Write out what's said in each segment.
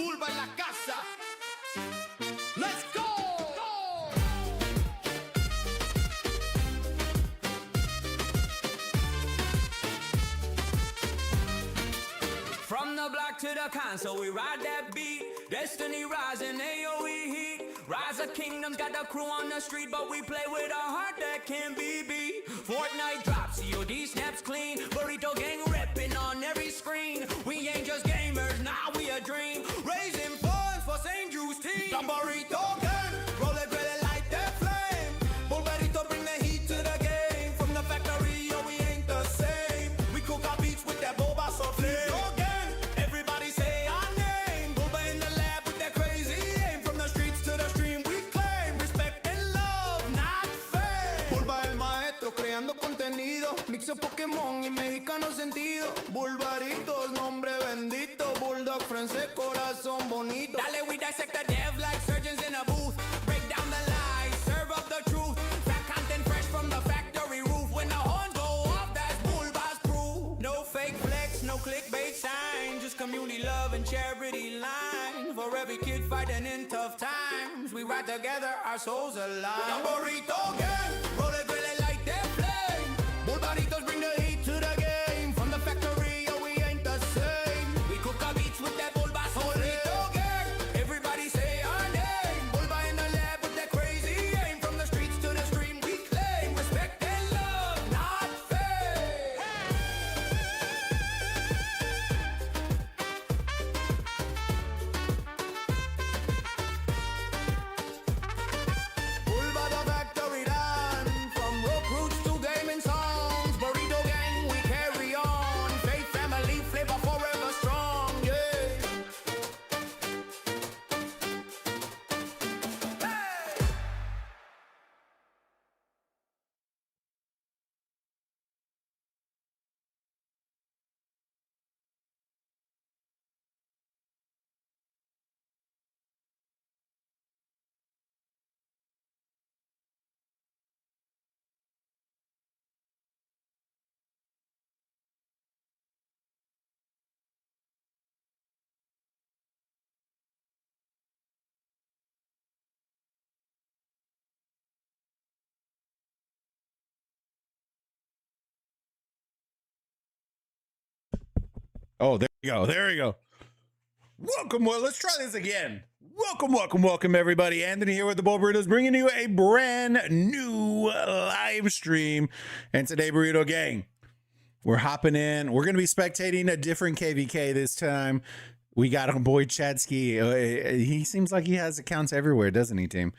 Bulba en la casa. Let's go. From the block to the console, we ride that beat. Destiny rising, AOE heat. Rise of Kingdoms, got the crew on the street, but we play with a heart that can't be beat. Fortnite drops, COD snaps clean. Burrito gang ripping on every screen. We ain't just gamers, now we a dream. Raising funds for St. Drew's team. The Burrito gang, roll it, light that flame. Bulbaritos bring the heat to the game. From the factory, yo, we ain't the same. We cook our beats with that boba so flame. Mixo Pokémon y mexicano sentido. Bulbaritos, nombre bendito. Bulldog francés, corazón bonito. Dale, we dissect the dev like surgeons in a booth. Break down the lies, serve up the truth. Fat content fresh from the factory roof. When the horns go off, that's Bulba's proof. No fake flex, no clickbait sign. Just community love and charity line. For every kid fighting in tough times, we ride together, our souls alive. The Burrito gang, roll it, like that flame. Bulbaritos bring the heat to the game. From the factory, yo, we ain't the same. We cook our beats with that Bulba Burrito gang. Everybody say our name. Bulba in the lab with that crazy aim. From the streets to the stream, we claim respect and love, not fame. Bulba the factory done. From rope roots to gaming songs. Burrito gang, we carry on. Faith, family, flavor forever strong, yeah. Hey! Oh, there you go. There you go. Welcome. Well, let's try this again. Welcome, everybody. Anthony here with the Bulbaritos, bringing you a brand new live stream. And today, Burrito Gang, we're hopping in. We're going to be spectating a different KVK this time. We got our boy Chadsky. He seems like he has accounts everywhere, doesn't he, team?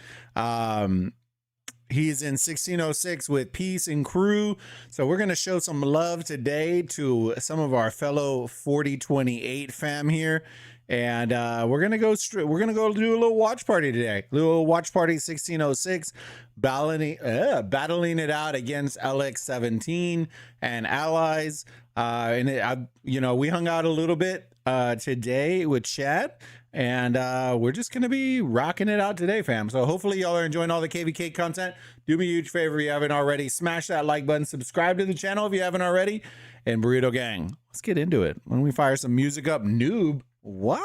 He's in 1606 with Peace and Crew. So we're going to show some love today to some of our fellow 4028 fam here. And we're going to go do a little watch party today. Little watch party 1606, battling it out against LX17 and allies. We hung out a little bit today with Chad. And we're just going to be rocking it out today, fam. So hopefully y'all are enjoying all the KVK content. Do me a huge favor if you haven't already. Smash that like button. Subscribe to the channel if you haven't already. And Burrito Gang, let's get into it. When we fire some music up, noob. What?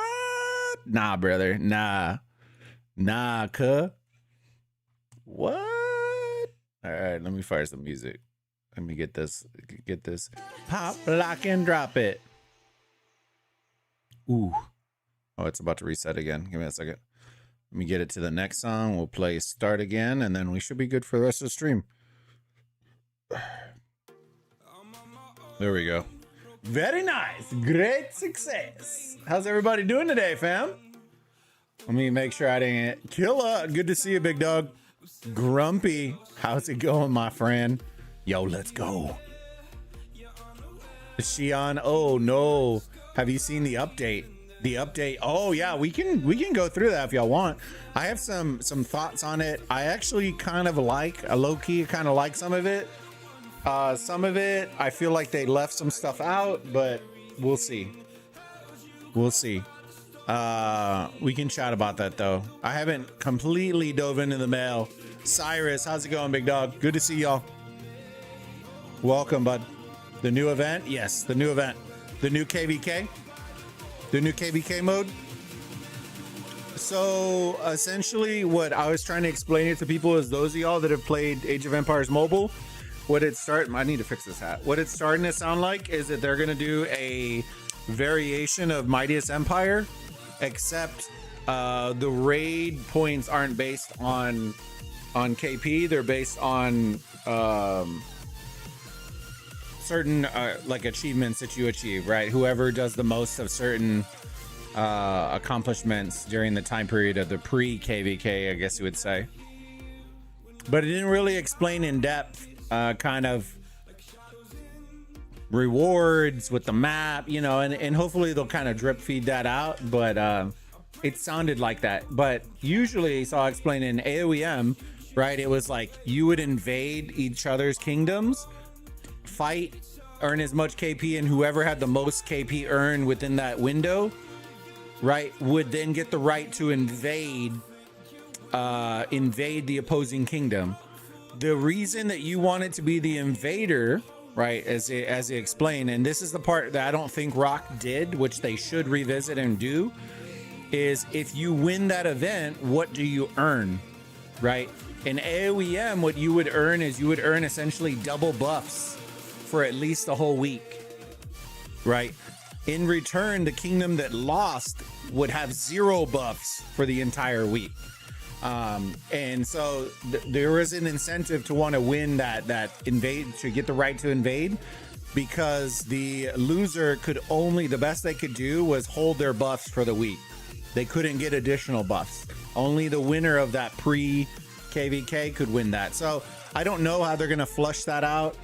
Nah, brother. Nah, cuh. What? All right, let me fire some music. Let me get this. Pop, lock, and drop it. Ooh. Oh, it's about to reset again. Give me a second. Let me get it to the next song. We'll play start again, and then we should be good for the rest of the stream. There we go. Very nice. Great success. How's everybody doing today, fam? Let me make sure I didn't... Killer. Good to see you, big dog. Grumpy. How's it going, my friend? Yo, let's go. Is she on? Oh, no. Have you seen the update? The update. Oh yeah, we can go through that if y'all want. I have some thoughts on it. I actually kind of like low-key kind of like some of it. Some of it I feel like they left some stuff out, but we'll see. We can chat about that though. I haven't completely dove into the mail. Cyrus, how's it going, big dog? Good to see y'all. Welcome, bud. The new event? Yes, the new event. The new KVK. The new KVK mode. So essentially what I was trying to explain it to people is those of y'all that have played Age of Empires Mobile, I need to fix this hat. What it's starting to sound like is that they're going to do a variation of Mightiest Empire, except the raid points aren't based on KP. They're based on certain like achievements that you achieve, right? Whoever does the most of certain accomplishments during the time period of the pre-KVK, I guess you would say. But it didn't really explain in depth kind of rewards with the map, you know, and hopefully they'll kind of drip feed that out. But it sounded like that. But usually, so I'll explain in AOEM, right? It was like you would invade each other's kingdoms, fight, earn as much KP, and whoever had the most KP earned within that window, right, would then get the right to invade the opposing kingdom. The reason that you wanted to be the invader, right, as they explain, and this is the part that I don't think Rock did, which they should revisit and do, is if you win that event, what do you earn, right? In AOEM, what you would earn is you would earn essentially double buffs for at least a whole week, right? In return, the kingdom that lost would have 0 buffs for the entire week. And so there is an incentive to want to win that invade, to get the right to invade, because the loser the best they could do was hold their buffs for the week. They couldn't get additional buffs. Only the winner of that pre-KVK could win that. So I don't know how they're going to flush that out.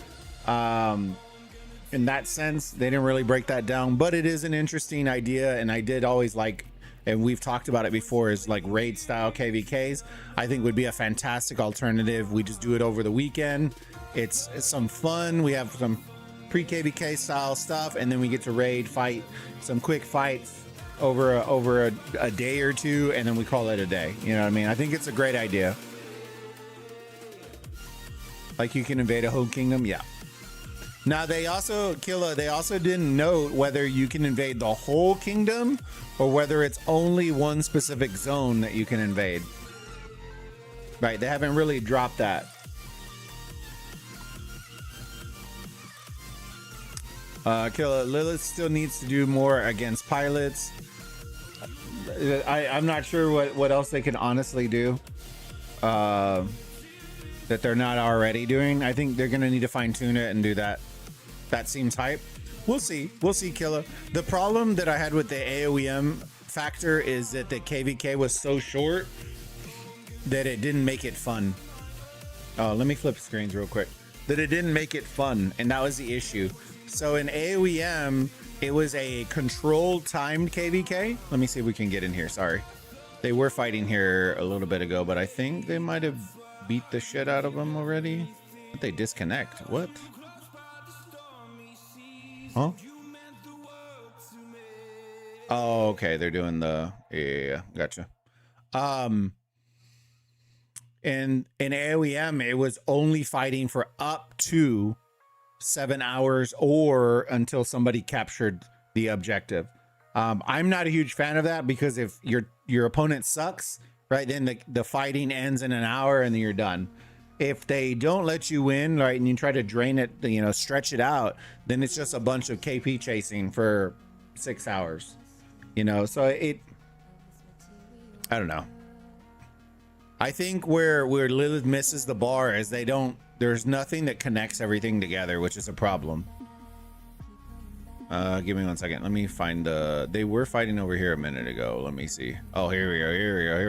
In that sense, they didn't really break that down, but it is an interesting idea. And I did always like, and we've talked about it before, is like raid style KVKs. I think would be a fantastic alternative. We just do it over the weekend. It's some fun. We have some pre-KVK style stuff, and then we get to raid, fight some quick fights over a day or two, and then we call it a day. You know what I mean? I think it's a great idea. Like you can invade a whole kingdom. Yeah. Now they also didn't note whether you can invade the whole kingdom or whether it's only one specific zone that you can invade. Right, they haven't really dropped that. Killa, Lilith still needs to do more against pilots. I'm not sure what else they can honestly do that they're not already doing. I think they're gonna need to fine tune it and do that. That seems hype. We'll see, Killa. The problem that I had with the AOEM factor is that the KVK was so short that it didn't make it fun. Oh, let me flip screens real quick. That it didn't make it fun, and that was the issue. So in AOEM, it was a controlled timed KVK. Let me see if we can get in here. Sorry. They were fighting here a little bit ago, but I think they might have beat the shit out of them already. But they disconnect. What? Huh? Oh, okay. They're doing the... Yeah, gotcha. In AOEM, it was only fighting for up to 7 hours or until somebody captured the objective. I'm not a huge fan of that, because if your opponent sucks, right, then the fighting ends in an hour and then you're done. If they don't let you win, right, and you try to drain it, you know, stretch it out, then it's just a bunch of KP chasing for 6 hours, you know. So I don't know. I think where Lilith misses the bar is there's nothing that connects everything together, which is a problem. Give me 1 second. Let me find they were fighting over here a minute ago. Let me see. Oh, here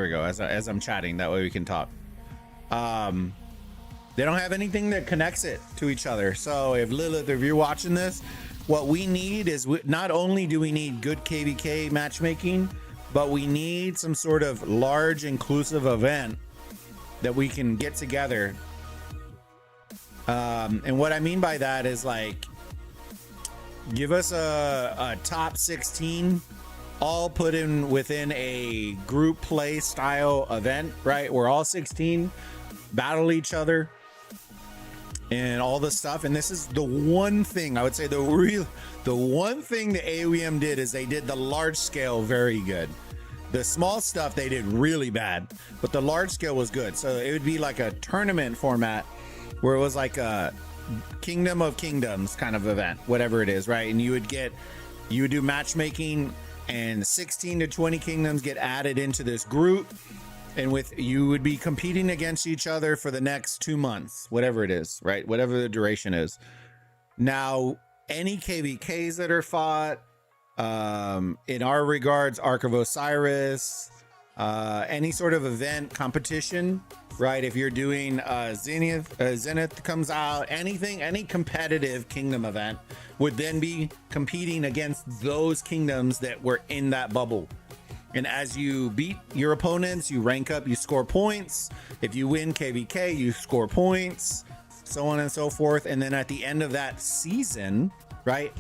we go. As I'm chatting, that way we can talk. They don't have anything that connects it to each other. So if Lilith, if you're watching this, what we need is, not only do we need good KVK matchmaking, but we need some sort of large inclusive event that we can get together. And what I mean by that is, like, give us a top 16 all put in within a group play style event, right? We're all 16, battle each other and all this stuff. And this is the one thing I would say, the one thing the AOEM did is they did the large scale very good. The small stuff they did really bad, but the large scale was good. So it would be like a tournament format where it was like a Kingdom of Kingdoms kind of event, whatever it is, right? And you would do matchmaking, and 16 to 20 kingdoms get added into this group, and you would be competing against each other for the next 2 months, whatever it is, right? Whatever the duration is. Now, any KVKs that are fought, in our regards, Ark of Osiris, any sort of event competition, right? If you're doing Zenith comes out, anything, any competitive kingdom event would then be competing against those kingdoms that were in that bubble. And as you beat your opponents, you rank up, you score points. If you win KVK, you score points, so on and so forth. And then at the end of that season, right,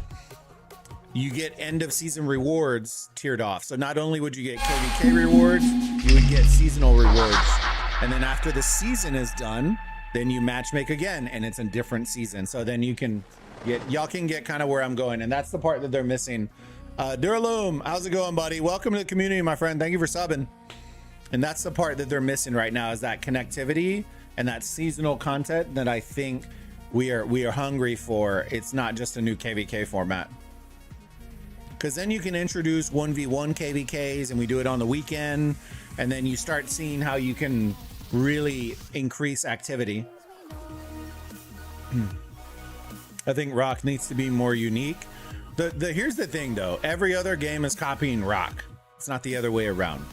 you get end of season rewards tiered off. So not only would you get KVK rewards, you would get seasonal rewards. And then after the season is done, then you matchmake again, and it's a different season. So then you can y'all can get kind of where I'm going. And that's the part that they're missing. Duraloom, how's it going, buddy? Welcome to the community, my friend. Thank you for subbing. And that's the part that they're missing right now, is that connectivity and that seasonal content that I think we are hungry for. It's not just a new KVK format. Because then you can introduce 1v1 KVKs, and we do it on the weekend, and then you start seeing how you can really increase activity. I think Rock needs to be more unique. Here's the thing though, every other game is copying Rock. It's not the other way around.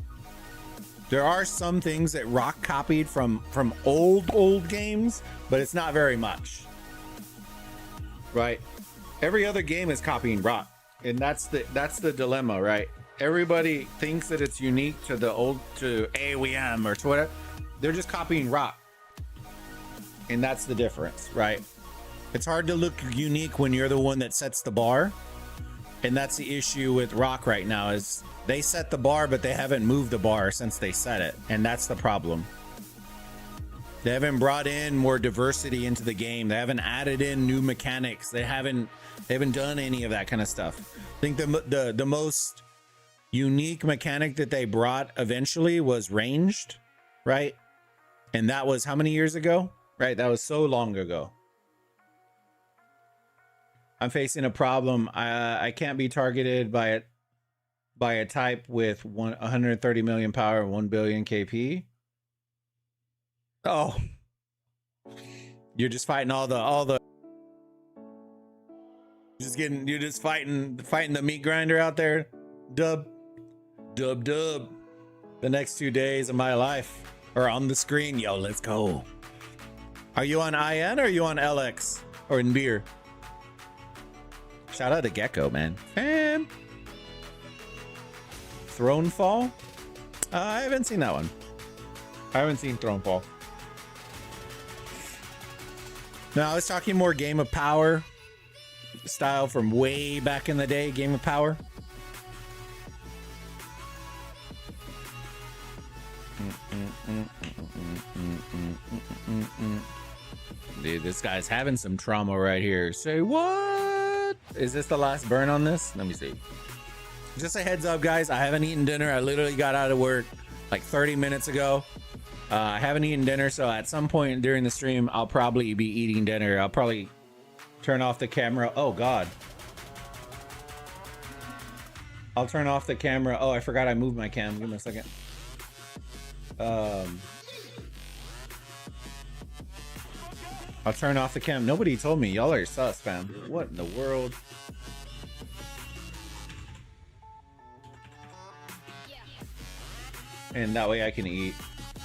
There are some things that Rock copied from old games, but it's not very much, right? Every other game is copying Rock. And that's the dilemma, right? Everybody thinks that it's unique to to AOEM or to whatever. They're just copying Rock. And that's the difference, right? It's hard to look unique when you're the one that sets the bar. And that's the issue with Rock right now, is they set the bar, but they haven't moved the bar since they set it. And that's the problem. They haven't brought in more diversity into the game. They haven't added in new mechanics. They haven't done any of that kind of stuff. I think the most unique mechanic that they brought eventually was ranged, right? And that was how many years ago? Right, that was so long ago. I'm facing a problem. I can't be targeted by a type with 130 million power and 1 billion KP. Oh, you're just fighting all the. You're just fighting the meat grinder out there. Dub. The next 2 days of my life are on the screen. Yo, let's go. Are you on IN or are you on LX or in beer? Shout out to Gecko, man. Fam. Thronefall? I haven't seen that one. I haven't seen Thronefall. No, I was talking more Game of Power style from way back in the day. Game of Power. Dude, this guy's having some trauma right here. Say what? Is this the last burn on this? Let me see. Just a heads up, guys. I haven't eaten dinner. I literally got out of work like 30 minutes ago. I haven't eaten dinner, so at some point during the stream, I'll probably be eating dinner. I'll probably turn off the camera. Oh, God. I'll turn off the camera. Oh, I forgot I moved my cam. Give me a second. I'll turn off the cam. Nobody told me. Y'all are sus, fam. What in the world? And that way I can eat.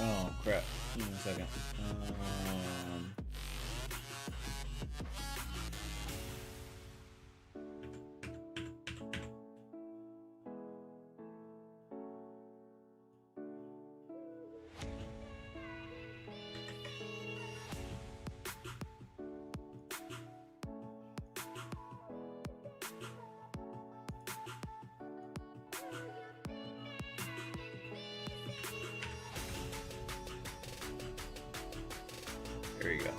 Oh, crap. Give me a second. There you go.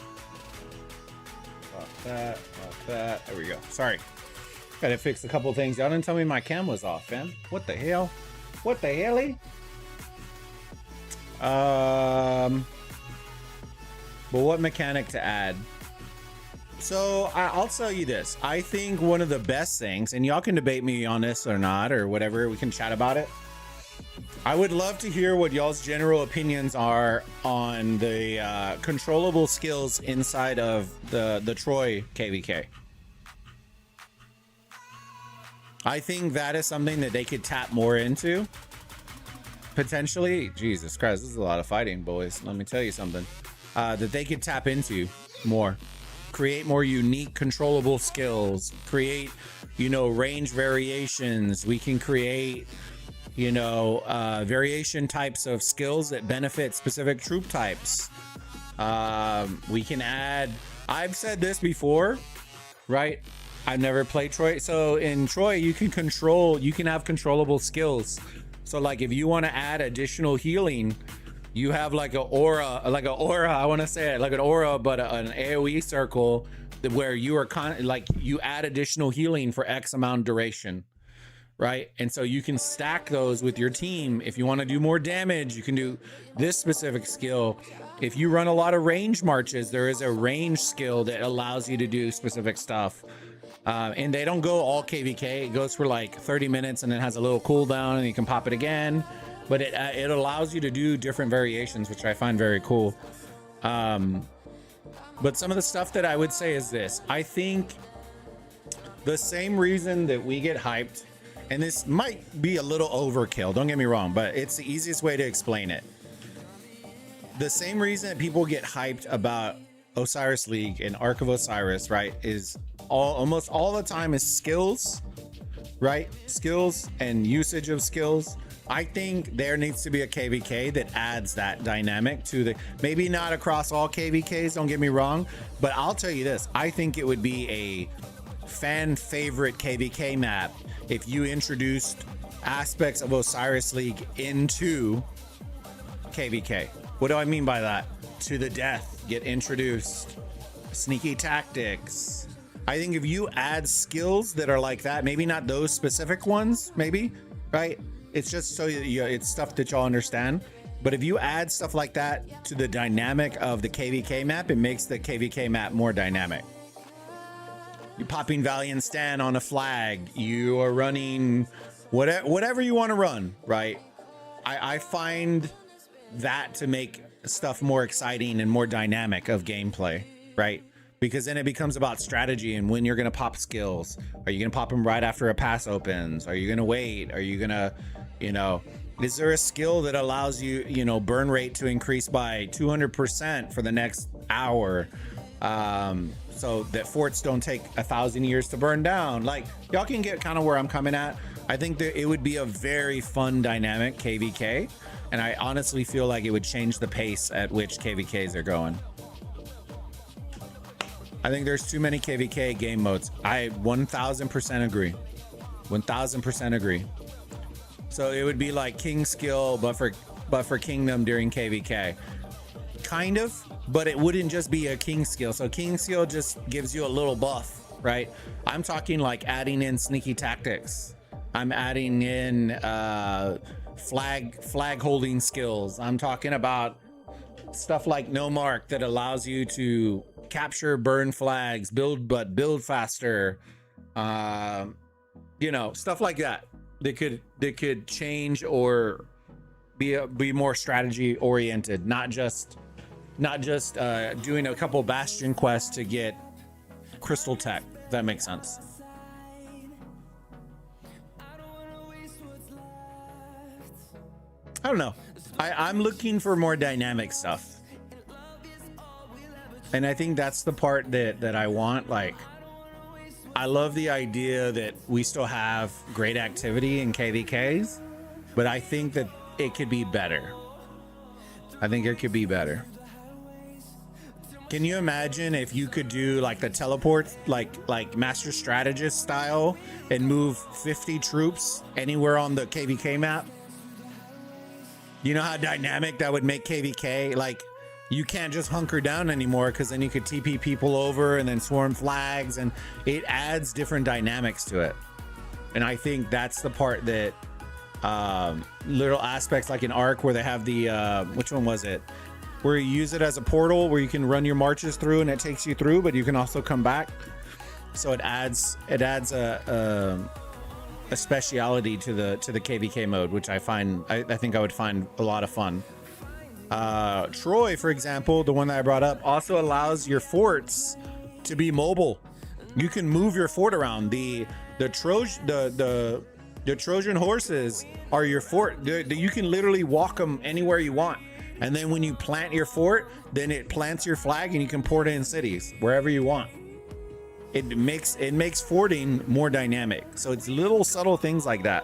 Off that, off that. There we go. Sorry. Gotta fix a couple things. Y'all didn't tell me my cam was off, man. What the hell? What the hell? But what mechanic to add? So I'll tell you this. I think one of the best things, and y'all can debate me on this or not, or whatever, we can chat about it. I would love to hear what y'all's general opinions are on the controllable skills inside of the Troy KVK. I think that is something that they could tap more into. Potentially. Jesus Christ, this is a lot of fighting, boys. Let me tell you something. That they could tap into more. Create more unique controllable skills. Create, range variations. We can create, variation types of skills that benefit specific troop types. We can add, I've said this before, right? I've never played Troy. So in Troy, you can have controllable skills. So like if you want to add additional healing, you have like an aura, I want to say it like an aura, but an AoE circle where you are you add additional healing for X amount duration, right? And so you can stack those with your team. If you want to do more damage, you can do this specific skill. If you run a lot of range marches, there is a range skill that allows you to do specific stuff. And they don't go all KVK. It goes for like 30 minutes and then has a little cooldown and you can pop it again. But it allows you to do different variations, which I find very cool. But some of the stuff that I would say is this. I think the same reason that we get hyped, and this might be a little overkill, don't get me wrong, but it's the easiest way to explain it. The same reason that people get hyped about Osiris League and Ark of Osiris, right, is almost all the time is skills, right? Skills and usage of skills. I think there needs to be a KVK that adds that dynamic to the, maybe not across all KVKs, don't get me wrong, but I'll tell you this, I think it would be a fan favorite KVK map if you introduced aspects of Osiris League into KVK. What do I mean by that? To the death get introduced, sneaky tactics. I think if you add skills that are like that, maybe not those specific ones, maybe, right? It's just so it's stuff that y'all understand. But if you add stuff like that to the dynamic of the KVK map, it makes the KVK map more dynamic. You're popping Valiant Stand on a flag. You are running whatever you want to run, right? I find that to make stuff more exciting and more dynamic of gameplay, right? Because then it becomes about strategy and when you're going to pop skills. Are you going to pop them right after a pass opens? Are you going to wait? Are you going to, is there a skill that allows you, burn rate to increase by 200% for the next hour? So that forts don't take 1,000 years to burn down. Like, y'all can get kind of where I'm coming at. I think that it would be a very fun dynamic KVK. And I honestly feel like it would change the pace at which KVKs are going. I think there's too many KVK game modes. I 1000% agree. 1000% agree. So it would be like King Skill, but for Kingdom during KVK. Kind of, but it wouldn't just be a King Skill. So King Skill just gives you a little buff, right? I'm talking like adding in sneaky tactics. I'm adding in flag holding skills. I'm talking about stuff like No Mark that allows you to capture, burn flags, build faster, stuff like that. They could change or be more strategy oriented, not just doing a couple bastion quests to get crystal tech, if that makes sense. I don't know. I'm looking for more dynamic stuff. And I think that's the part that I want. Like, I love the idea that we still have great activity in KVKs, but I think that it could be better. I think it could be better. Can you imagine if you could do like the teleport, like Master Strategist style, and move 50 troops anywhere on the KVK map? You know how dynamic that would make KVK? Like, you can't just hunker down anymore, because then you could TP people over and then swarm flags, and it adds different dynamics to it. And I think that's the part that little aspects like an Ark where they have the which one was it, where you use it as a portal where you can run your marches through and it takes you through, but you can also come back. So it adds a speciality to the KVK mode, which I think I would find a lot of fun. Troy, for example, the one that I brought up, also allows your forts to be mobile. You can move your fort around. The Trojan horses are your fort. You can literally walk them anywhere you want. And then when you plant your fort, then it plants your flag and you can port it in cities wherever you want. It makes forting more dynamic. So it's little subtle things like that.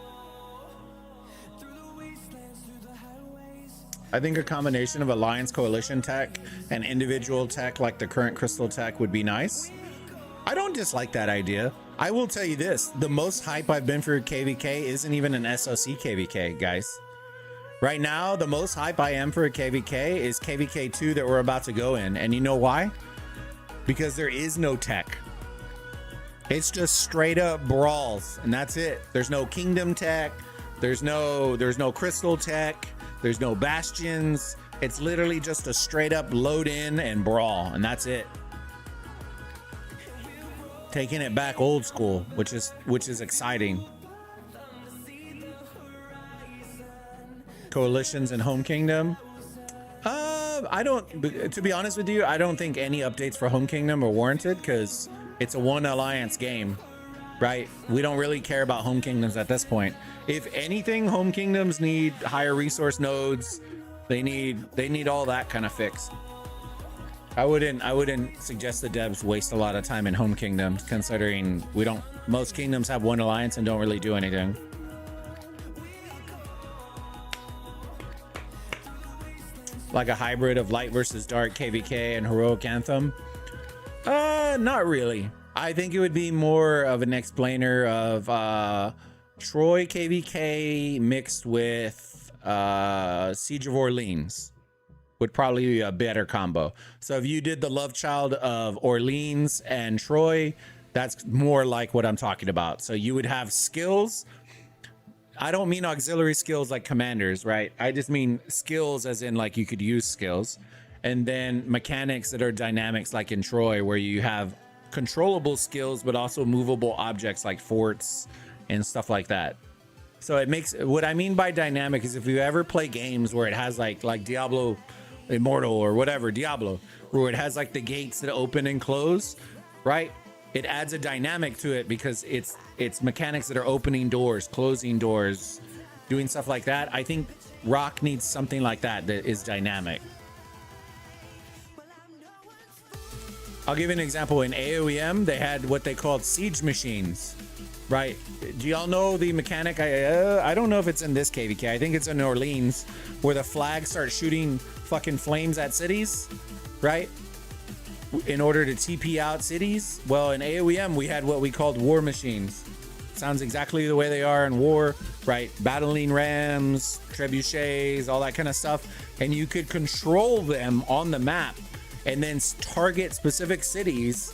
I think a combination of alliance coalition tech and individual tech like the current crystal tech would be nice. I don't dislike that idea. I will tell you this, the most hype I've been for KVK isn't even an SOC KVK, guys. Right now, the most hype I am for a KVK is KVK 2 that we're about to go in. And you know why? Because there is no tech. It's just straight up brawls, and that's it. There's no kingdom tech. There's no crystal tech. There's no bastions. It's literally just a straight up load in and brawl, and that's it. Taking it back old school, which is exciting. Coalitions in Home Kingdom. To be honest with you, I don't think any updates for Home Kingdom are warranted because it's a one alliance game, right? We don't really care about Home Kingdoms at this point. If anything, Home Kingdoms need higher resource nodes. They need all that kind of fixed. I wouldn't suggest the devs waste a lot of time in Home Kingdoms, considering most kingdoms have one alliance and don't really do anything. Like a hybrid of light versus dark KVK and heroic anthem. Not really. I think it would be more of an explainer of Troy KVK mixed with Siege of Orleans would probably be a better combo. So if you did the love child of Orleans and Troy, that's more like what I'm talking about. So you would have skills. I don't mean auxiliary skills like commanders, right? I just mean skills as in like you could use skills. And then mechanics that are dynamics like in Troy, where you have controllable skills, but also movable objects like forts and stuff like that. So it makes, what I mean by dynamic is if you ever play games where it has like Diablo Immortal or whatever, Diablo, where it has like the gates that open and close, right? It adds a dynamic to it because it's mechanics that are opening doors, closing doors, doing stuff like that. I think Rock needs something like that is dynamic. I'll give you an example. In AOEM, they had what they called siege machines, right? Do y'all know the mechanic? I don't know if it's in this KVK. I think it's in Orleans, where the flag starts shooting fucking flames at cities, right? In order to TP out cities. Well, in AOEM, we had what we called war machines. Sounds exactly the way they are in war, right? Battling rams, trebuchets, all that kind of stuff. And you could control them on the map and then target specific cities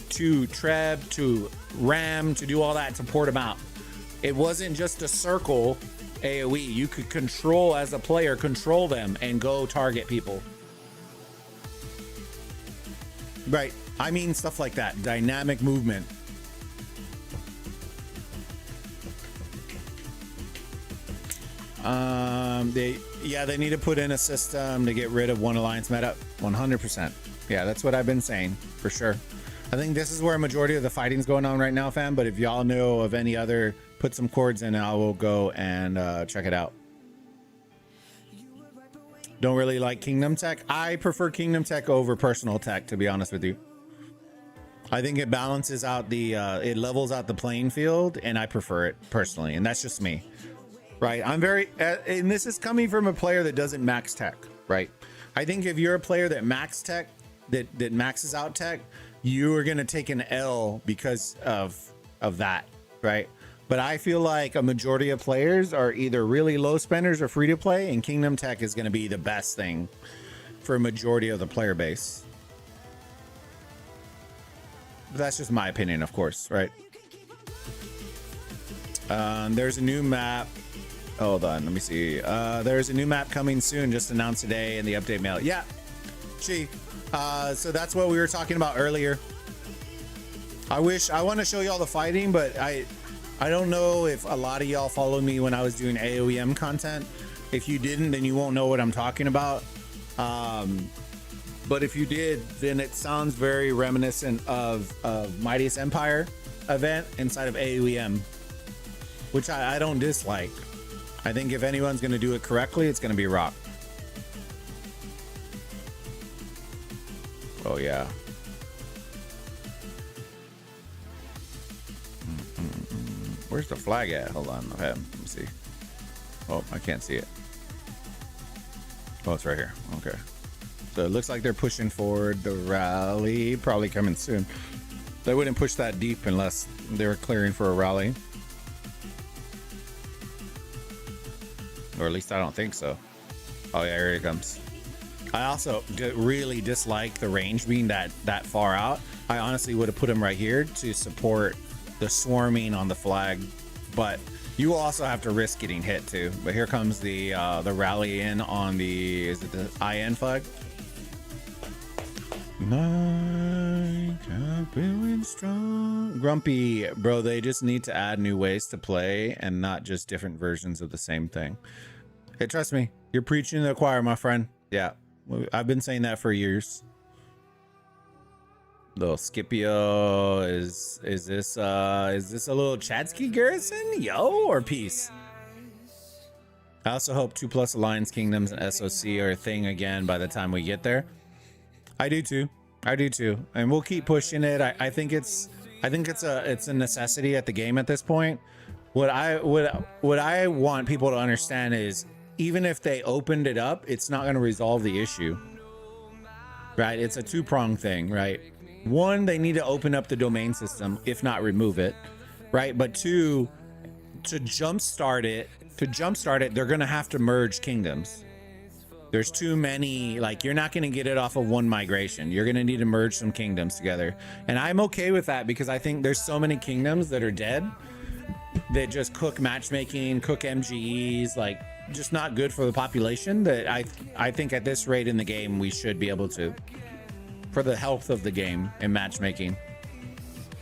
to treb, to ram, to do all that, to port them out. It wasn't just a circle AoE. You could control, as a player, control them and go target people. Right. I mean stuff like that. Dynamic movement. They need to put in a system to get rid of one alliance meta. 100%. Yeah, that's what I've been saying for sure. I think this is where a majority of the fighting's going on right now, fam. But if y'all know of any other, put some chords in, I will go and check it out. Don't really like Kingdom Tech. I prefer Kingdom Tech over personal tech, to be honest with you. I think it balances out the, it levels out the playing field, and I prefer it personally. And that's just me, right? I'm very, and this is coming from a player that doesn't max tech, right? I think if you're a player that max tech, that maxes out tech, you are going to take an L because of that, right? But I feel like a majority of players are either really low spenders or free to play, and Kingdom Tech is going to be the best thing for a majority of the player base. But that's just my opinion, of course, right? There's a new map Hold on, let me see. There's a new map coming soon, just announced today in the update mail. Yeah, so that's what we were talking about earlier. I want to show y'all the fighting, but I don't know if a lot of y'all followed me when I was doing AOEM content. If you didn't, then you won't know what I'm talking about. But if you did, then it sounds very reminiscent of Mightiest Empire event inside of AOEM, which I don't dislike. I think if anyone's going to do it correctly, it's going to be Rock. Oh, yeah. Where's the flag at? Hold on. Let me see. Oh, I can't see it. Oh, it's right here. Okay. So it looks like they're pushing forward the rally. Probably coming soon. They wouldn't push that deep unless they were clearing for a rally. Or at least I don't think so. Oh yeah, here it comes. I also really dislike the range being that far out. I honestly would have put him right here to support the swarming on the flag, but you will also have to risk getting hit too. But here comes the rally in on the, is it the IN flag? Feeling strong. Grumpy, bro, they just need to add new ways to play and not just different versions of the same thing. Hey, trust me, you're preaching to the choir, my friend. Yeah, I've been saying that for years. Little Scipio, is this a little Chadsky Garrison? Yo, or peace? I also hope 2+ Alliance Kingdoms and SOC are a thing again by the time we get there. I do too. And we'll keep pushing it. I think it's a necessity at the game at this point. What I want people to understand is, even if they opened it up, it's not going to resolve the issue. Right? It's a two-pronged thing, right? One, they need to open up the domain system, if not remove it, right? But two, to jumpstart it, they're going to have to merge kingdoms. There's too many, like, you're not going to get it off of one migration. You're going to need to merge some kingdoms together. And I'm okay with that because I think there's so many kingdoms that are dead that just cook matchmaking, cook MGEs, like, just not good for the population, that I think at this rate in the game, we should be able to, for the health of the game and matchmaking.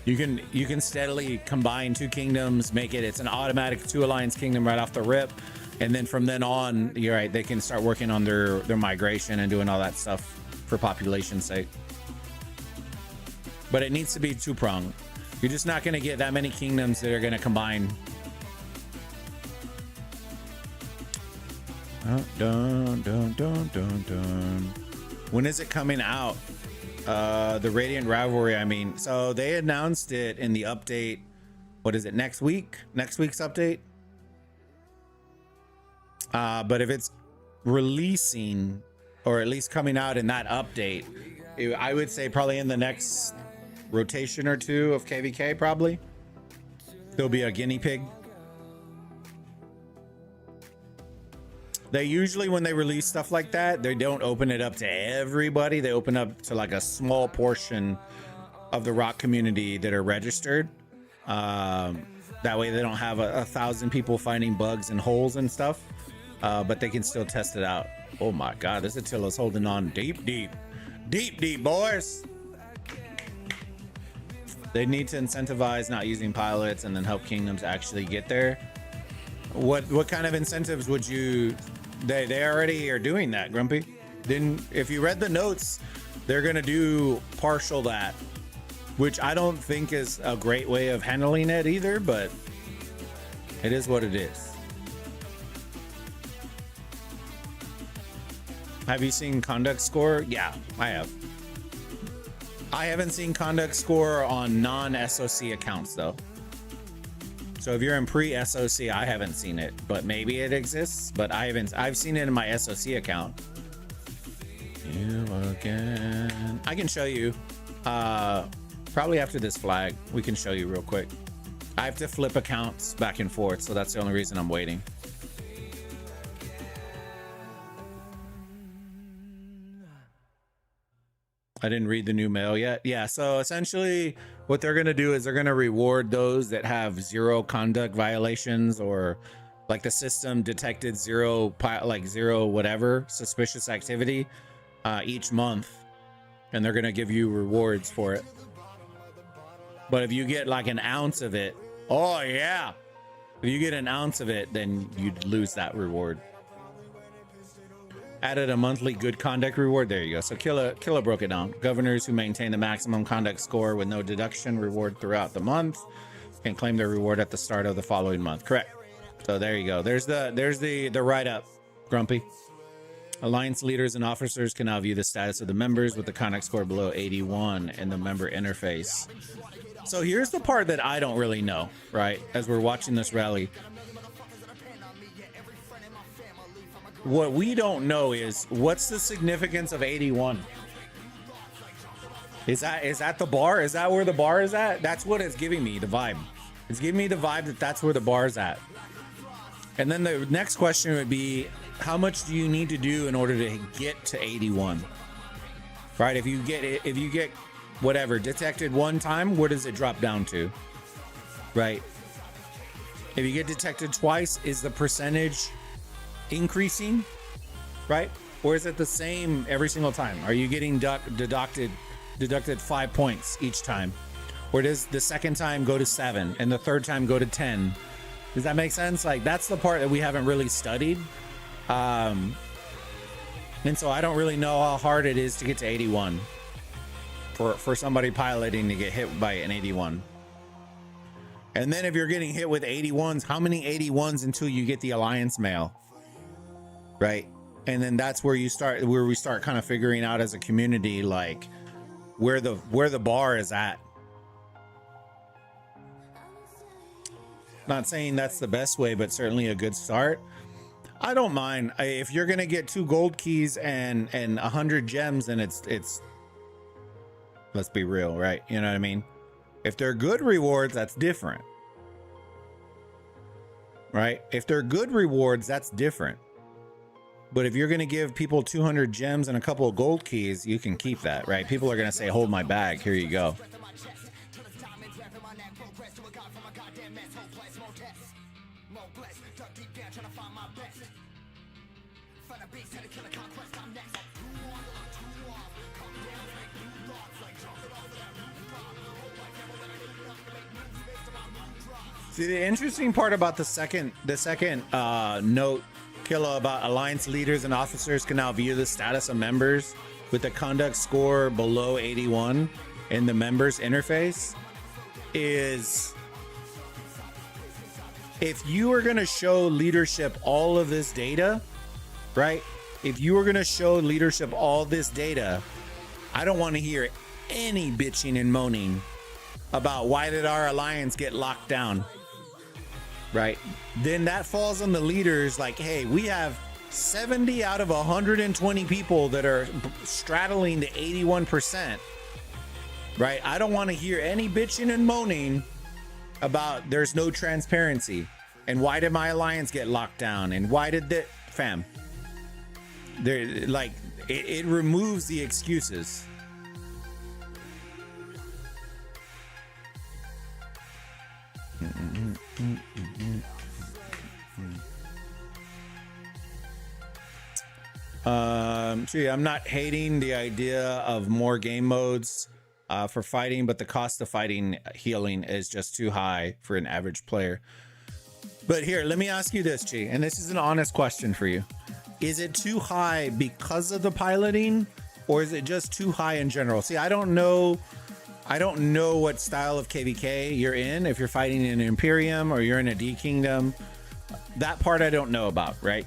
You can steadily combine two kingdoms, it's an automatic 2 Alliance kingdom right off the rip. And then from then on, you're right, they can start working on their migration and doing all that stuff for population's sake. But it needs to be two-pronged. You're just not going to get that many kingdoms that are going to combine. Dun, dun, dun, dun, dun. When is it coming out? The Radiant Rivalry, I mean. So they announced it in the update. What is it, next week? Next week's update? But if it's releasing, or at least coming out in that update, I would say probably in the next rotation or two of KVK, probably. There'll be a guinea pig. They usually, when they release stuff like that, they don't open it up to everybody. They open up to like a small portion of the rock community that are registered. That way they don't have 1,000 people finding bugs and holes and stuff. But they can still test it out. Oh my God, this Attila's holding on deep, boys. They need to incentivize not using pilots and then help kingdoms actually get there. What kind of incentives would you? They already are doing that, Grumpy. Then if you read the notes, they're gonna do partial that, which I don't think is a great way of handling it either, but it is what it is. Have you seen conduct score? Yeah, I have. I haven't seen conduct score on non-SOC accounts though. So if you're in pre-SOC, I haven't seen it, but maybe it exists, but I haven't. I've seen it in my SOC account. You again. I can show you. Probably after this flag, we can show you real quick. I have to flip accounts back and forth, so that's the only reason I'm waiting. I didn't read the new mail yet. Yeah, so essentially what they're going to do is they're going to reward those that have 0 conduct violations or Like the system detected zero whatever suspicious activity each month, and they're gonna give you rewards for it. But if you get like an ounce of it, oh yeah, if you get an ounce of it, then you'd lose that reward. Added a monthly good conduct reward. There you go. So Killa broke it down. Governors who maintain the maximum conduct score with no deduction reward throughout the month can claim their reward at the start of the following month. Correct. So there you go. There's the write-up, Grumpy. Alliance leaders and officers can now view the status of the members with the conduct score below 81 in the member interface. So here's the part that I don't really know, right? As we're watching this rally. What we don't know is what's the significance of 81? Is that the bar? Is that where the bar is at? That's what it's giving me, the vibe. It's giving me the vibe that that's where the bar is at. And then the next question would be, how much do you need to do in order to get to 81? Right? If you get whatever detected one time, where does it drop down to? Right? If you get detected twice, is the percentage increasing, right? Or is it the same every single time? Are you getting deducted 5 points each time? Or does the second time go to 7 and the third time go to 10? Does that make sense? Like, that's the part that we haven't really studied. And so I don't really know how hard it is to get to 81 for somebody piloting to get hit by an 81. And then if you're getting hit with 81s, how many 81s until you get the alliance mail? Right? And then that's where we start kind of figuring out as a community, like where the bar is at. Not saying that's the best way, but certainly a good start. I don't mind if you're gonna get 2 gold keys and 100 gems, then it's let's be real, right? You know what I mean? If they're good rewards, that's different, right? If they're good rewards, that's different. But if you're going to give people 200 gems and a couple of gold keys, you can keep that, right? People are going to say, hold my bag. Here you go. See, the interesting part about the second note, Killa, about alliance leaders and officers can now view the status of members with the conduct score below 81 in the members interface, is if you are going to show leadership all of this data, right? If you are going to show leadership all this data, I don't want to hear any bitching and moaning about why did our alliance get locked down. Right? Then that falls on the leaders, like, hey, we have 70 out of 120 people that are straddling the 81%. Right? I don't want to hear any bitching and moaning about there's no transparency and why did my alliance get locked down and why did that, fam? There, like, it removes the excuses. Gee, I'm not hating the idea of more game modes for fighting, but the cost of fighting healing is just too high for an average player. But here, let me ask you this, Chi, and this is an honest question for you. Is it too high because of the piloting, or is it just too high in general? See, I don't know what style of KVK you're in, if you're fighting in an Imperium or you're in a D Kingdom. That part I don't know about, right?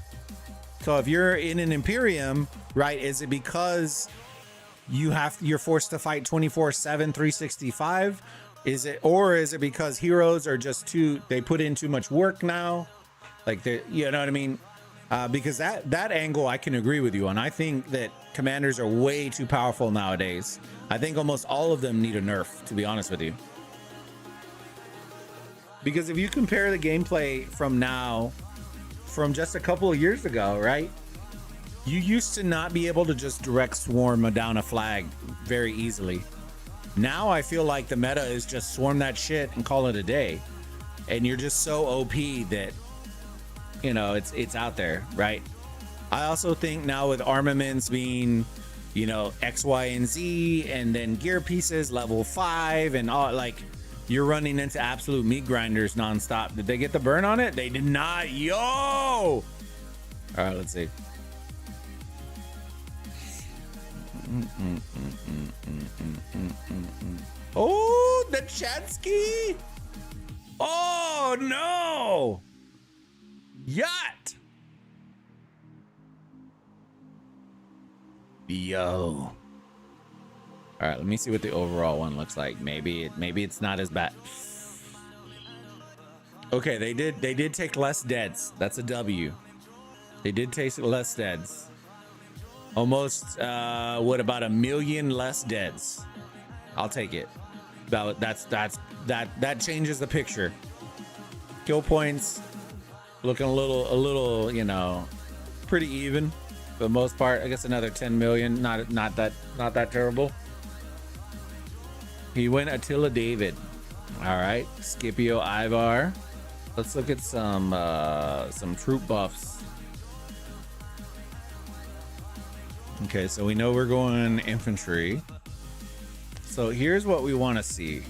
So if you're in an Imperium, right, is it because you're forced to fight 24/7, 365? Is it because heroes are just they put in too much work now? Like, you know what I mean? Because that angle I can agree with you on. I think that commanders are way too powerful nowadays. I think almost all of them need a nerf, to be honest with you. Because if you compare the gameplay from just a couple of years ago, right? You used to not be able to just direct swarm down a flag very easily. Now I feel like the meta is just swarm that shit and call it a day. And you're just so OP that you know, it's out there, right? I also think now with armaments being, you know, X, Y, and Z, and then gear pieces level 5 and all, like, you're running into absolute meat grinders nonstop. Did they get the burn on it? They did not. Yo! All right, let's see. Oh, the Chatsky! Oh no! Yacht! Yo. All right, let me see what the overall one looks like. Maybe it's not as bad. Okay, they did take less deads. That's a W. They did take less deads. Almost what, about 1 million less deads. I'll take it. That changes the picture. Kill points looking a little, you know, pretty even for the most part. I guess another 10 million. Not that terrible. He went Attila David. All right, Scipio Ivar. Let's look at some troop buffs. Okay, so we know we're going infantry. So here's what we want to see.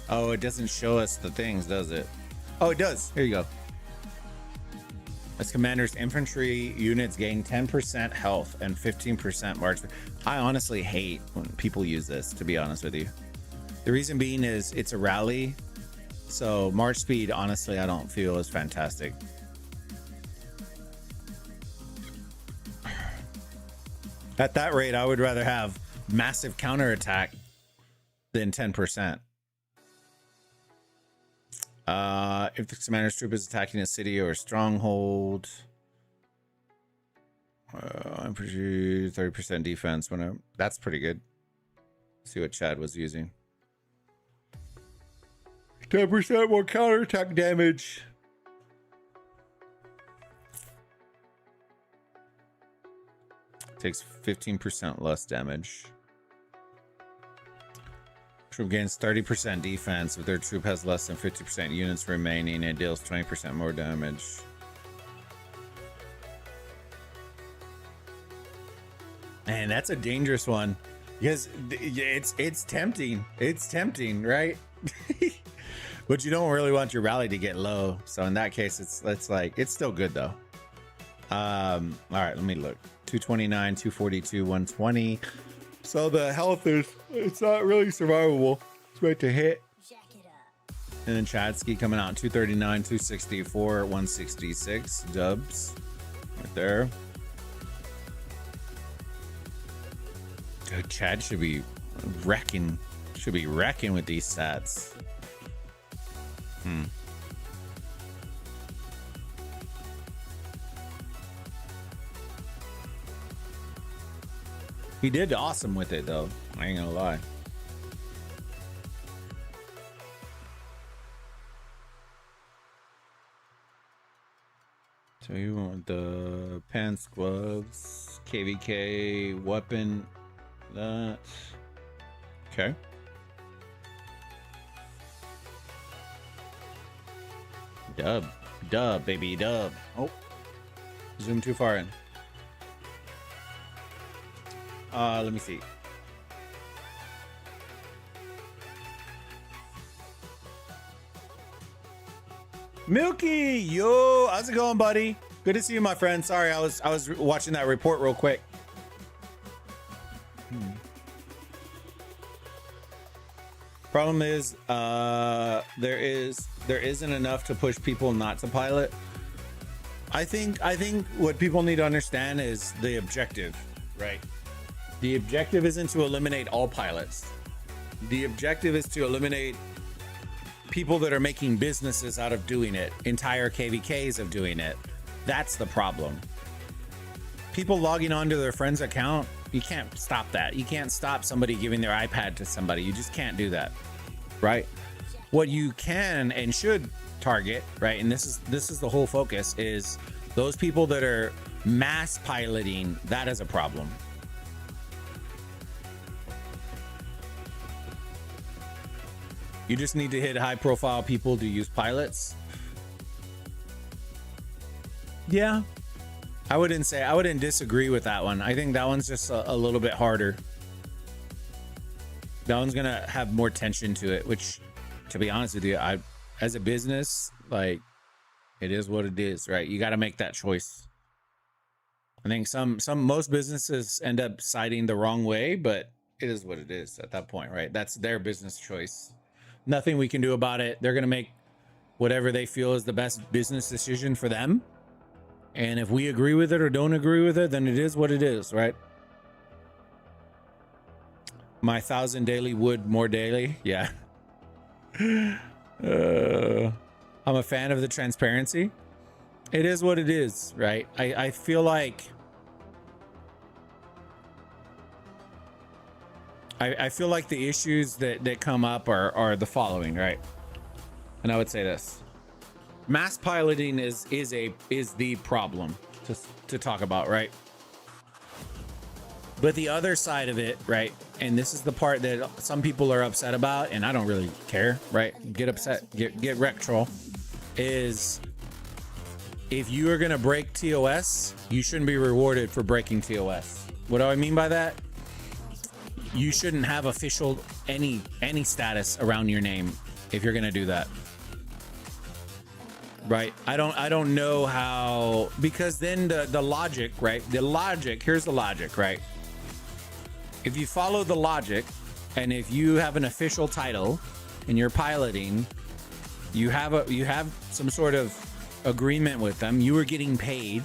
Oh, it doesn't show us the things, does it? Oh, it does. Here you go. As commanders, infantry units gain 10% health and 15% march. I honestly hate when people use this, to be honest with you. The reason being is it's a rally, so march speed, honestly, I don't feel is fantastic. At that rate, I would rather have massive counterattack than 10%. If the commander's troop is attacking a city or a stronghold, infantry 30% defense. That's pretty good. See what Chad was using. 10% more counterattack damage. Takes 15% less damage. Troop gains 30% defense. If their troop has less than 50% units remaining, it deals 20% more damage. Man, that's a dangerous one because it's tempting. It's tempting, right? But you don't really want your rally to get low. So in that case, it's still good though. All right, let me look. 229, 242, 120. So the health it's not really survivable. It's right to hit. And then Chadsky coming out 239, 264, 166 dubs right there. Dude, Chad should be wrecking with these stats. He did awesome with it though. I ain't gonna lie. So you want the pants, gloves, KVK, weapon, that. Okay. Dub, baby, dub. Oh, zoom too far in. Let me see. Milky, yo, how's it going, buddy? Good to see you, my friend. Sorry, I was watching that report real quick. Problem is, there isn't enough to push people not to pilot. I think what people need to understand is the objective, right? The objective isn't to eliminate all pilots. The objective is to eliminate people that are making businesses out of doing it, entire KVKs of doing it. That's the problem. People logging onto their friend's account, you can't stop that. You can't stop somebody giving their iPad to somebody. You just can't do that, right? What you can and should target, right? And this is the whole focus, is Those people that are mass piloting, that is a problem. You just need to hit high profile people to use pilots. Yeah, I wouldn't disagree with that one. I think that one's just a little bit harder. That one's gonna have more tension to it, which, to be honest with you, as a business, like, it is what it is, right? You got to make that choice. I think most businesses end up siding the wrong way, but it is what it is at that point, right? That's their business choice. Nothing we can do about it. They're gonna make whatever they feel is the best business decision for them. And if we agree with it or don't agree with it, then it is what it is, right? My 1,000 daily wood more daily. Yeah. I'm a fan of the transparency. It is what it is, right? I feel like I feel like the issues that come up are the following, right? And I would say this. Mass piloting is the problem to talk about, right? But the other side of it, right? And this is the part that some people are upset about, and I don't really care, right? Get upset, get wrecked, troll. Is if you are gonna break TOS, you shouldn't be rewarded for breaking TOS. What do I mean by that? You shouldn't have official any status around your name if you're gonna do that. Right? I don't know how, because then the logic, right? Here's the logic, right? If you follow the logic, and if you have an official title and you're piloting, you have some sort of agreement with them, you were getting paid.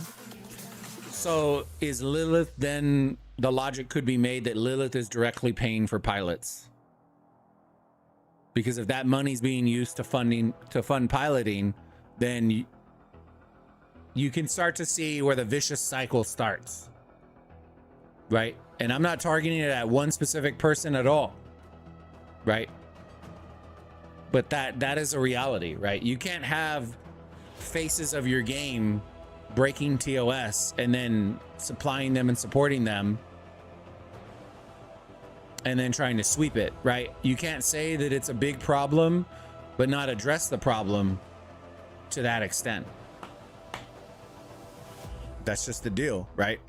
So is Lilith, then the logic could be made that Lilith is directly paying for pilots? Because if that money's being used to fund piloting, then you can start to see where the vicious cycle starts, right? And I'm not targeting it at one specific person at all, right? But that is a reality, right? You can't have faces of your game breaking TOS and then supplying them and supporting them and then trying to sweep it, right? You can't say that it's a big problem but not address the problem to that extent. That's just the deal, right?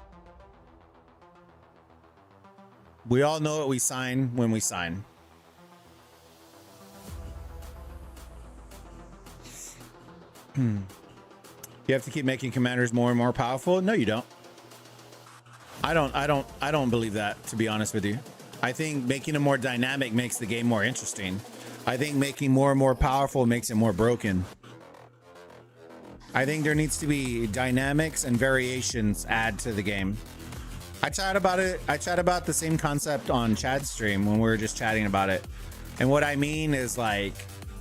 We all know what we sign when we sign. You have to keep making commanders more and more powerful. No, you don't. I don't believe that, to be honest with you. I think making them more dynamic makes the game more interesting. I think making more and more powerful makes it more broken. I think there needs to be dynamics and variations add to the game. I chat about it. I chat about the same concept on Chad's stream when we were just chatting about it. And what I mean is, like,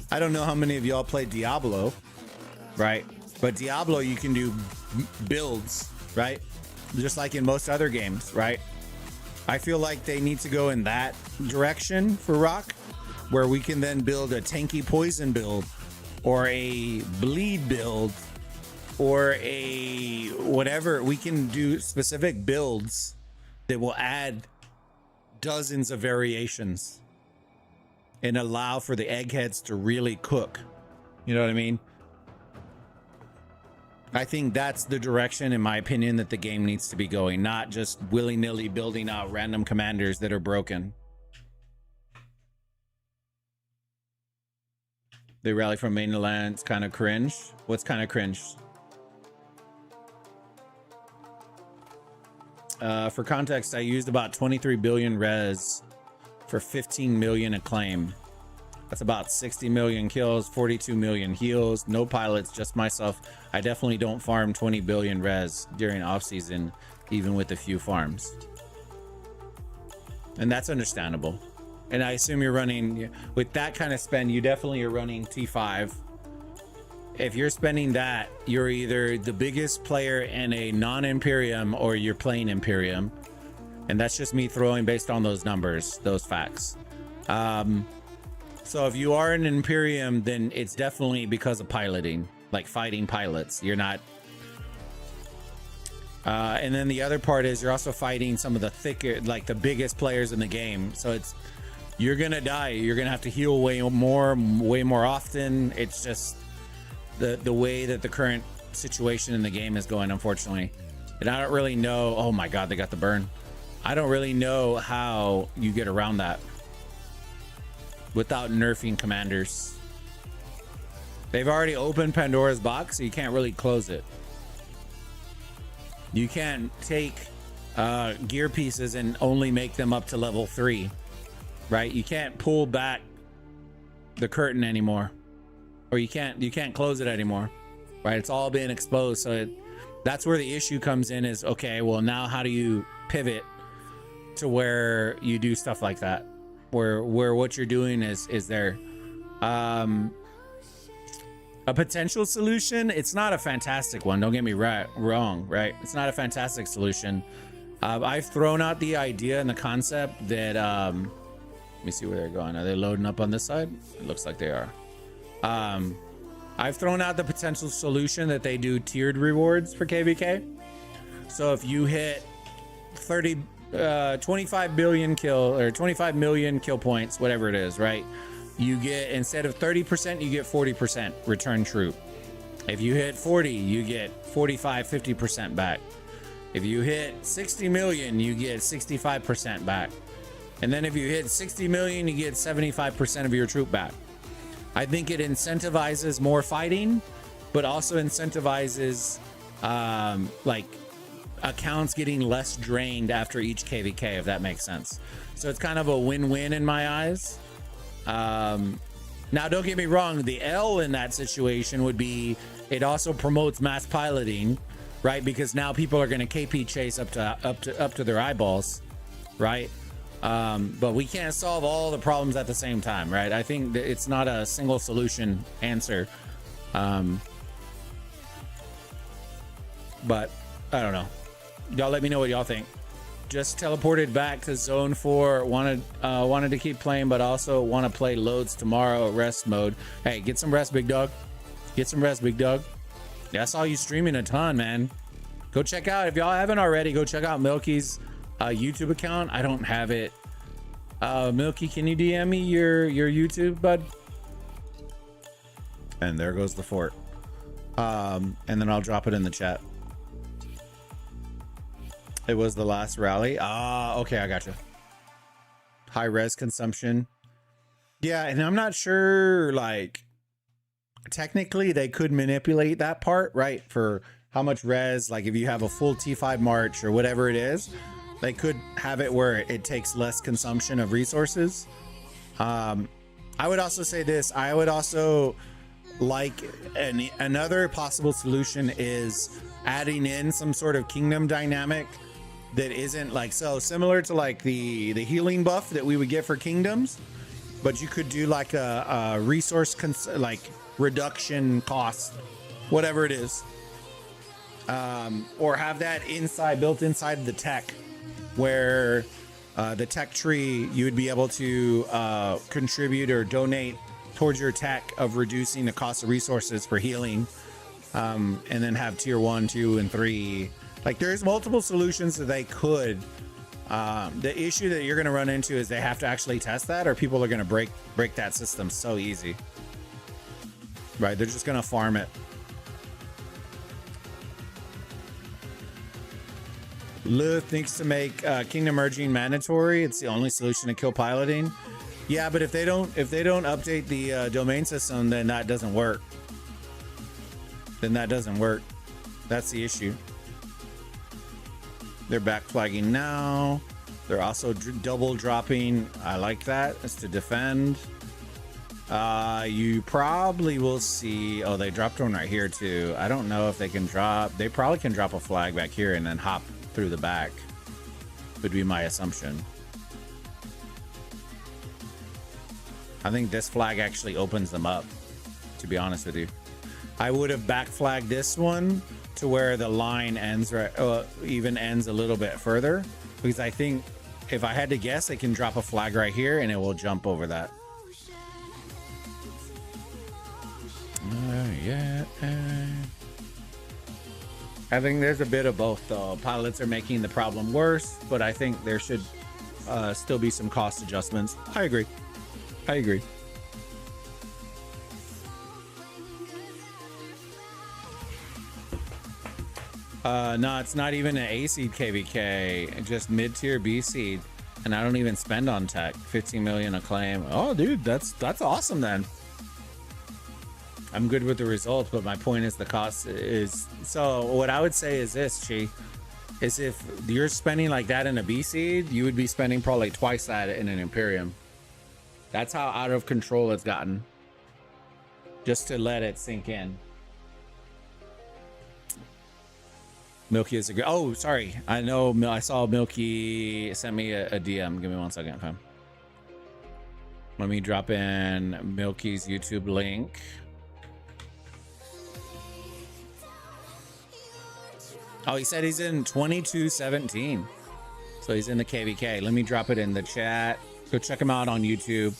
I don't know how many of y'all played Diablo, right? But Diablo, you can do builds, right? Just like in most other games, right? I feel like they need to go in that direction for Rock, where we can then build a tanky poison build or a bleed build or a whatever. We can do specific builds that will add dozens of variations and allow for the eggheads to really cook. You know what I mean? I think that's the direction, in my opinion, that the game needs to be going, not just willy-nilly building out random commanders that are broken. They rally from mainland. It's kind of cringe. What's kind of cringe? For context, I used about 23 billion res for 15 million acclaim. That's about 60 million kills, 42 million heals, no pilots, just myself. I definitely don't farm 20 billion res during off season, even with a few farms. And that's understandable. And I assume you're running, with that kind of spend, you definitely are running T5. If you're spending that, you're either the biggest player in a non-Imperium or you're playing Imperium. And that's just me throwing based on those numbers, those facts. So if you are an Imperium, then it's definitely because of piloting, like fighting pilots. You're not And then the other part is you're also fighting some of the thicker, like the biggest players in the game. So you're gonna die. You're gonna have to heal way more often. It's just the way that the current situation in the game is going, unfortunately. And I don't really know. Oh my God, they got the burn. I don't really know how you get around that without nerfing commanders. They've already opened Pandora's box, so you can't really close it. You can't take gear pieces and only make them up to level 3, right? You can't pull back the curtain anymore, or you can't close it anymore, right? It's all been exposed. So that's where the issue comes in is, okay, well, now how do you pivot to where you do stuff like that, where what you're doing is there. A potential solution, it's not a fantastic one, don't get me wrong, right? It's not a fantastic solution. I've thrown out the idea and the concept that let me see where they're going. Are they loading up on this side? It looks like they are. I've thrown out the potential solution that they do tiered rewards for KVK. So if you hit 25 billion kill or 25 million kill points, whatever it is, right? You get, instead of 30%, you get 40% return troop. If you hit 40, you get 50% back. If you hit 60 million, you get 65% back. And then if you hit 60 million, you get 75% of your troop back. I think it incentivizes more fighting, but also incentivizes like accounts getting less drained after each KVK, if that makes sense. So it's kind of a win-win in my eyes. Now, don't get me wrong, the L in that situation would be it also promotes mass piloting, right? Because now people are going to KP chase up to their eyeballs, right? But we can't solve all the problems at the same time, right? I think that it's not a single solution answer. But I don't know. Y'all let me know what y'all think. Just teleported back to zone 4. Wanted to keep playing, but also want to play loads tomorrow, rest mode. Hey, get some rest, big dog. Get some rest, big dog. Yeah, I saw you streaming a ton, man. Go check out, if y'all haven't already, go check out Milky's YouTube account. I don't have it. Milky, can you DM me your YouTube, bud? And there goes the fort. And then I'll drop it in the chat. It was the last rally. Okay, I gotcha. High res consumption. Yeah, and I'm not sure, like, technically they could manipulate that part, right? For how much res, like if you have a full T5 march or whatever it is, they could have it where it takes less consumption of resources. I would also say this. I would also like another possible solution is adding in some sort of kingdom dynamic that isn't like, so similar to like the healing buff that we would get for kingdoms, but you could do like a resource like reduction cost, whatever it is, or have that built inside the tech, where the tech tree, you would be able to contribute or donate towards your tech of reducing the cost of resources for healing, and then have tier 1, 2, and 3. Like, there's multiple solutions that they could. The issue that you're going to run into is they have to actually test that, or people are going to break that system so easy. Right? They're just going to farm it. Lilith thinks to make Kingdom Merging mandatory. It's the only solution to kill piloting. Yeah, but if they don't update the domain system, then that doesn't work. That's the issue. They're back flagging now. They're also double dropping. I like that. It's to defend. You probably will see. Oh, they dropped one right here too. I don't know if they can drop. They probably can drop a flag back here and then hop through the back. Would be my assumption. I think this flag actually opens them up, to be honest with you. I would have back flagged this one to where the line ends, right? Even ends a little bit further, because I think if I had to guess, they can drop a flag right here and it will jump over that. I think there's a bit of both, though. Pilots are making the problem worse, but I think there should still be some cost adjustments. I agree. I agree. No, it's not even an A seed KVK, just mid tier B seed, and I don't even spend on tech. 15 million a claim. Oh, dude, that's awesome then. I'm good with the results, but my point is the cost is. So what I would say is this, Chi, is if you're spending like that in a B seed, you would be spending probably twice that in an Imperium. That's how out of control it's gotten. Just to let it sink in. Milky is a good. Oh, sorry. I know. I saw Milky sent me a DM. Give me 1 second, fam. Let me drop in Milky's YouTube link. Oh, he said he's in 2217. So he's in the KVK. Let me drop it in the chat. Go check him out on YouTube.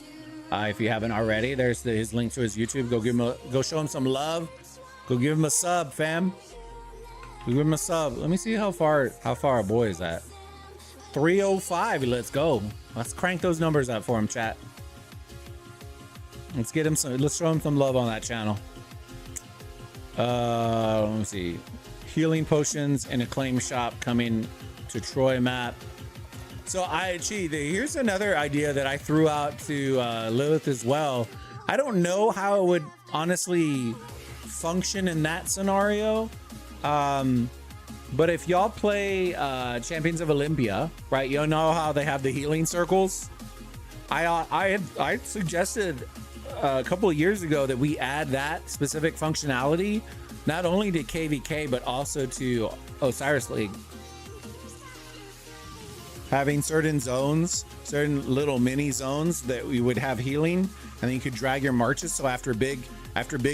If you haven't already, there's his link to his YouTube. Go show him some love. Go give him a sub, fam. Go give him a sub. Let me see how far our boy is at. 305. Let's go. Let's crank those numbers up for him, chat. Let's get him some. Let's show him some love on that channel. Let me see. Healing potions in a claim shop coming to Troy map. So here's another idea that I threw out to Lilith as well. I don't know how it would honestly function in that scenario. But if y'all play Champions of Olympia, right, you'll know how they have the healing circles. I suggested a couple of years ago that we add that specific functionality not only to KVK but also to Osiris League. Having certain zones, certain little mini zones that we would have healing, and then you could drag your marches. So after big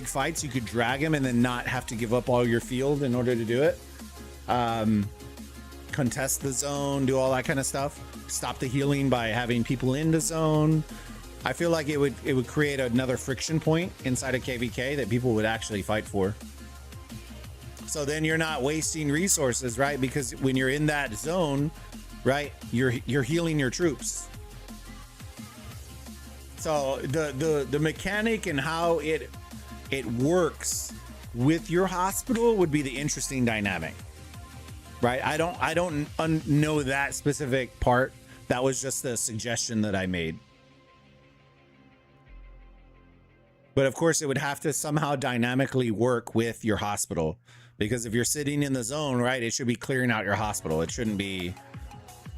fights, you could drag them and then not have to give up all your field in order to do it. Contest the zone, do all that kind of stuff. Stop the healing by having people in the zone. I feel like it would create another friction point inside of KVK that people would actually fight for. So then you're not wasting resources, right? Because when you're in that zone, right, you're healing your troops. So the mechanic and how it works with your hospital would be the interesting dynamic, right? I don't know that specific part. That was just the suggestion that I made. But of course, it would have to somehow dynamically work with your hospital, because if you're sitting in the zone, right, it should be clearing out your hospital. It shouldn't be.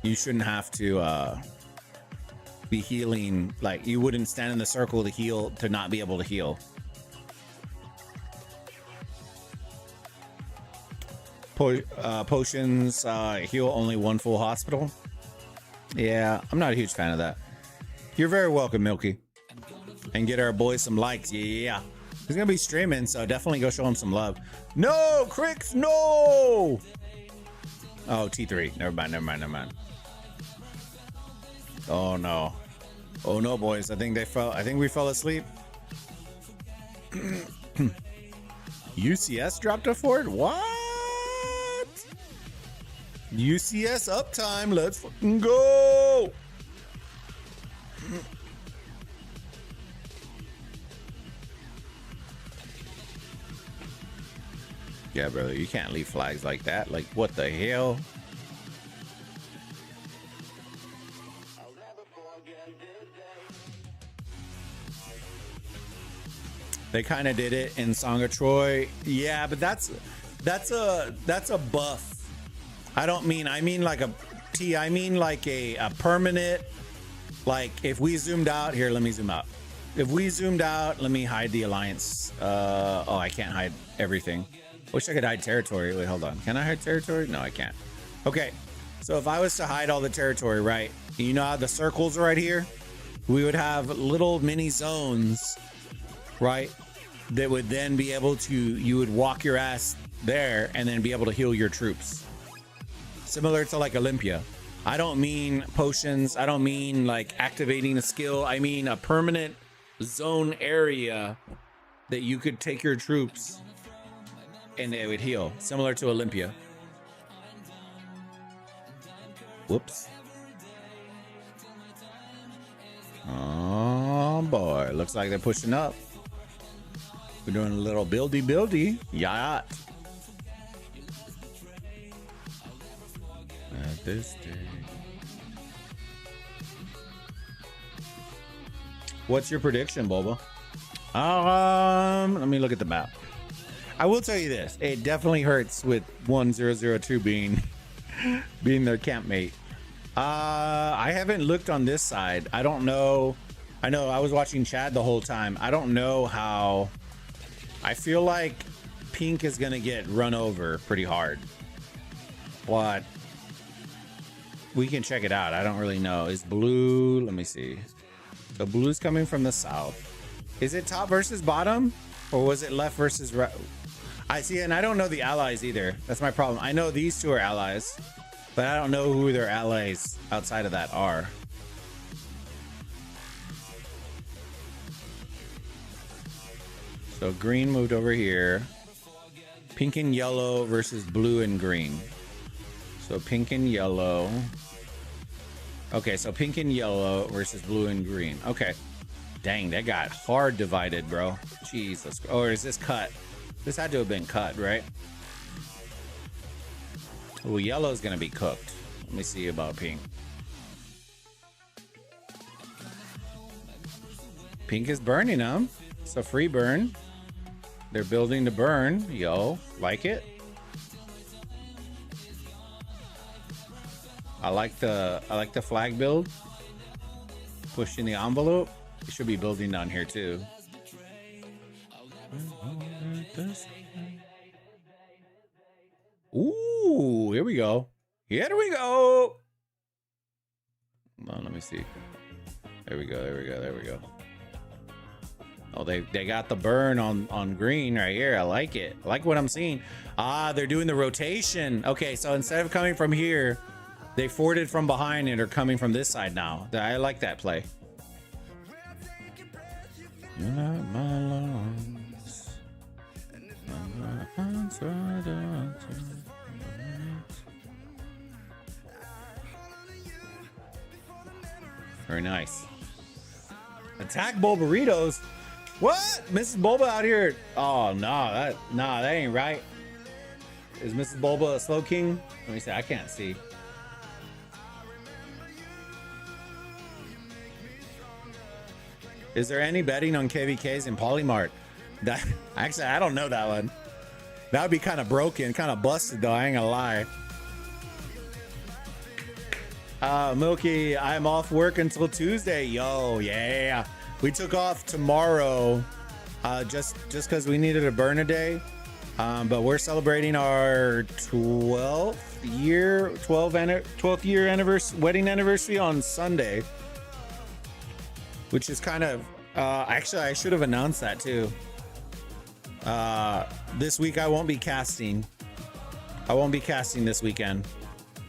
You shouldn't have to be healing. Like, you wouldn't stand in the circle to heal, to not be able to heal. Potions heal only one full hospital. Yeah, I'm not a huge fan of that. You're very welcome, Milky. And get our boy some likes. Yeah. He's gonna be streaming, so definitely go show him some love. No, Cricks, no! Oh, T3. Never mind. Oh no. Oh no, boys. I think we fell asleep. UCS dropped a fort? What? UCS uptime. Let's fucking go. Yeah, brother, you can't leave flags like that. Like, what the hell? They kind of did it in Song of Troy. Yeah, but that's a buff. I mean like a permanent, like if we zoomed out here, let me zoom out. If we zoomed out, let me hide the alliance. Oh, I can't hide everything. Wish I could hide territory. Wait, hold on. Can I hide territory? No, I can't. Okay. So if I was to hide all the territory, right? You know how the circles are right here? We would have little mini zones, right? That would then be able to, you would walk your ass there and then be able to heal your troops. Similar to like Olympia. I don't mean potions. I don't mean like activating a skill. I mean a permanent zone area that you could take your troops and it would heal, similar to Olympia. Whoops. Oh boy, looks like they're pushing up. We're doing a little buildy. Yeah. At this day. What's your prediction, Boba? Let me look at the map. I will tell you this: it definitely hurts with 1002 being their campmate. I haven't looked on this side. I don't know. I know I was watching Chad the whole time. I don't know how. I feel like Pink is gonna get run over pretty hard, but we can check it out. I don't really know. Is Blue? Let me see. So Blue's coming from the south. Is it top versus bottom, or was it left versus right? I see, and I don't know the allies either. That's my problem. I know these two are allies, but I don't know who their allies outside of that are. So green moved over here. Pink and yellow versus blue and green. So pink and yellow. Okay, so pink and yellow versus blue and green. Okay. Dang, that got hard divided, bro. Jesus. Or is this cut? This had to have been cut, right? Oh, yellow's gonna be cooked. Let me see about pink. Pink is burning them. It's a free burn. They're building to burn. Yo, like it. I like the flag build. Pushing the envelope. It should be building down here too. Ooh, here we go. Here we go. Hold on, let me see. There we go. Oh, they got the burn on green right here. I like it. I like what I'm seeing. Ah, they're doing the rotation. Okay, so instead of coming from here, they forded from behind and are coming from this side now. I like that play. You're not my lungs. Very nice. Attack Bulbaritos. What? Mrs. Bulba out here? Oh no, that ain't right. Is Mrs. Bulba a slow king? Let me see. I can't see. Is there any betting on KVKs in Polymart? That actually, I don't know that one. That would be kind of broken, kind of busted though. I ain't gonna lie. Milky, I'm off work until Tuesday. Yo, yeah. We took off tomorrow, just because we needed a burn a day. But we're celebrating our 12th year wedding anniversary on Sunday, which is kind of actually I should have announced that too. This week I won't be casting. I won't be casting this weekend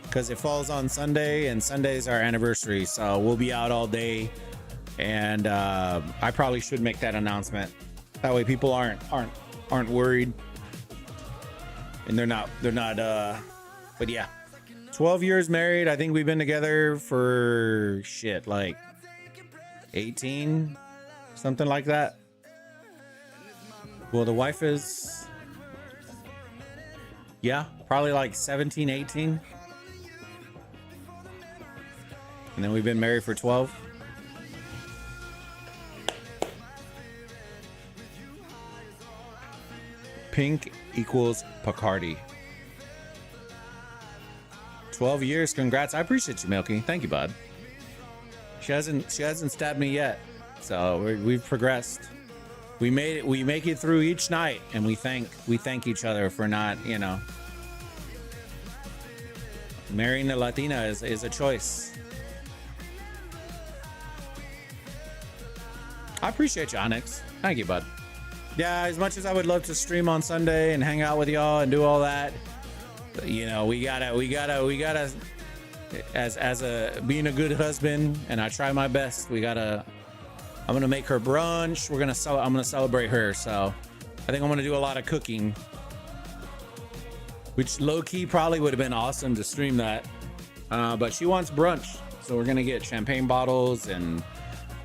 because it falls on Sunday, and Sunday's our anniversary, so we'll be out all day. And I probably should make that announcement. That way people aren't worried. And they're not but yeah. 12 years married. I think we've been together for shit like 18, something like that. Well, the wife is, yeah, probably like 17, 18. And then we've been married for 12. Pink equals Picardy. 12 years. Congrats. I appreciate you, Milky. Thank you, bud. She hasn't stabbed me yet. So we've progressed. We made it. We make it through each night, and we thank each other for not, marrying a Latina is a choice. I appreciate you, Onyx. Thank you, bud. Yeah, as much as I would love to stream on Sunday and hang out with y'all and do all that, we gotta as a being a good husband, and I try my best. I'm gonna make her brunch. I'm gonna celebrate her. So I think I'm gonna do a lot of cooking. which low-key probably would have been awesome to stream that. But she wants brunch, so we're gonna get champagne bottles, and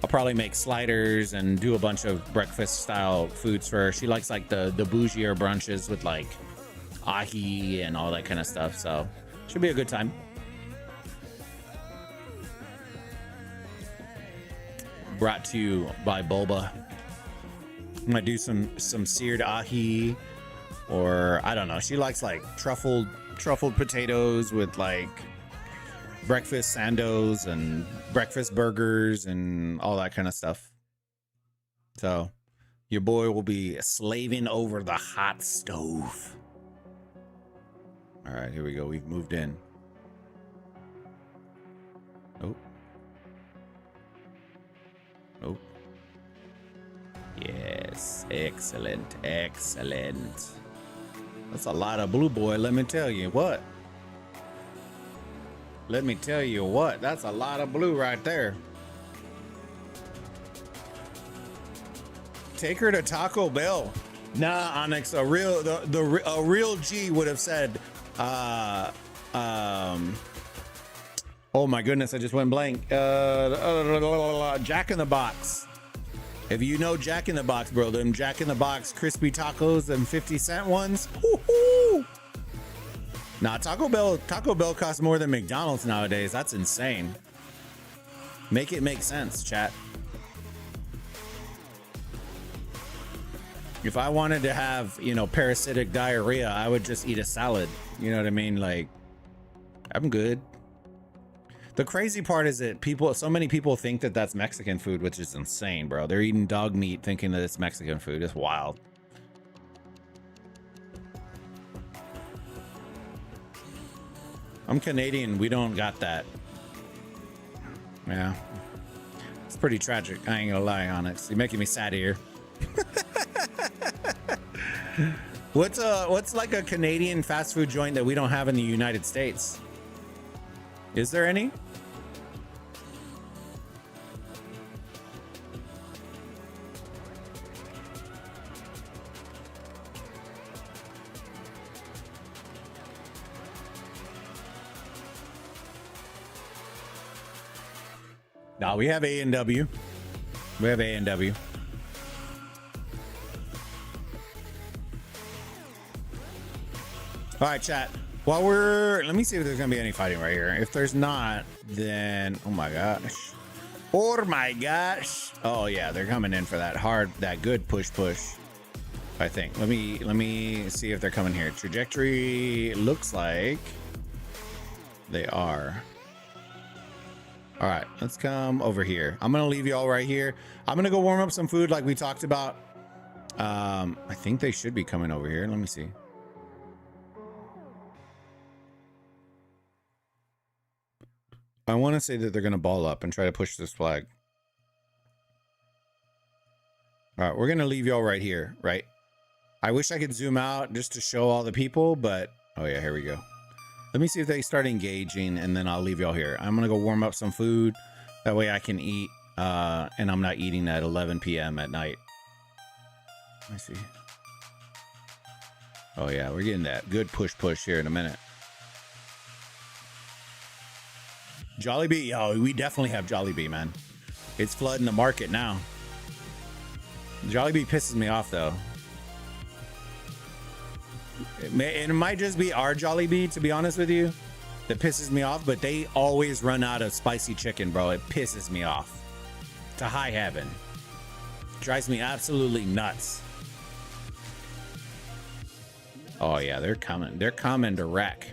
I'll probably make sliders and do a bunch of breakfast style foods for her. She likes like the bougier brunches with like ahi and all that kind of stuff, so should be a good time. Brought to you by Bulba. I'm gonna do some seared ahi, or I don't know. She likes like truffled potatoes with like breakfast sandos and breakfast burgers and all that kind of stuff. So your boy will be slaving over the hot stove. All right, here we go. We've moved in. Oh. Oh. Yes, excellent, excellent. That's a lot of blue, boy. Let me tell you what. Let me tell you what. That's a lot of blue right there. Take her to Taco Bell. Nah, Onyx. A real G would have said. Oh my goodness! I just went blank. Jack in the Box. If you know Jack in the Box, bro, them Jack in the Box crispy tacos, them 50-cent ones. Woo-hoo! Nah, Taco Bell costs more than McDonald's nowadays. That's insane. Make it make sense, chat. If I wanted to have, you know, parasitic diarrhea, I would just eat a salad. You know what I mean? Like, I'm good. The crazy part is that so many people think that that's Mexican food, which is insane, bro. They're eating dog meat thinking that it's Mexican food. It's wild. I'm Canadian. We don't got that. Yeah. It's pretty tragic. I ain't gonna lie, Onyx. You're making me sad here. What's like a Canadian fast food joint that we don't have in the United States? Is there any? No, we have A&W. We have A&W. All right, chat. Let me see if there's gonna be any fighting right here. If there's not, then oh my gosh. Oh my gosh. Oh yeah, they're coming in for that good push. I think. Let me see if they're coming here. Trajectory looks like they are. All right, let's come over here. I'm gonna leave you all right here. I'm gonna go warm up some food like we talked about. I think they should be coming over here. Let me see. I want to say that they're going to ball up and try to push this flag. All right, we're going to leave y'all right here, right? I wish I could zoom out just to show all the people, but oh yeah, here we go. Let me see if they start engaging, and then I'll leave y'all here. I'm going to go warm up some food. That way I can eat, and I'm not eating at 11 p.m. at night. Let me see. Oh yeah, we're getting that good push here in a minute. Jollibee, oh, we definitely have Jollibee, man. It's flooding the market now. Jollibee pisses me off, though. It might just be our Jollibee, to be honest with you, that pisses me off, but they always run out of spicy chicken, bro. It pisses me off to high heaven. Drives me absolutely nuts. Oh, yeah, they're coming. They're coming to wreck.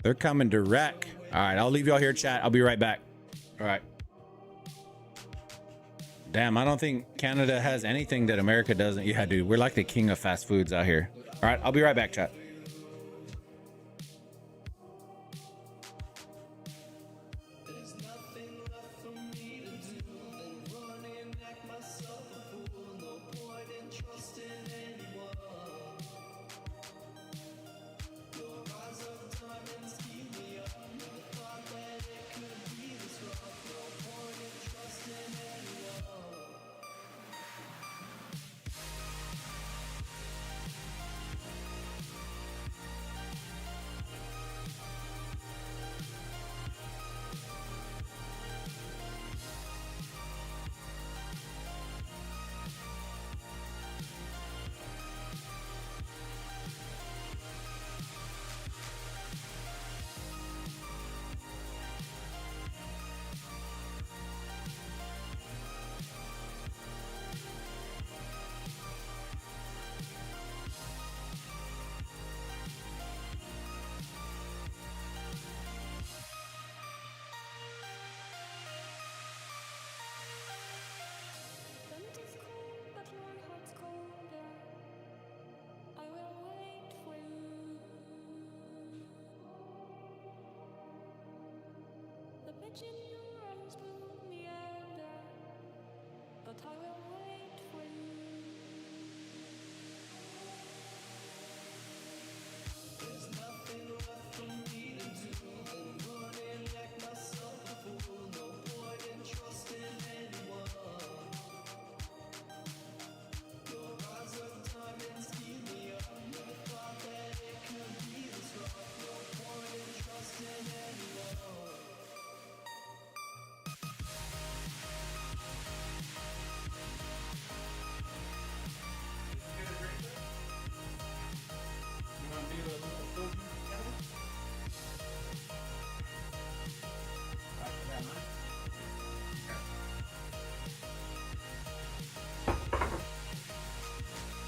They're coming to wreck. All right, I'll leave y'all here, chat. I'll be right back. All right. Damn, I don't think Canada has anything that America doesn't. Yeah, dude, we're like the king of fast foods out here. All right, I'll be right back, chat.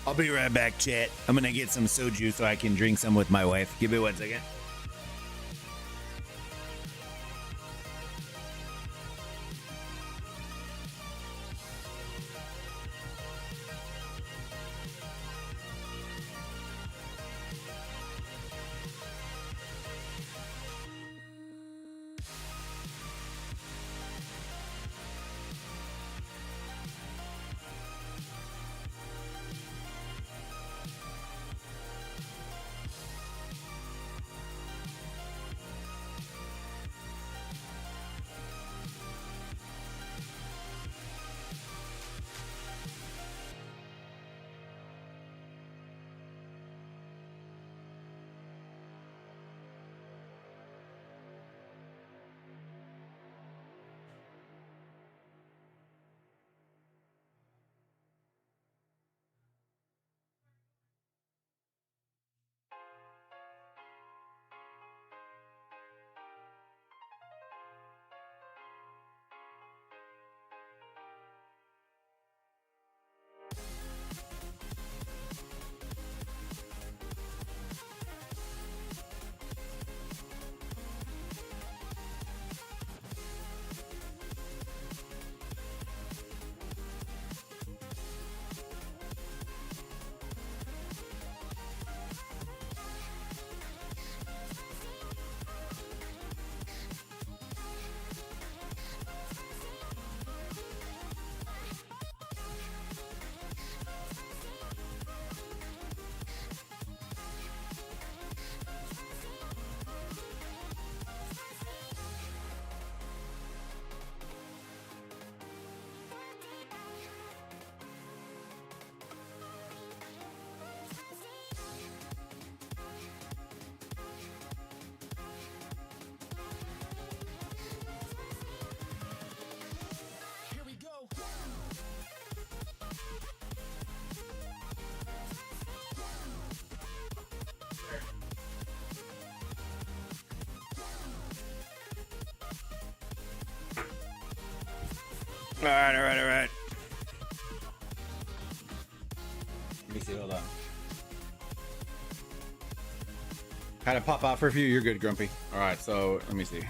I'll be right back, chat. I'm gonna get some soju so I can drink some with my wife. Give me 1 second. All right. Let me see, hold on. Had to pop out for a few. You're good, Grumpy. All right, so let me see.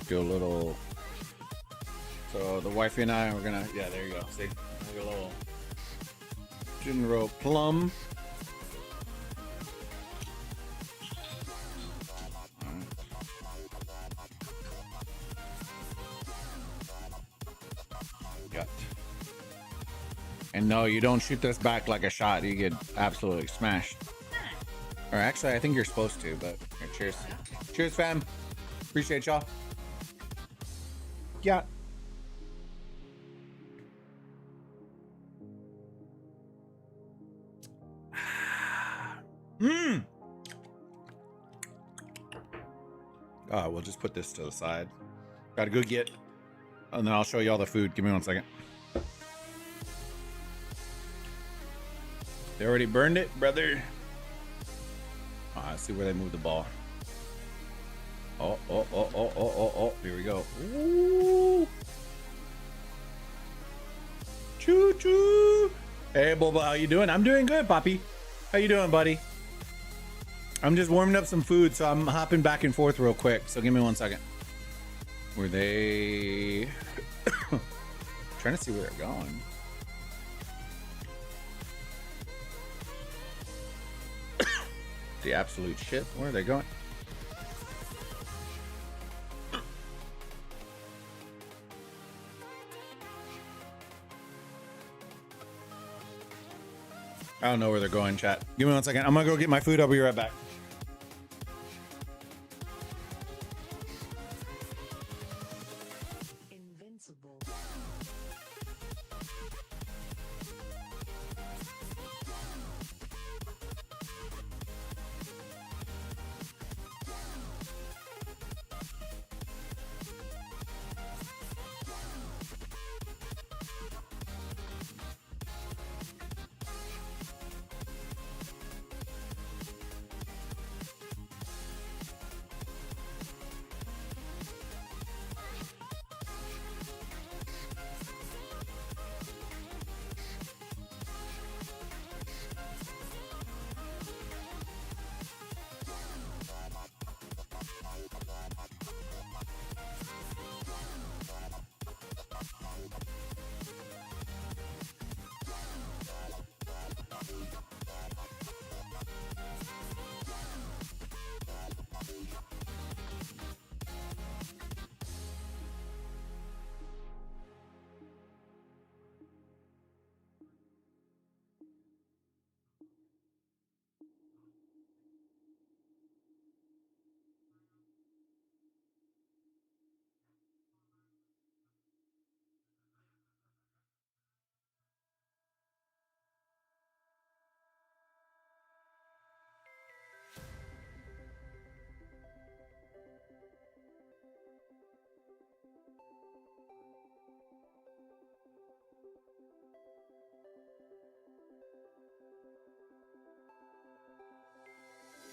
Do a little. So the wifey and I, we're gonna. Yeah, there you go. See, a little General Plum. Got. And no, you don't shoot this back like a shot. You get absolutely smashed. Or actually, I think you're supposed to, but here, cheers. Cheers, fam. Appreciate y'all. Yeah. We'll just put this to the side. Gotta go get, and then I'll show you all the food. Give me 1 second. They already burned it, brother. Let's see where they move the ball. Oh. Here we go. Ooh. Choo choo. Hey, Boba, how you doing? I'm doing good, Poppy. How you doing, buddy? I'm just warming up some food, so I'm hopping back and forth real quick. So give me 1 second. Were they... trying to see where they're going. The absolute shit. Where are they going? I don't know where they're going, chat. Give me 1 second. I'm gonna go get my food. I'll be right back. Invincible.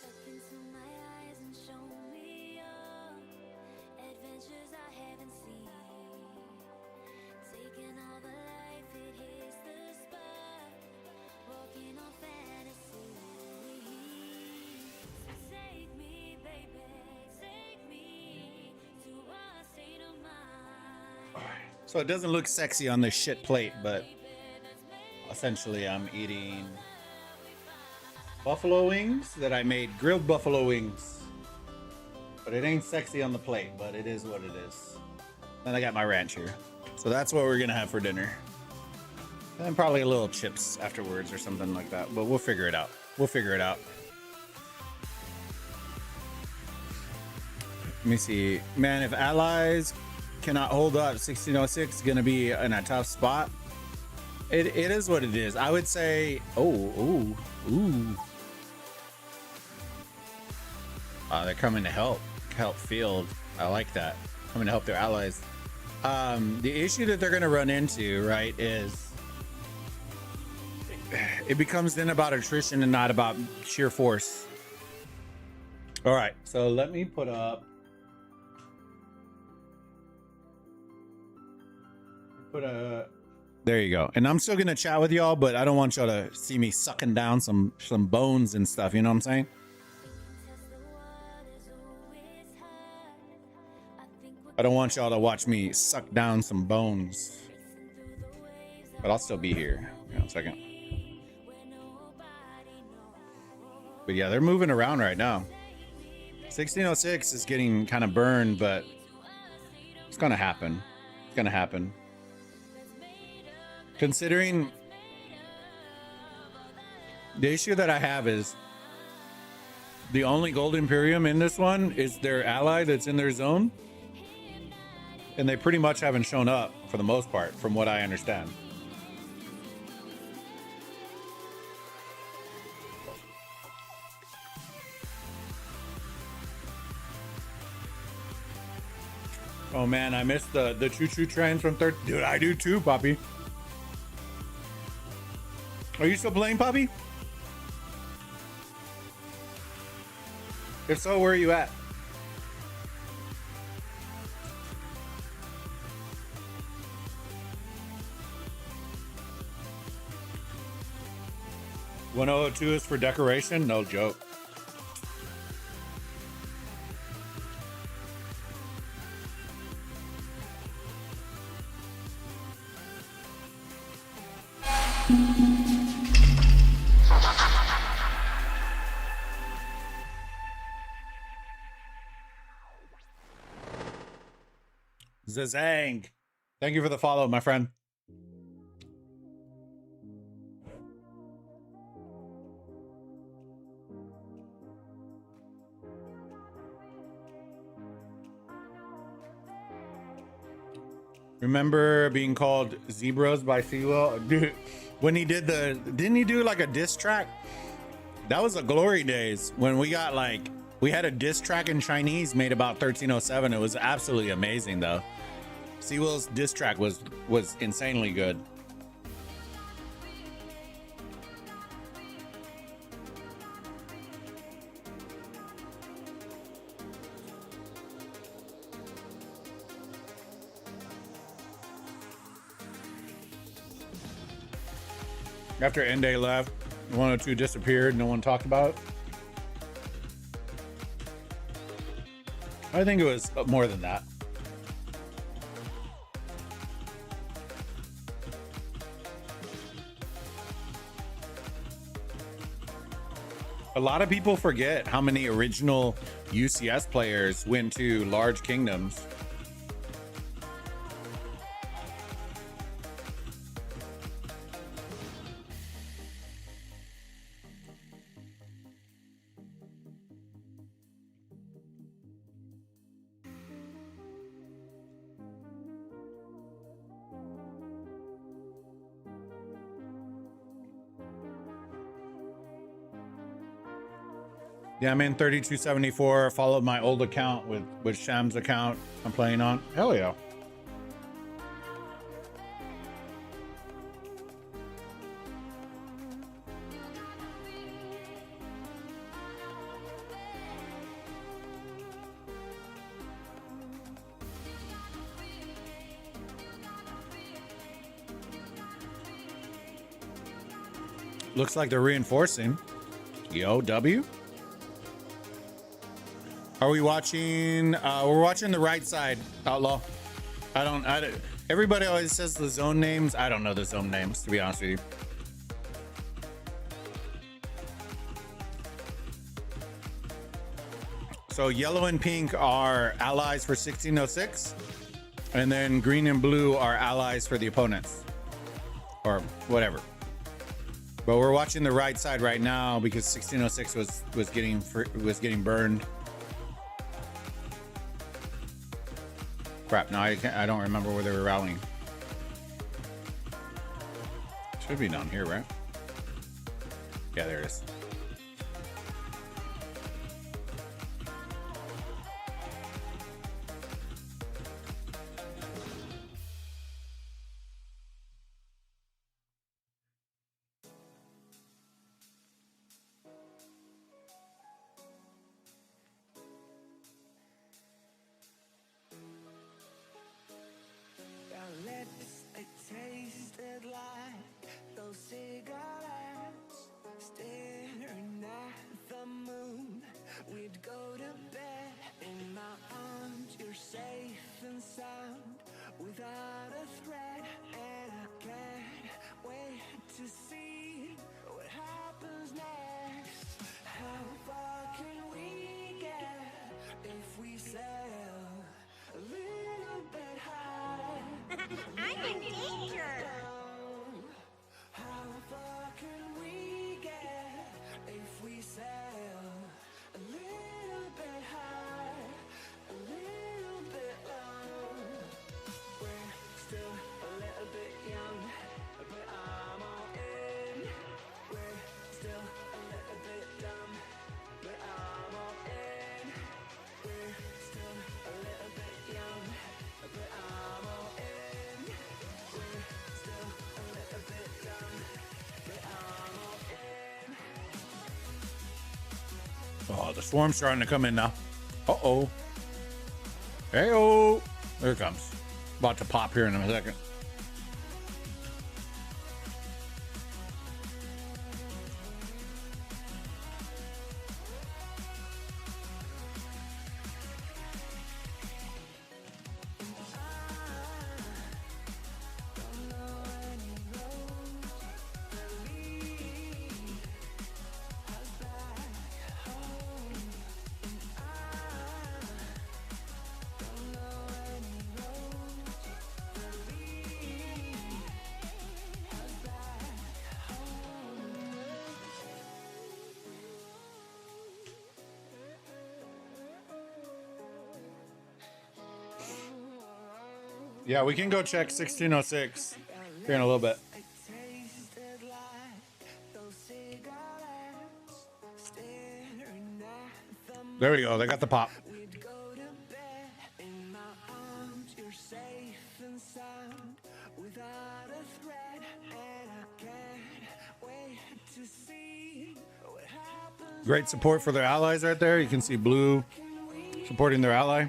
Look into my eyes and show me your adventures I haven't seen. Taking all the life, it hits the spot. Walking on fantasy. So take me, baby, take me to a state of mind. So it doesn't look sexy on this shit plate, but essentially I'm eating buffalo wings that I made, grilled buffalo wings. But it ain't sexy on the plate, but it is what it is. Then I got my ranch here. So that's what we're gonna have for dinner. And then probably a little chips afterwards or something like that. But we'll figure it out. We'll figure it out. Let me see. Man, if allies cannot hold up, 1606 is gonna be in a tough spot. It is what it is. I would say, ooh. They're coming to help field. I like that. Coming to help their allies. The issue that they're gonna run into, right, is it becomes then about attrition and not about sheer force. All right, so let me put up. There you go. And I'm still gonna chat with y'all, but I don't want y'all to see me sucking down some bones and stuff. You know what I'm saying? I don't want y'all to watch me suck down some bones. But I'll still be here. Hang on a second. But yeah, they're moving around right now. 1606 is getting kind of burned, but it's gonna happen. It's gonna happen. Considering the issue that I have is the only gold Imperium in this one is their ally that's in their zone. And they pretty much haven't shown up for the most part, from what I understand. Oh man, I missed the choo-choo trains from third. Dude, I do too, Poppy. Are you still playing, Poppy? If so, where are you at? $102 is for decoration? No joke. Zazang. Thank you for the follow, my friend. Remember being called zebras by Sewell? Dude, when he did didn't he do like a diss track? That was the glory days when we got like, we had a diss track in Chinese made about 1307. It was absolutely amazing though. Sewell's diss track was insanely good. After Ende left, 102 disappeared. No one talked about it. I think it was more than that. A lot of people forget how many original UCS players went to large kingdoms. Yeah, I'm in 3274. Followed my old account with Sham's account I'm playing on. Hell yeah. Looks like they're reinforcing. Yo, W. Are we watching? We're watching the right side, Outlaw. I don't. Everybody always says the zone names. I don't know the zone names, to be honest with you. So yellow and pink are allies for 1606, and then green and blue are allies for the opponents, or whatever. But we're watching the right side right now because 1606 was getting burned. Crap! Now I don't remember where they were rallying. Should be down here, right? Yeah, there it is. Lips, they tasted like those cigarettes. Staring at the moon, we'd go to bed. In my arms, you're safe and sound, without a threat. And I can't wait to see what happens next. How far can we get if we sail a little bit high? I'm in danger! How far can we get if we sail a little bit high, a little bit low? We're still a little bit young, but I'm all in. We're still a little bit dumb, but I'm all in. We're still a little bit young, but I'm all in. Oh, the swarm's starting to come in now. Uh-oh. Hey-oh. There it comes. About to pop here in a second. Yeah, we can go check 1606 here in a little bit. There we go. They got the pop. Great support for their allies right there. You can see Blue supporting their ally.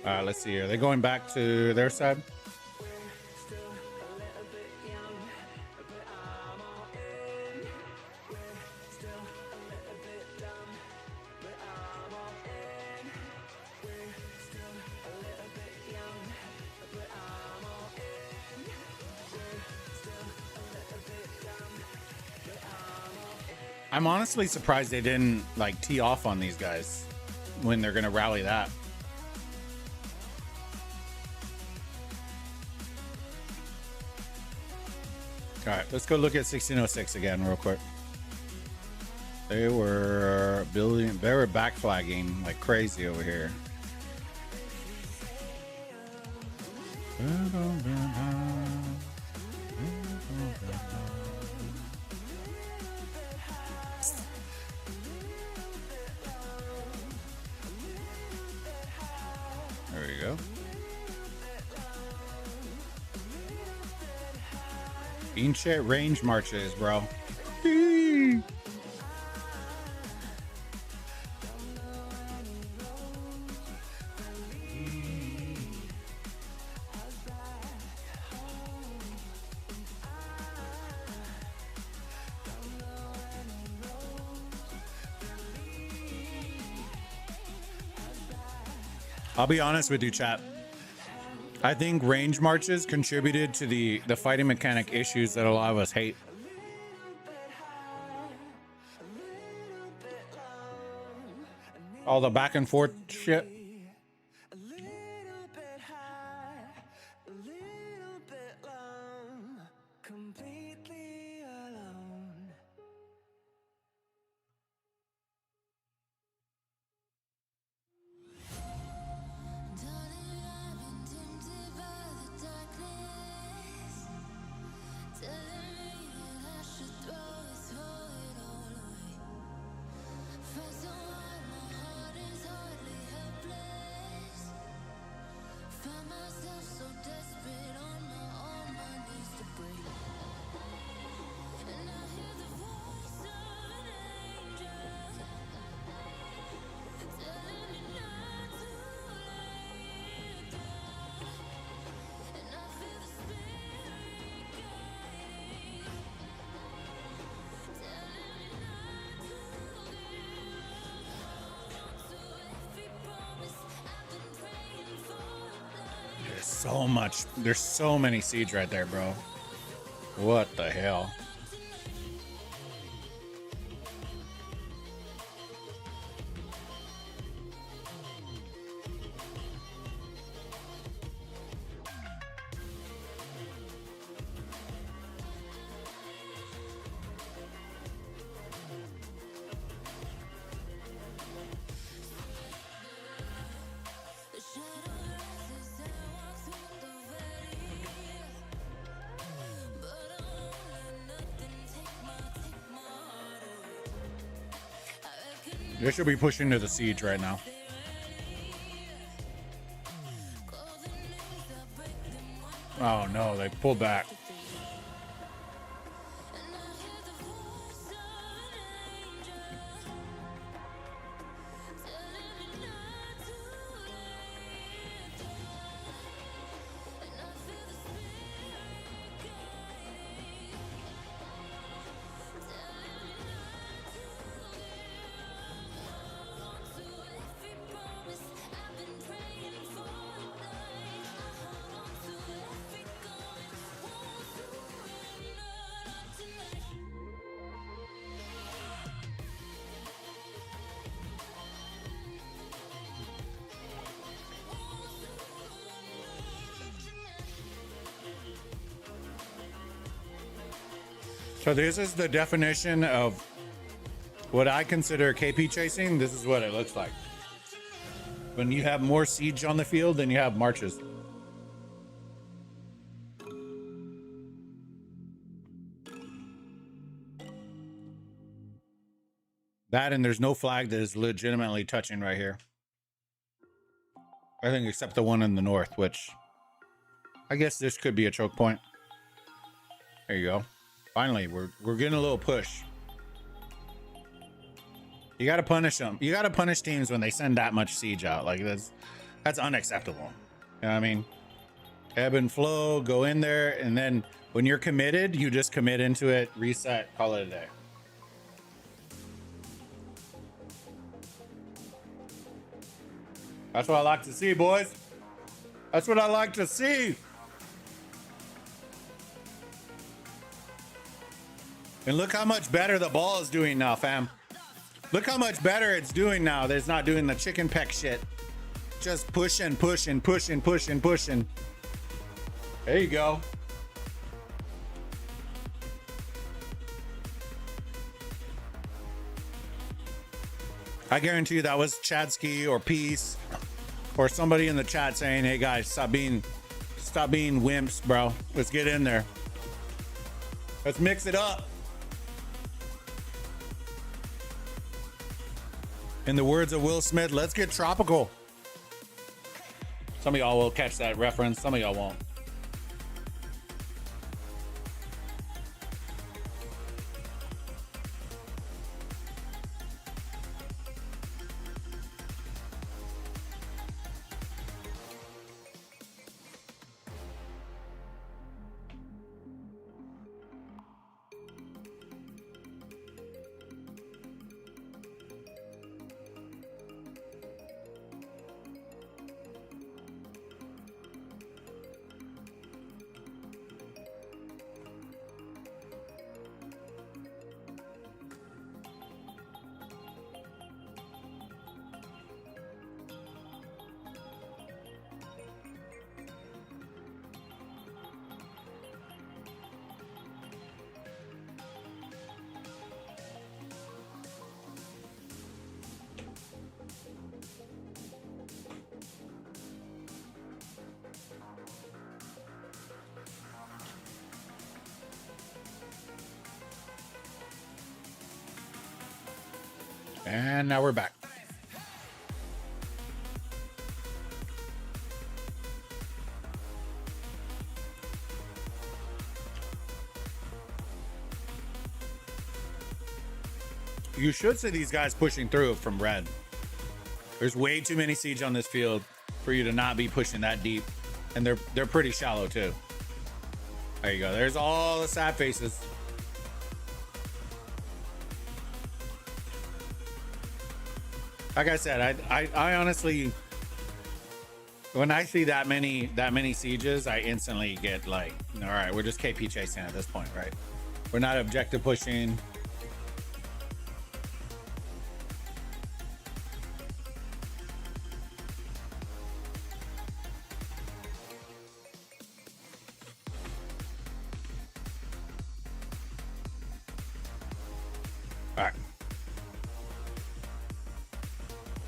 All right, let's see here. Are they going back to their side? I'm honestly surprised they didn't like tee off on these guys when they're gonna rally that. All right, let's go look at 1606 again real quick. They were building, they were backflagging like crazy over here. There you go. Ancient range marches, bro. I'll be honest with you, chat. I think range marches contributed to the fighting mechanic issues that a lot of us hate. All the back and forth shit. So much. There's so many siege right there, bro. What the hell? They should be pushing to the siege right now. Oh no, they pulled back. So this is the definition of what I consider KP chasing. This is what it looks like. When you have more siege on the field than you have marches. That and there's no flag that is legitimately touching right here. I think except the one in the north, which I guess this could be a choke point. There you go. Finally, we're getting a little push. You got to punish them. You got to punish teams when they send that much siege out. Like that's unacceptable. You know what I mean? Ebb and flow, go in there, and then when you're committed, you just commit into it, reset, call it a day. That's what I like to see, boys. That's what I like to see. And look how much better the ball is doing now, fam. Look how much better it's doing now. It's not doing the chicken peck shit. Just pushing, pushing, pushing, pushing, pushing. There you go. I guarantee you that was Chadsky or Peace or somebody in the chat saying, hey guys, stop being wimps, bro. Let's get in there. Let's mix it up. In the words of Will Smith, let's get tropical. Some of y'all will catch that reference. Some of y'all won't. And now we're back. You should see these guys pushing through from red. There's way too many siege on this field for you to not be pushing that deep. And they're pretty shallow too. There you go. There's all the sad faces. Like I said, I honestly, when I see that many sieges, I instantly get like, all right, we're just KP chasing at this point, right? We're not objective pushing. All right.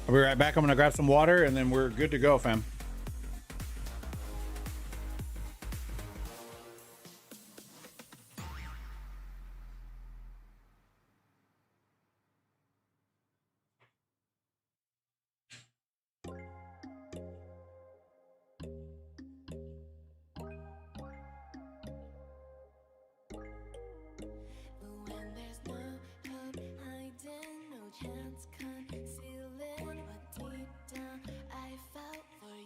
I'll be right back. I'm gonna grab some water and then we're good to go, fam. When there's no hope hiding, no chance concealing what deep down I felt for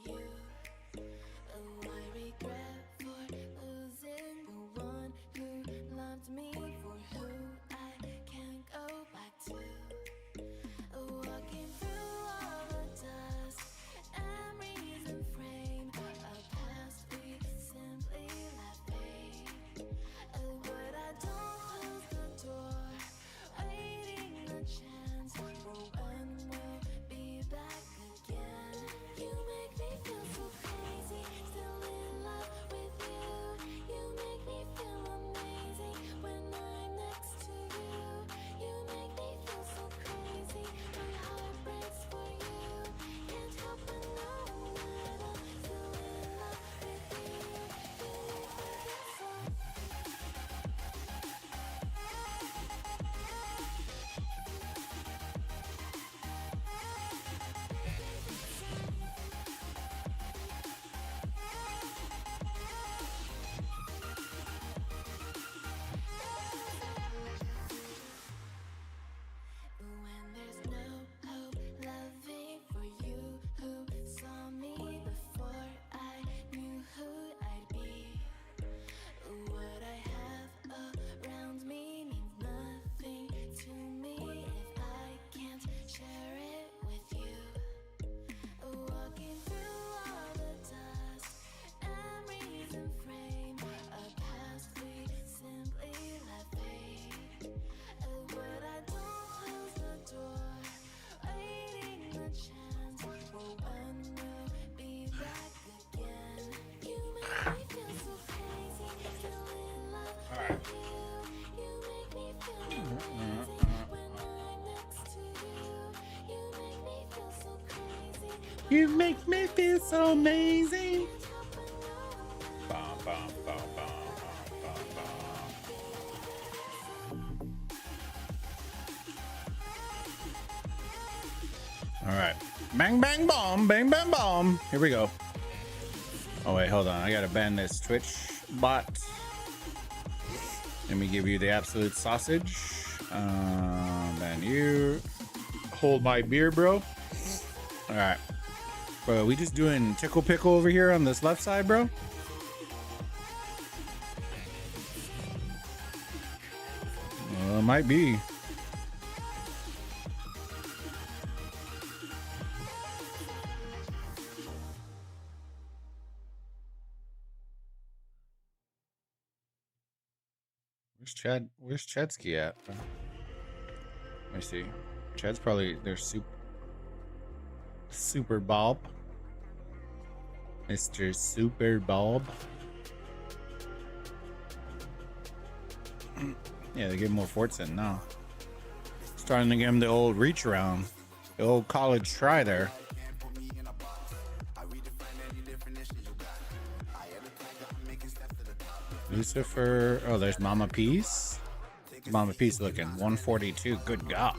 You make me feel so amazing. Bum, bum, bum, bum, bum, bum. All right. Bang, bang, bomb. Bang, bang, bomb. Here we go. Oh, wait, hold on. I got to ban this Twitch bot. Let me give you the absolute sausage. Ban you. Hold my beer, bro. All right. Bro, we just doing tickle pickle over here on this left side, bro? Might be. Where's Chad? Where's Chadsky at? Let me see. Chad's probably their super Bob. Mr. Super Bob. Yeah, they give him more forts in now. Starting to give him the old reach around. The old college try there. Lucifer. Oh, there's Mama Peace. Mama Peace looking 142. Good God.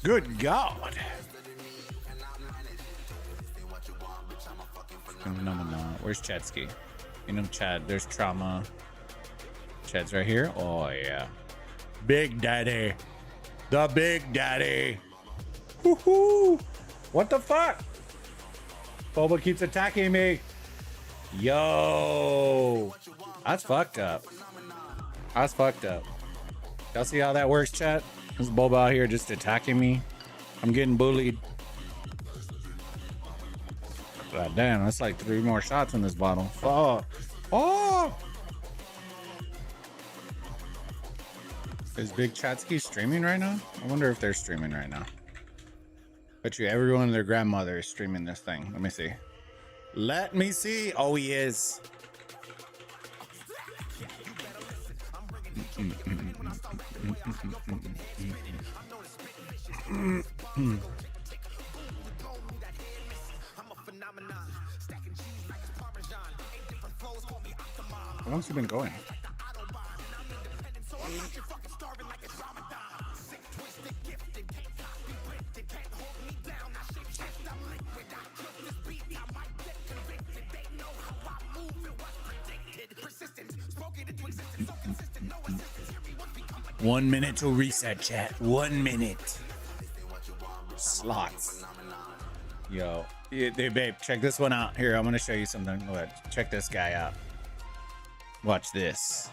Good God. Phenomenon. Where's Chadsky? You know, Chad. There's Trauma. Chad's right here. Oh, yeah. Big Daddy. The Big Daddy. Woohoo. What the fuck? Boba keeps attacking me. Yo. That's fucked up. That's fucked up. Y'all see how that works, chat? This Boba out here just attacking me. I'm getting bullied. God damn, that's like 3 more shots in this bottle. Oh. Oh. Is Big Chatsky streaming right now? I wonder if they're streaming right now. Bet you everyone and their grandmother is streaming this thing. Let me see. Let me see. Oh, he is. How long's he been going? One minute to reset, chat. 1 minute. Slots. Yo. Hey, babe, check this one out. Here, I'm going to show you something. Go ahead. Check this guy out. Watch this.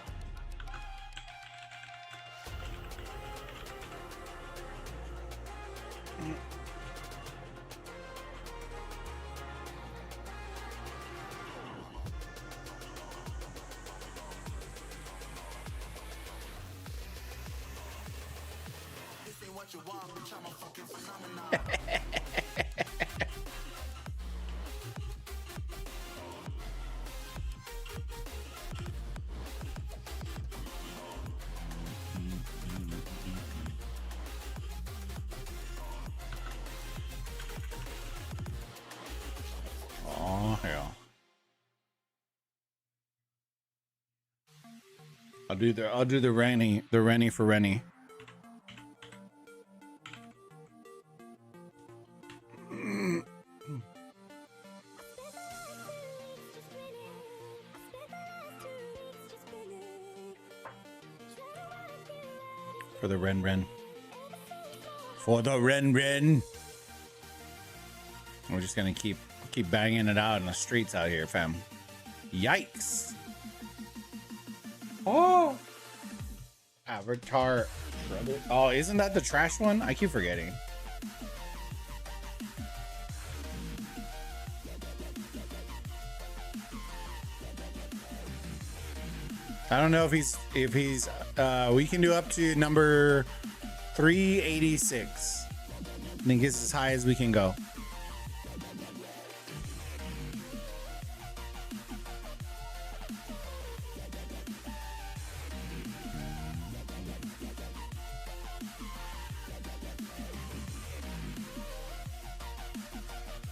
Oh hell. I'll do the Rennie for Rennie. For the Ren. For the Ren. We're just gonna keep banging it out in the streets out here, fam. Yikes. Oh. Avatar brother. Oh, isn't that the trash one? I keep forgetting. I don't know if he's we can do up to number 386. I think it's as high as we can go.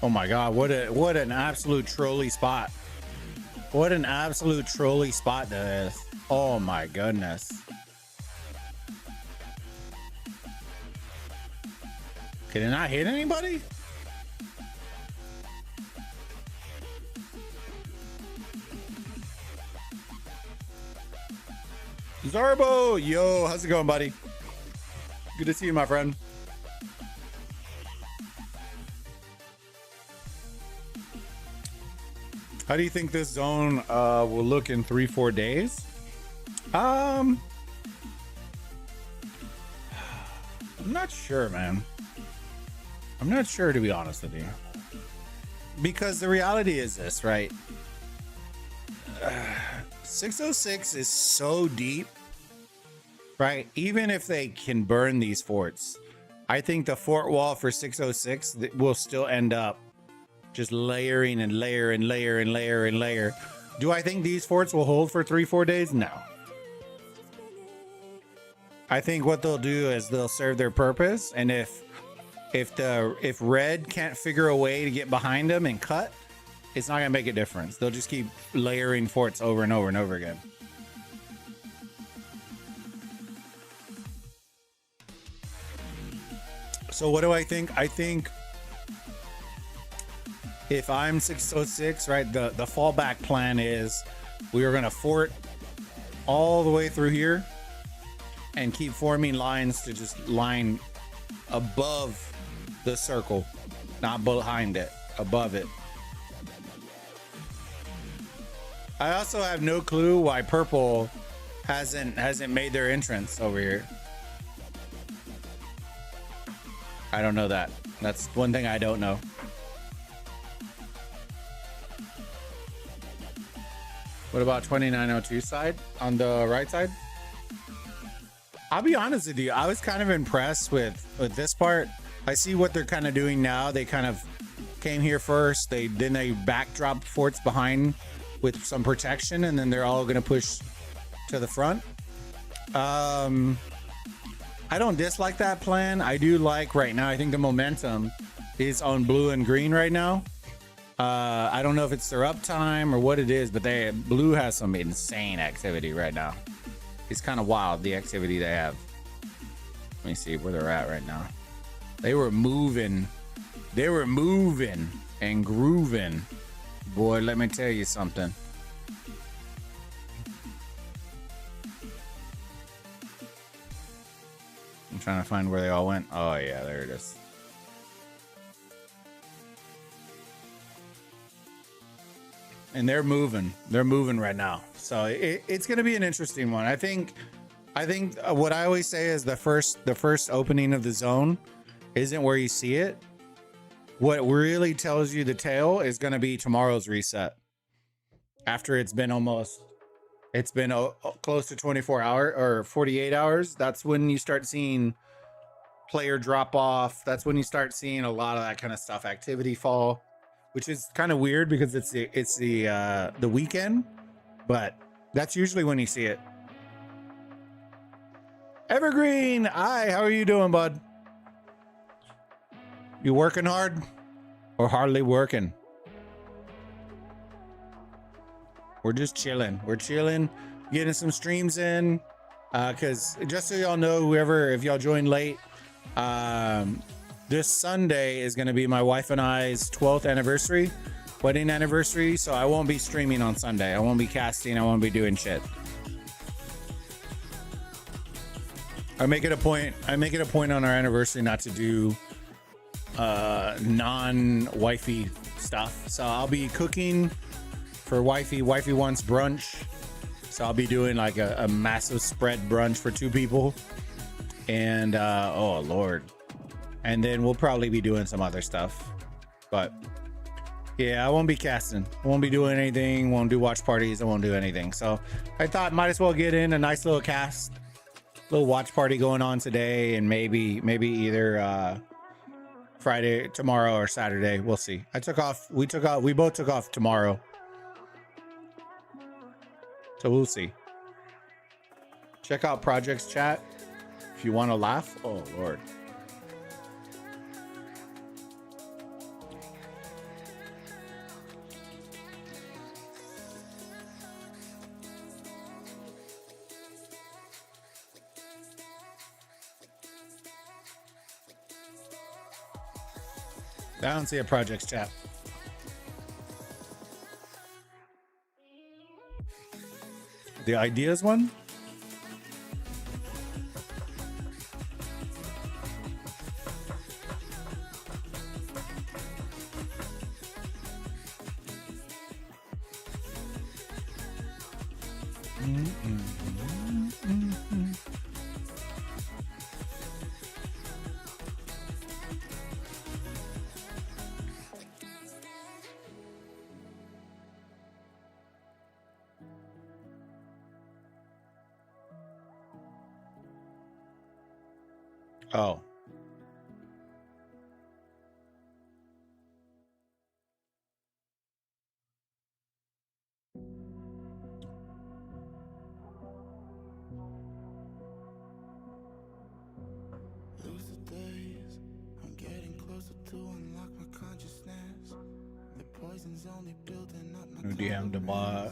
Oh my god, what an absolute trolley spot. What an absolute trolley spot that is. Oh my goodness. Can it not hit anybody? Zarbo, yo, how's it going, buddy? Good to see you, my friend. How do you think this zone will look in 3-4 days? I'm not sure, man. I'm not sure, to be honest with you. Because the reality is this, right? 606 is so deep, right? Even if they can burn these forts, I think the fort wall for 606 will still end up just layering and layer and layer and layer and layer. Do I think these forts will hold for 3-4 days? No. I think what they'll do is they'll serve their purpose, and if red can't figure a way to get behind them and cut, it's not gonna make a difference. They'll just keep layering forts over and over and over again. So what do I think? I think if I'm 606, right, the fallback plan is we are gonna fort all the way through here and keep forming lines to just line above the circle, not behind it, above it. I also have no clue why purple hasn't made their entrance over here. I don't know that. That's one thing I don't know. What about 2902 side on the right side? I'll be honest with you, I was kind of impressed with this part. I see what they're kind of doing now. They kind of came here first. Then they backdrop forts behind with some protection, and then they're all going to push to the front. I don't dislike that plan. I do like right now, I think the momentum is on blue and green right now. I don't know if it's their uptime or what it is, but blue has some insane activity right now. It's kind of wild, the activity they have. Let me see where they're at right now. They were moving and grooving. Boy, let me tell you something. I'm trying to find where they all went. Oh yeah, there it is. And they're moving right now. So it's going to be an interesting one. I think what I always say is the first opening of the zone isn't where you see it. What really tells you the tale is going to be tomorrow's reset. After it's been close to 24 hours or 48 hours. That's when you start seeing player drop off. That's when you start seeing a lot of that kind of stuff, activity fall, which is kind of weird because it's the weekend, but that's usually when you see it. Evergreen, hi, how are you doing, bud? You working hard or hardly working? We're just chilling. We're chilling, getting some streams in. Because just so y'all know, if y'all joined late, this Sunday is going to be my wife and I's 12th wedding anniversary. So I won't be streaming on Sunday. I won't be casting. I won't be doing shit. I make it a point on our anniversary not to do non-wifey stuff. So I'll be cooking for wifey. Wifey wants brunch. So I'll be doing like a massive spread brunch for 2 people. And oh Lord. And then we'll probably be doing some other stuff. But yeah, I won't be casting. I won't be doing anything. Won't do watch parties. I won't do anything. So I thought might as well get in a nice little cast. Little watch party going on today, and maybe either Friday, tomorrow, or Saturday. We'll see. We both took off tomorrow. So we'll see. Check out Projects chat if you want to laugh. Oh Lord. I don't see a projects chat. The ideas one? Oh. Lose the days, I'm getting closer to unlock my consciousness. The poison's only building up my New DM Demar.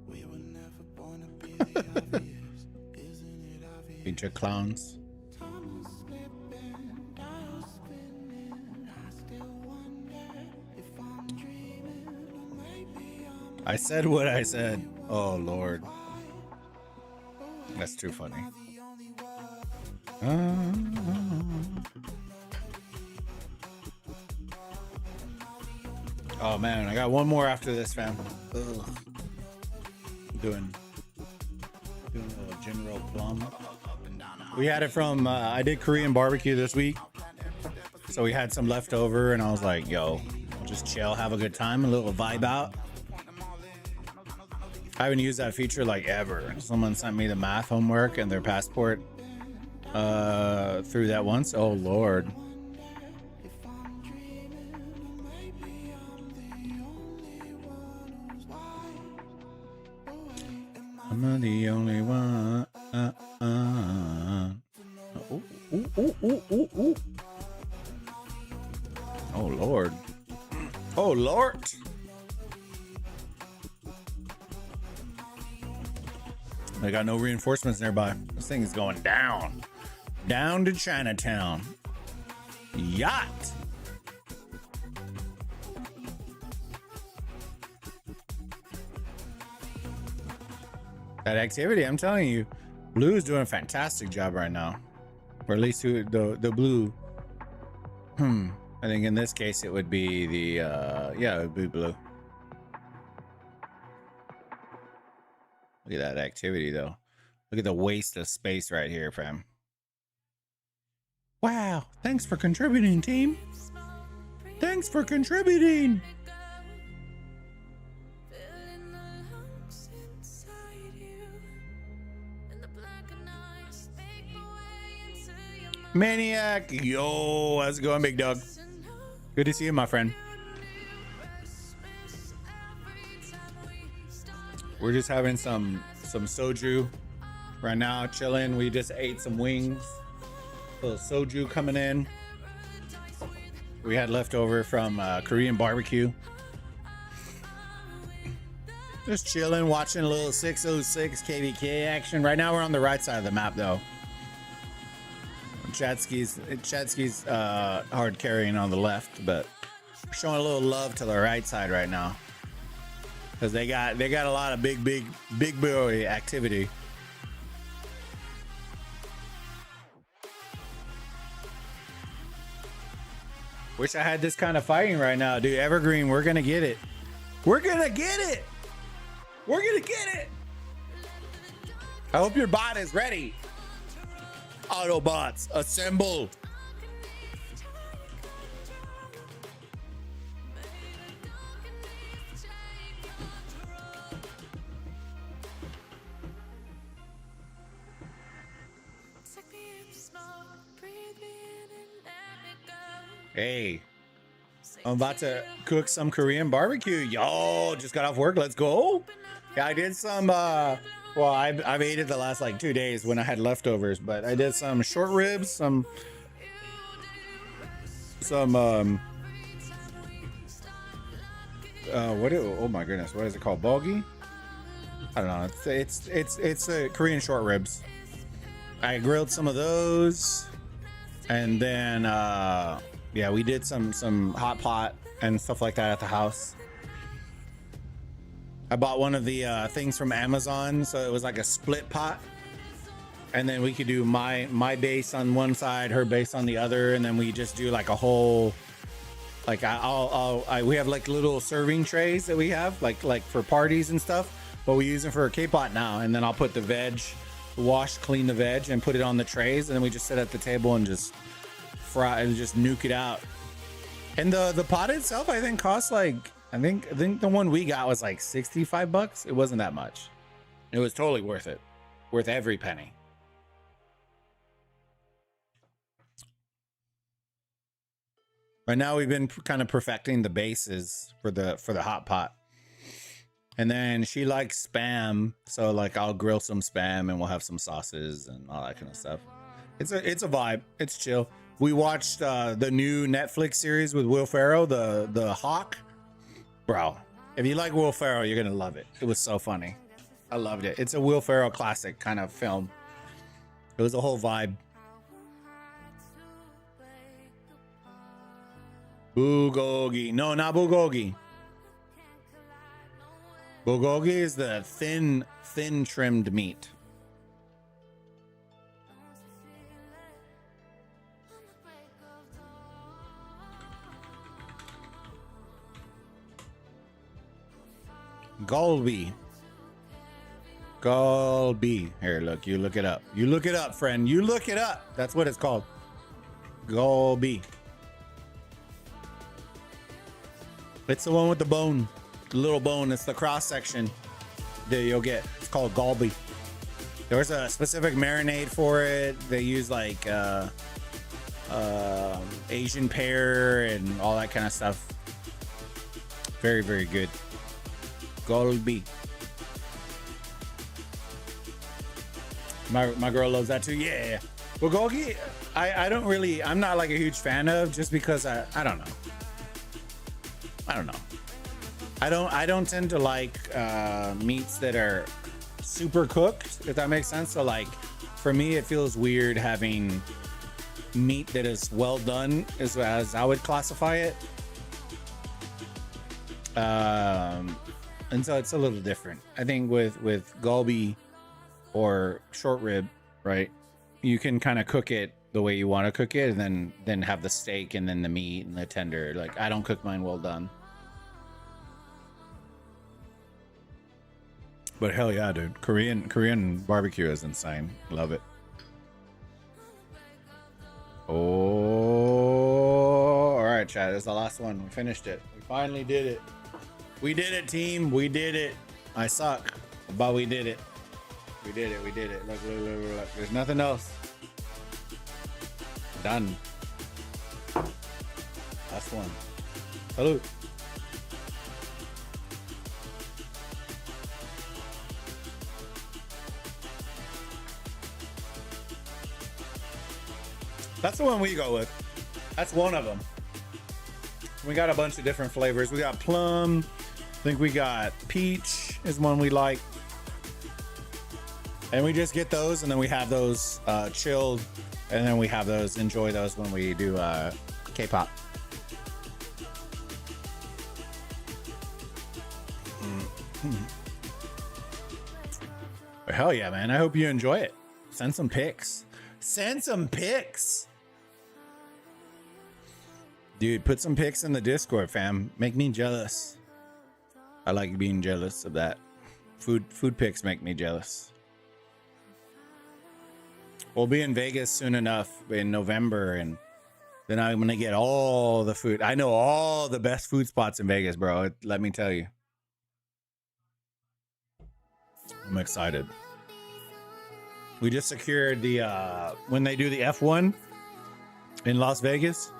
We were never born to be the obvious. Isn't it obvious? Feature clowns. Time is slipping, dial spinning. I still wonder if I'm dreaming or maybe I'm I said what I said. Oh Lord. That's too funny. Oh man, I got one more after this, fam. Ugh. Doing a little general plum. We had it from I did Korean barbecue this week, so we had some left over, and I was like, "Yo, just chill, have a good time, a little vibe out." I haven't used that feature like ever. Someone sent me the math homework and their passport through that once. Oh Lord. I'm the only one. Ooh, ooh, ooh, ooh, ooh, ooh. Oh Lord. Oh Lord. They got no reinforcements nearby. This thing is going down. Down to Chinatown. Yacht. That activity, I'm telling you, Blue is doing a fantastic job right now. Or at least the Blue. I think in this case it would be the yeah, it would be Blue. Look at that activity though. Look at the waste of space right here, fam. Wow, thanks for contributing, team. Thanks for contributing. Maniac, yo, how's it going, big dog? Good to see you, my friend. We're just having some soju right now, chilling. We just ate some wings. A little soju coming in. We had leftover from Korean barbecue. Just chilling, watching a little 606 KVK action. Right now we're on the right side of the map though. Chadsky's hard carrying on the left, but we're showing a little love to the right side right now. Because they got a lot of big boy activity. Wish I had this kind of fighting right now, dude. Evergreen, we're gonna get it. We're gonna get it. We're gonna get it. I hope your bot is ready. Autobots, assemble. Hey, I'm about to cook some Korean barbecue. Yo, just got off work. Let's go. Yeah, I did some, well, I've ate it the last like 2 days when I had leftovers, but I did some short ribs, some oh my goodness, what is it called? Bulgi? I don't know. It's Korean short ribs. I grilled some of those, and then Yeah, we did some hot pot and stuff like that at the house. I bought one of the things from Amazon, so it was like a split pot, and then we could do my base on one side, her base on the other, and then we just do like a whole, like we have like little serving trays that we have like for parties and stuff, but we use them for a K-pot now. And then I'll put the veg, clean the veg, and put it on the trays, and then we just sit at the table and just fry and just nuke it out. And the pot itself, I think, costs like, I think the one we got was like $65. It wasn't that much. It was totally worth it, worth every penny. Right now we've been kind of perfecting the bases for the hot pot. And then she likes spam, so like I'll grill some spam and we'll have some sauces and all that kind of stuff. It's a vibe. It's chill. We watched the new Netflix series with Will Ferrell, the Hawk. Bro, if you like Will Ferrell, you're gonna love it. It was so funny. I loved it. It's a Will Ferrell classic kind of film. It was a whole vibe. Bulgogi. No, not bulgogi. Bulgogi is the thin trimmed meat. Galbi. Here, look. You look it up. You look it up, friend. You look it up. That's what it's called. Galbi. It's the one with the bone. The little bone. It's the cross section that you'll get. It's called galbi. There's a specific marinade for it. They use like Asian pear and all that kind of stuff. Very, very good. Galbi. My girl loves that too. Yeah. Bulgogi, I'm not like a huge fan of, just because I don't know. I don't tend to like meats that are super cooked, if that makes sense. So like for me, it feels weird having meat that is well done, as I would classify it. And so it's a little different. I think with galbi or short rib, right? You can kind of cook it the way you want to cook it, and then have the steak and then the meat and the tender. Like, I don't cook mine well done. But hell yeah, dude. Korean barbecue is insane. Love it. Oh, all right, Chad. That's the last one. We finished it. We finally did it. We did it, team. We did it. I suck, but we did it. We did it. We did it. Look. There's nothing else. Done. Last one. Salute. That's the one we go with. That's one of them. We got a bunch of different flavors. We got plum. I think we got peach is one we like. And we just get those, and then we have those chilled, and then we have those, enjoy those when we do K-pop. Hell yeah, man. I hope you enjoy it. Send some pics. Send some pics. Dude, put some pics in the Discord, fam. Make me jealous. I like being jealous of that. Food pics make me jealous. We'll be in Vegas soon enough in November, and then I'm gonna get all the food. I know all the best food spots in Vegas, bro. Let me tell you. I'm excited. We just secured the when they do the F1 in Las Vegas.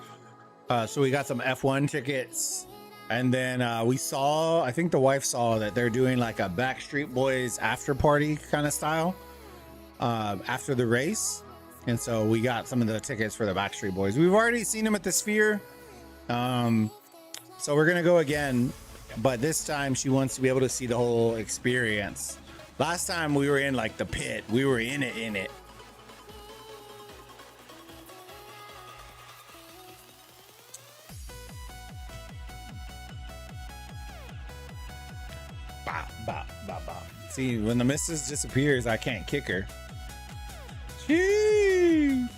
So we got some F1 tickets, and then I think the wife saw that they're doing like a Backstreet Boys after party kind of style after the race, and so we got some of the tickets for the Backstreet Boys. We've already seen them at the Sphere, so we're gonna go again, but this time she wants to be able to see the whole experience. Last time we were in like the pit, we were in it. Bop, bop, bop. See, when the missus disappears, I can't kick her. Sheesh.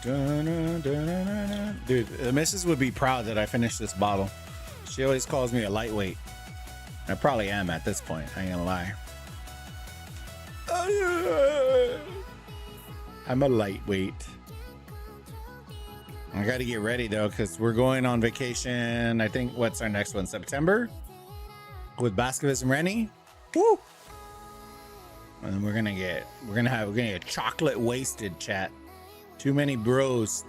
Dude, the missus would be proud that I finished this bottle. She always calls me a lightweight. I probably am at this point. I ain't gonna lie. I'm a lightweight. I gotta get ready though, because we're going on vacation. I think what's our next one? September? With Baskovitz and Rennie. Woo! And we're gonna get chocolate wasted, chat. Too many bros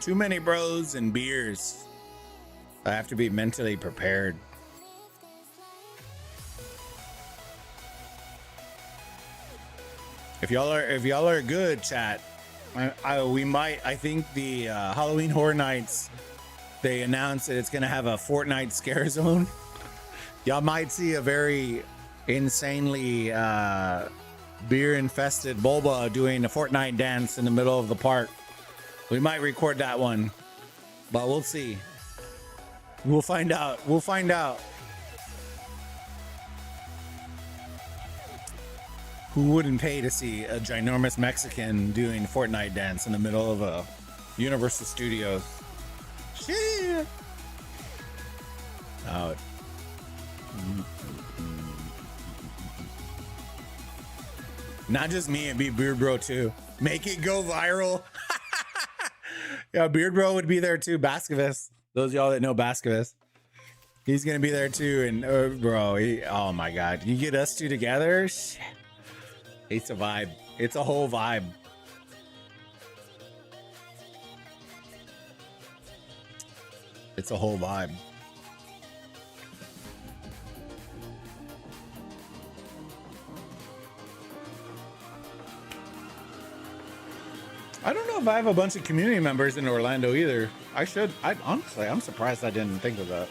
and beers. I have to be mentally prepared. If y'all are good, chat, I think the Halloween Horror Nights, they announced that it's gonna have a Fortnite scare zone. Y'all might see a very insanely beer infested Bulba doing a Fortnite dance in the middle of the park. We might record that one, but we'll see. We'll find out. We'll find out. Who wouldn't pay to see a ginormous Mexican doing Fortnite dance in the middle of a Universal Studios? Shit. Oh. Not just me, it'd be Beard Bro too. Make it go viral. Yeah, Beard Bro would be there too. Baskovitz. Those of y'all that know Baskovitz. He's gonna be there too. And bro, oh my god. You get us two together? Shit. It's a vibe. It's a whole vibe. It's a whole vibe. I don't know if I have a bunch of community members in Orlando either. I should. Honestly, I'm surprised I didn't think of that.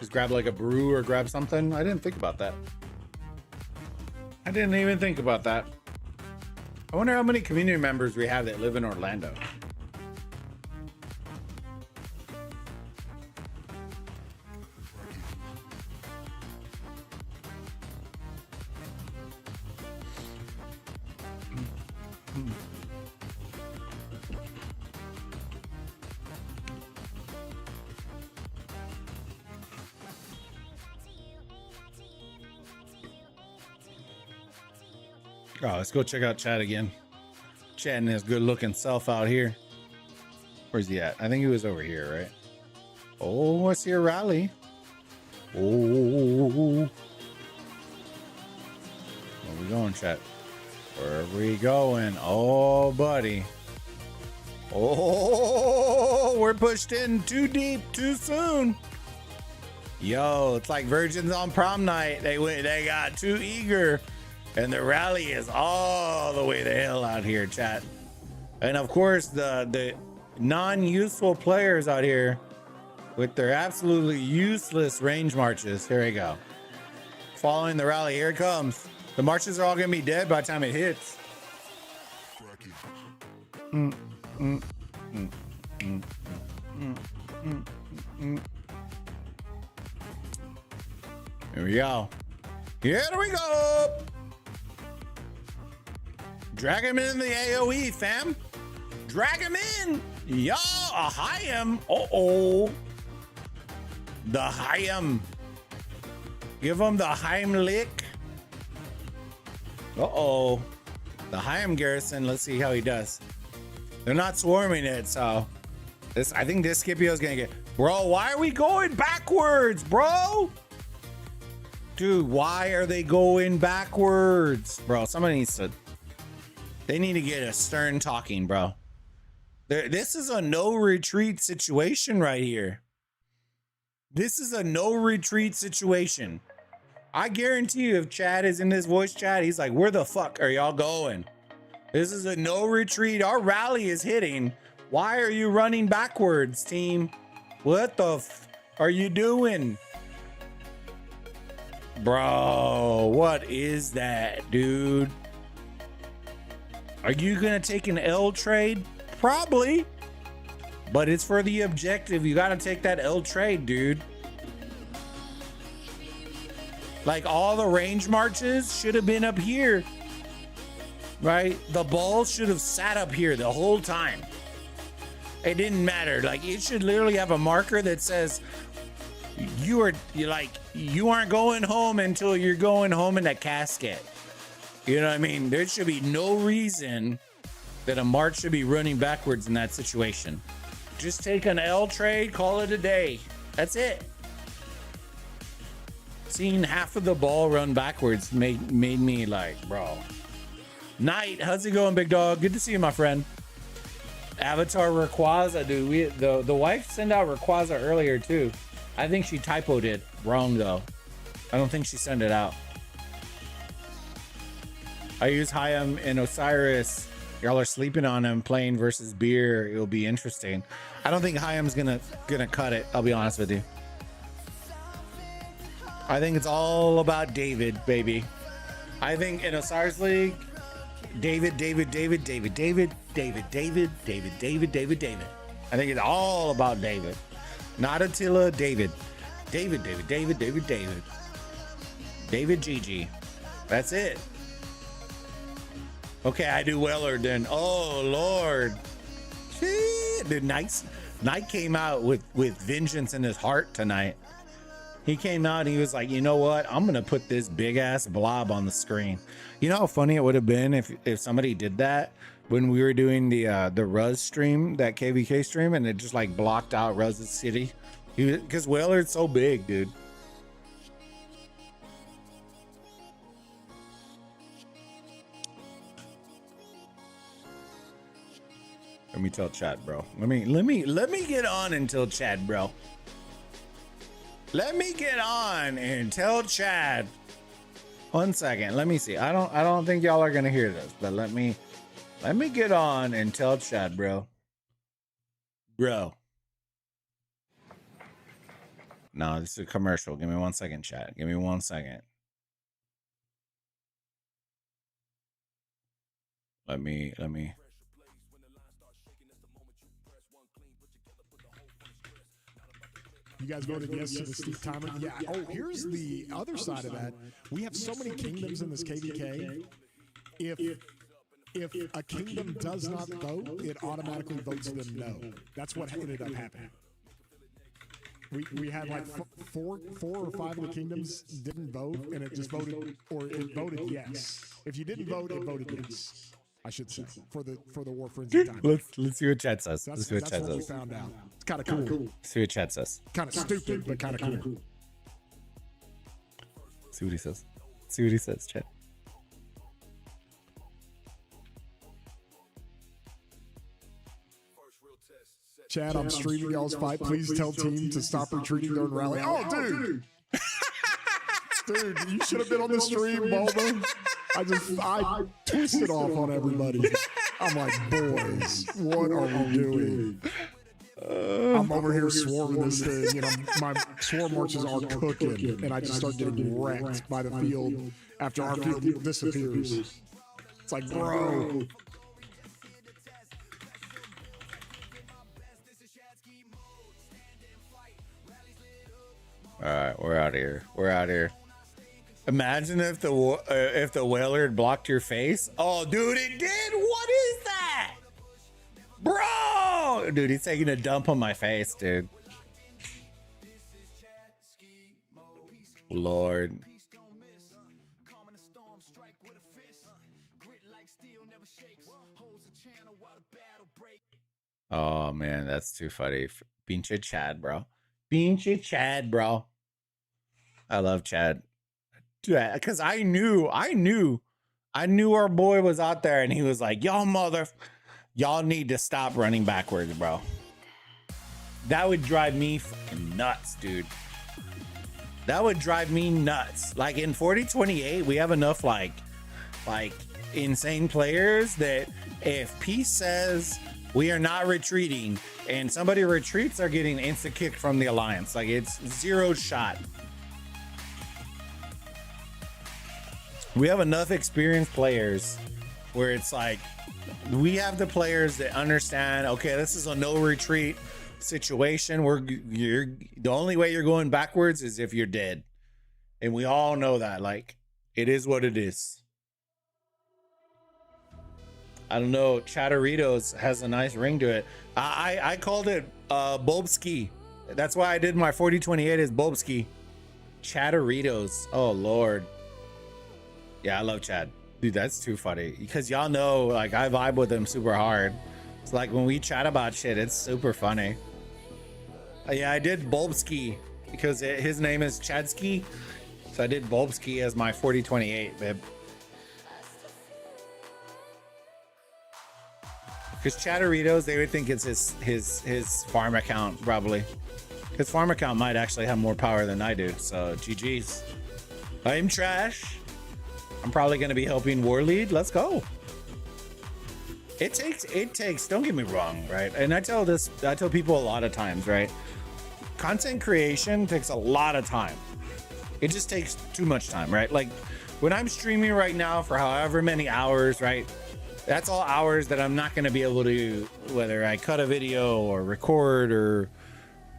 Just grab like a brew or grab something. I didn't think about that. I didn't even think about that. I wonder how many community members we have that live in Orlando. Oh, let's go check out Chad again. Chatting his good looking self out here. Where's he at? I think he was over here, right? Oh, I see a rally. Oh. Where we going, Chad? Where are we going? Oh, buddy. Oh, we're pushed in too deep, too soon. Yo, it's like virgins on prom night. They got too eager. And the rally is all the way the hell out here, chat. And of course, the non-useful players out here with their absolutely useless range marches. Here we go. Following the rally, here it comes. The marches are all gonna be dead by the time it hits. Here we go. Here we go. Drag him in the AoE, fam. Drag him in. Yo, a Hayam. Uh-oh. The Hayam. Give him the Heimlich. Uh-oh. The Hayam garrison. Let's see how he does. They're not swarming it, so I think this Scipio's gonna get. Bro, why are we going backwards, bro? Dude, why are they going backwards? Bro, somebody needs to. They need to get a stern talking, bro. This is a no retreat situation right here. This is a no retreat situation. I guarantee you if Chad is in this voice chat, he's like, where the fuck are y'all going? This is a no retreat. Our rally is hitting. Why are you running backwards, team? What the f are you doing? Bro, what is that, dude? Are you gonna take an L trade? Probably. But it's for the objective. You gotta take that L trade, dude. Like all the range marches should have been up here, right? The ball should have sat up here the whole time. It didn't matter. Like it should literally have a marker that says you aren't going home until you're going home in a casket. You know what I mean? There should be no reason that a march should be running backwards in that situation. Just take an L trade, call it a day. That's it. Seeing half of the ball run backwards made me like, bro. Knight, how's it going, big dog? Good to see you, my friend. Avatar Rayquaza, dude. The wife sent out Rayquaza earlier too. I think she typoed it wrong though. I don't think she sent it out. I use Hayam and Osiris. Y'all are sleeping on him playing versus beer. It'll be interesting. I don't think Hayam's gonna cut it. I'll be honest with you. I think it's all about David, baby. I think in Osiris League, David. I think it's all about David. Not Attila, David. David. David GG. That's it. Okay, I do Weller then. Oh, Lord. Dude, Knight came out with vengeance in his heart tonight. He came out and he was like, you know what? I'm going to put this big ass blob on the screen. You know how funny it would have been if somebody did that when we were doing the Ruz stream, that KVK stream, and it just like blocked out Ruz's city? Because Weller's so big, dude. Let me tell chat, bro. Let me get on and tell Chad, bro. Let me get on and tell Chad. 1 second. Let me see. I don't think y'all are gonna hear this, but let me get on and tell Chad, bro. Bro. No, this is a commercial. Give me 1 second, Chad. Give me 1 second. Let me. You guys voted yes to the Steve timer? Yeah. Oh, here's the other side of that. We have so many kingdoms in this KVK. If a kingdom does not vote, it automatically votes them no. That's what ended up happening. We had like four or five of the kingdoms didn't vote, and it just voted, or it voted yes. If you didn't vote, it voted yes. I should say for the War Frenzy time. Let's see what Chad says. Let's see what Chad says. We found out. It's kind of cool. See what Chad says. Kind of stupid, but kind of cool. See what he says. See what he says, Chad. Chad, I'm streaming y'all's fight. Please tell team to stop retreating during rally. Oh, dude. Dude, you should have been on the stream, Bulba. I twisted off on everybody. I'm like, boys, what are we doing? I'm over here swarming this thing, and my swarm marches are cooking, and I just start getting wrecked by the field after our field disappears. It's like, bro. All right, we're out of here. We're out of here. Imagine if the Whaler had blocked your face. Oh, dude, it did. What is that, bro? Dude, he's taking a dump on my face, dude. Lord. Oh man, that's too funny. Pinche Chad, bro. Pinche Chad, bro. I love Chad. Because I knew our boy was out there, and he was like, y'all need to stop running backwards, bro. That would drive me fucking nuts, dude. That would drive me nuts. Like in 4028, we have enough like insane players that if Peace says we are not retreating and somebody retreats, they're getting insta kicked from the alliance. Like it's zero shot. We have enough experienced players where it's like we have the players that understand, okay, this is a no retreat situation. The only way you're going backwards is if you're dead. And we all know that. Like, it is what it is. I don't know. Chatteritos has a nice ring to it. I called it Bulbski. That's why I did my 4028 is Bulbski. Chatteritos. Oh, Lord. Yeah, I love Chad. Dude, that's too funny. Because y'all know, like, I vibe with him super hard. It's like when we chat about shit, it's super funny. Yeah, I did Bulbski because his name is Chadsky. So I did Bulbski as my 4028, babe. Because Chatteritos, they would think it's his farm account, probably. His farm account might actually have more power than I do. So GG's. I'm trash. I'm probably going to be helping War Lead. Let's go. It takes, don't get me wrong, right? And I tell people a lot of times, right? Content creation takes a lot of time. It just takes too much time, right? Like when I'm streaming right now for however many hours, right? That's all hours that I'm not going to be able to, whether I cut a video or record or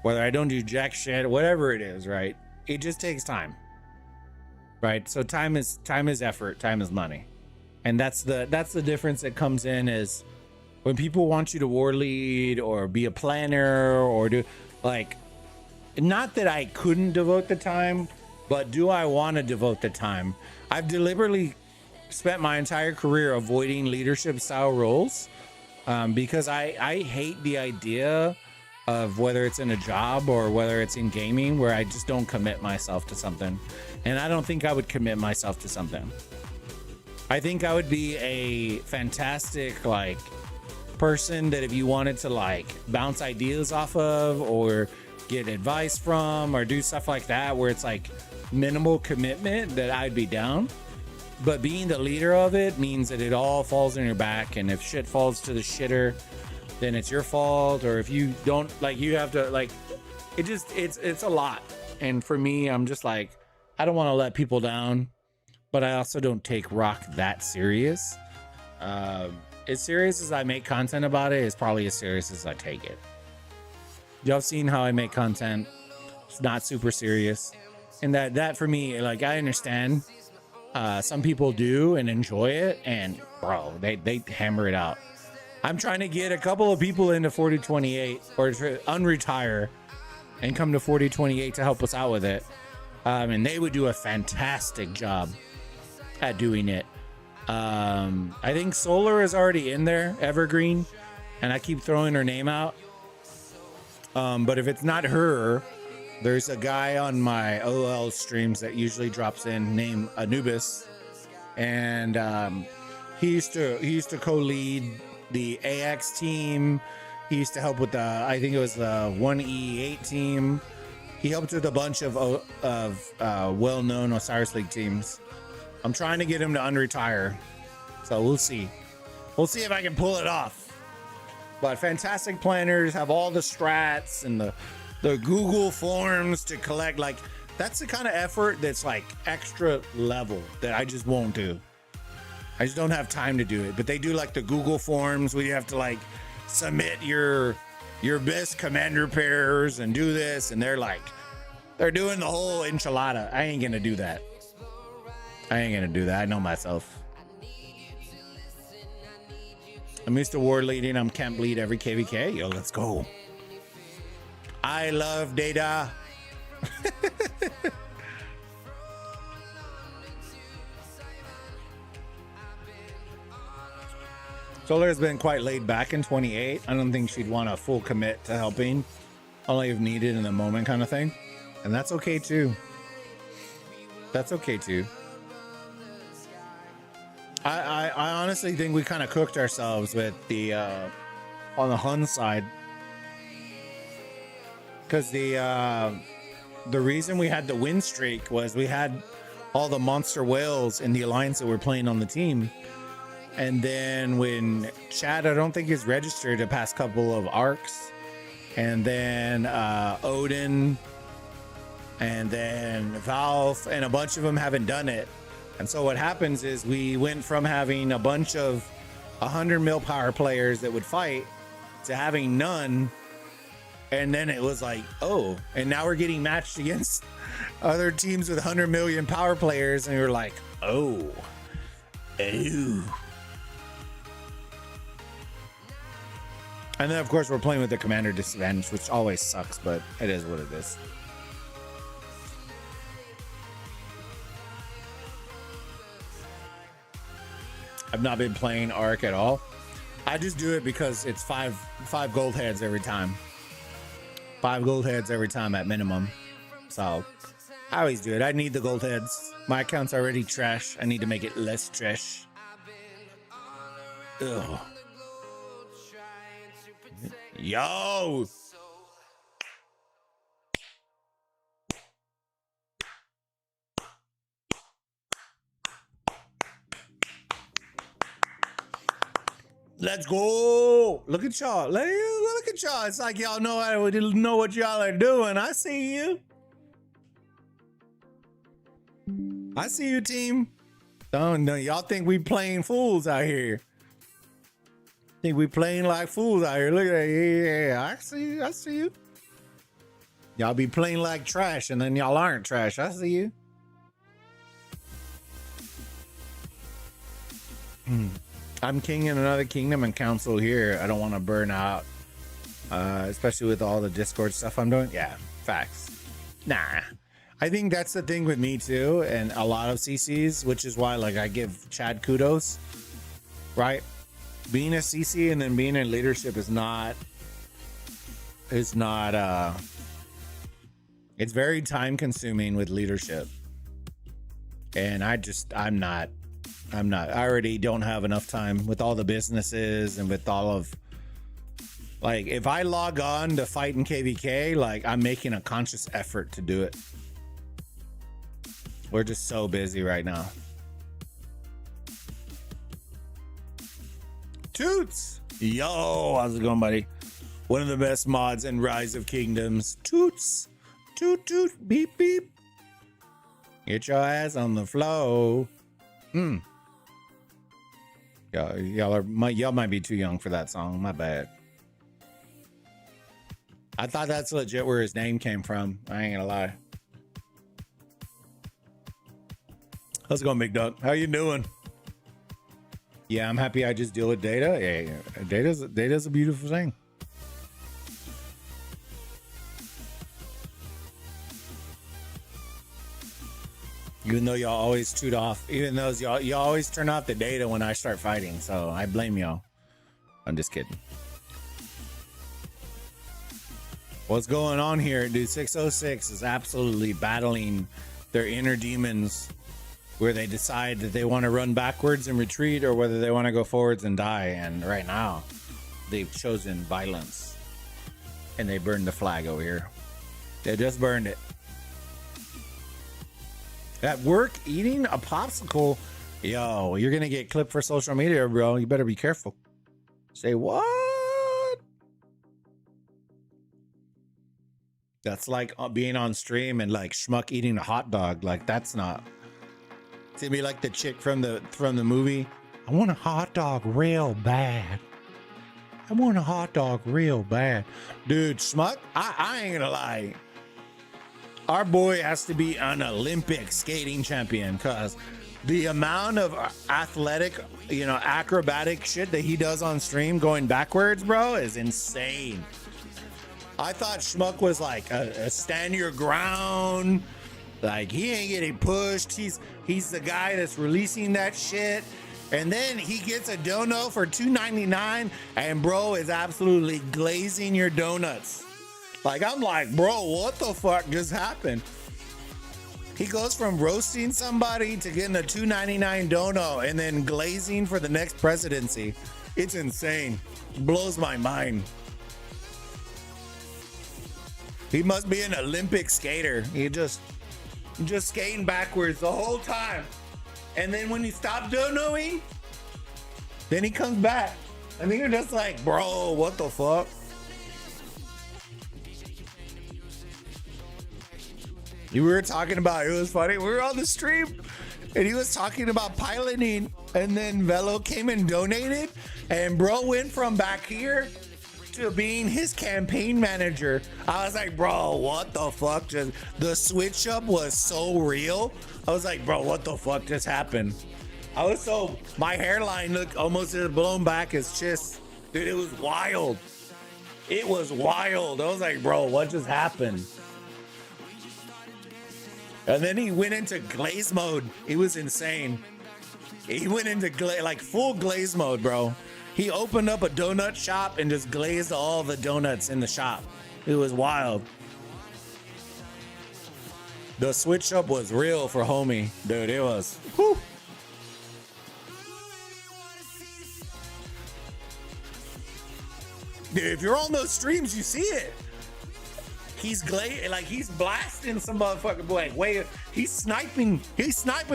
whether I don't do jack shit, whatever it is, right? It just takes time, right? So time is effort, time is money. And that's the difference that comes in is when people want you to war lead or be a planner or do, like, not that I couldn't devote the time, but do I want to devote the time? I've deliberately spent my entire career avoiding leadership style roles because I hate the idea of whether it's in a job or whether it's in gaming where I just don't commit myself to something. And I don't think I would commit myself to something. I think I would be a fantastic like person that if you wanted to like bounce ideas off of or get advice from or do stuff like that where it's like minimal commitment, that I'd be down. But being the leader of it means that it all falls on your back, and if shit falls to the shitter, then it's your fault. Or if you don't, like, you have to, like, it's a lot. And for me, I'm just like, I don't want to let people down, but I also don't take rock that serious. As serious as I make content about it is probably as serious as I take it. Y'all seen how I make content? It's not super serious. And that for me, like, I understand. Some people do and enjoy it, and bro, they hammer it out. I'm trying to get a couple of people into 4028 or to unretire and come to 4028 to help us out with it. And they would do a fantastic job at doing it. I think Solar is already in there, Evergreen, and I keep throwing her name out. But if it's not her, there's a guy on my OL streams that usually drops in named Anubis, and he used to co-lead the AX team. He used to help with the, I think it was the 1E8 team. He helped with a bunch of well-known Osiris League teams. I'm trying to get him to unretire, so we'll see. We'll see if I can pull it off. But fantastic planners, have all the strats and the Google forms to collect. Like, that's the kind of effort that's like extra level that I just won't do. I just don't have time to do it. But they do like the Google forms where you have to like submit your best commander pairs and do this, and they're doing the whole enchilada. I ain't gonna do that. I know myself. I'm used to war leading. I'm camp lead every KVK. Yo, let's go. I love data. Solar has been quite laid back in 28. I don't think she'd want a full commit to helping, only if needed in the moment kind of thing. And that's okay too. I honestly think we kind of cooked ourselves with the on the Hun side. Because the reason we had the win streak was we had all the monster whales in the alliance that were playing on the team. And then when Chad, I don't think he's registered a past couple of arcs. And then Odin. And then Valve. And a bunch of them haven't done it. And so what happens is we went from having a bunch of 100 mil power players that would fight to having none. And then it was like, oh, and now we're getting matched against other teams with 100 million power players. And you're like, oh. And then, of course, we're playing with the commander disadvantage, which always sucks, but it is what it is. I've not been playing Arc at all. I just do it because it's five gold heads every time. 5 gold heads every time at minimum. So I always do it. I need the gold heads. My account's already trash. I need to make it less trash. Ugh. Yo! Let's go. Look at y'all. Look at y'all. It's like y'all know I didn't know what y'all are doing. I see you. I see you, team. Don't y'all think we playing fools out here? Think we playing like fools out here? Look at that. Yeah, I see you. I see you. Y'all be playing like trash, and then y'all aren't trash. I see you. I'm king in another kingdom and council here. I don't want to burn out, especially with all the Discord stuff I'm doing. Yeah, facts. Nah, I think that's the thing with me too, and a lot of CCs, which is why like I give Chad kudos. Right, being a CC and then being in leadership is not. It's very time consuming with leadership, and I'm not. I already don't have enough time with all the businesses and with all of, like, if I log on to fight in KVK, like, I'm making a conscious effort to do it. We're just so busy right now. Toots! Yo, how's it going, buddy? One of the best mods in Rise of Kingdoms. Toots! Toot toot, beep beep. Get your ass on the floor. Y'all might be too young for that song. My bad. I thought that's legit where his name came from. I ain't gonna lie. How's it going, Big Duck? How you doing? Yeah, I'm happy I just deal with data. Yeah. Data's a beautiful thing. Even though y'all always toot off, even though y'all always turn off the data when I start fighting, so I blame y'all. I'm just kidding. What's going on here, dude? 606 is absolutely battling their inner demons, where they decide that they want to run backwards and retreat, or whether they want to go forwards and die. And right now, they've chosen violence, and they burned the flag over here. They just burned it. At work, eating a popsicle. Yo, you're gonna get clipped for social media, bro. You better be careful. Say what? That's like being on stream and like Schmuck eating a hot dog. Like, that's not. It's gonna be like the chick from the movie. I want a hot dog real bad. I want a hot dog real bad. Dude, Schmuck, I ain't gonna lie. Our boy has to be an Olympic skating champion, because the amount of athletic, acrobatic shit that he does on stream going backwards, bro, is insane. I thought Schmuck was like a stand your ground. Like, he ain't getting pushed. He's the guy that's releasing that shit. And then he gets a donut for $2.99, and bro is absolutely glazing your donuts. Like, I'm like, bro, what the fuck just happened? He goes from roasting somebody to getting a $2.99 donut and then glazing for the next presidency. It's insane. Blows my mind. He must be an Olympic skater. He just skating backwards the whole time. And then when he stops donuting, then he comes back. And then you're just like, bro, what the fuck? We were talking about, it was funny, we were on the stream and he was talking about piloting, and then Velo came and donated, and bro went from back here to being his campaign manager. I was like, bro, what the fuck? Just the switch up was so real. I was like, bro, what the fuck just happened? My hairline looked almost as blown back as chest. Dude, it was wild. It was wild. I was like, bro, what just happened? And then he went into glaze mode. It was insane. He went into full glaze mode, bro. He opened up a donut shop and just glazed all the donuts in the shop. It was wild. The switch up was real for homie. Dude, it was. Whew. Dude, if you're on those streams, you see it. He's he's blasting some motherfucker way. He's sniping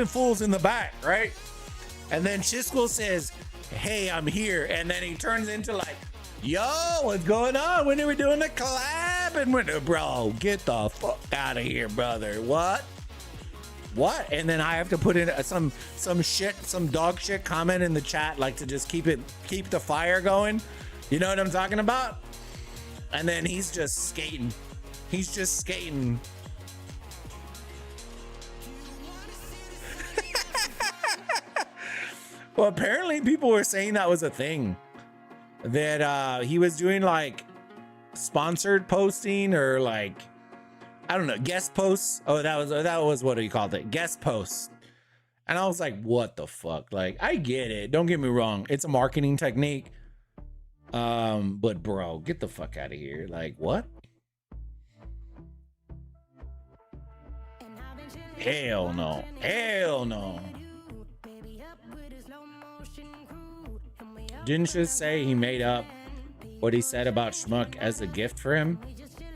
fools in the back, right? And then Chisco says, hey, I'm here. And then he turns into like, yo, what's going on? When are we doing the collab? And bro, get the fuck out of here, brother. What? And then I have to put in some dog shit comment in the chat, like to just keep the fire going. You know what I'm talking about? And then he's just skating. Well, apparently people were saying that was a thing. That he was doing like sponsored posting or like, I don't know, guest posts. Oh, that was what he called it. Guest posts. And I was like, what the fuck? Like, I get it. Don't get me wrong. It's a marketing technique. But bro, get the fuck out of here. Like, what? Hell no. Didn't you say he made up what he said about Schmuck as a gift for him?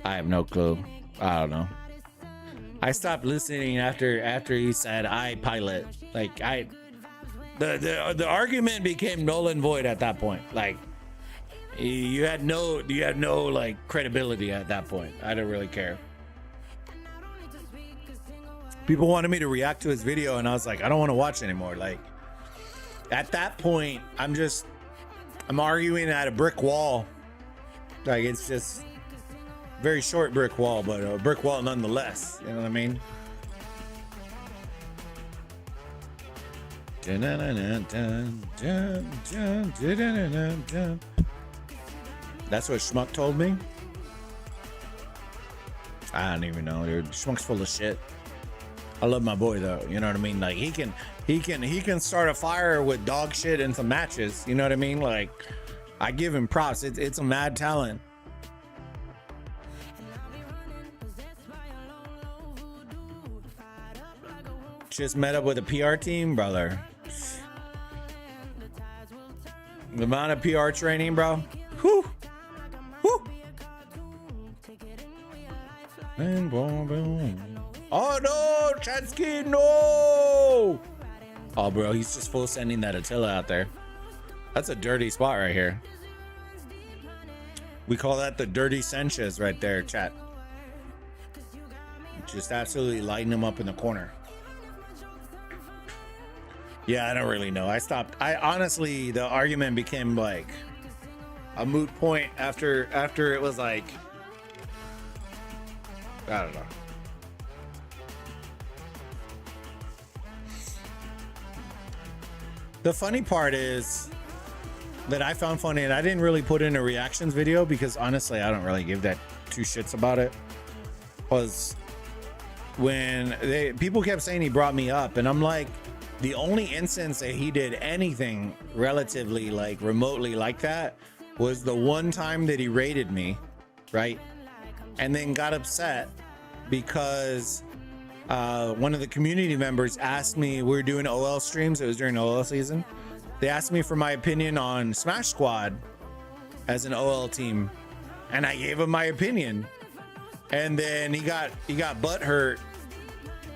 I have no clue. I don't know. I stopped listening after he said I pilot. Like the argument became null and void at that point. Like you had no like credibility at that point. I don't really care. People wanted me to react to his video and I was like, I don't want to watch anymore. Like at that point, I'm arguing at a brick wall. Like it's just very short brick wall, but a brick wall nonetheless. You know what I mean? That's what Schmuck told me. I don't even know, dude. Schmuck's full of shit. I love my boy though. You know what I mean? Like he can start a fire with dog shit and some matches. You know what I mean? Like I give him props. It's a mad talent. Just met up with a PR team, brother. The amount of PR training, bro. Whew. Whew. Oh no, Chansky, no! Oh, bro, he's just full sending that Attila out there. That's a dirty spot right here. We call that the dirty Sanchez right there, chat. Just absolutely lighting him up in the corner. Yeah, I don't really know. I honestly, the argument became like a moot point after it was like, I don't know. The funny part is that I found funny, and I didn't really put in a reactions video because honestly, I don't really give that two shits about it. Was when people kept saying he brought me up, and I'm like, the only instance that he did anything relatively like remotely like that was the one time that he raided me, right? And then got upset because one of the community members asked me, we were doing OL streams, it was during OL season. They asked me for my opinion on Smash Squad as an OL team, and I gave him my opinion. And then he got butthurt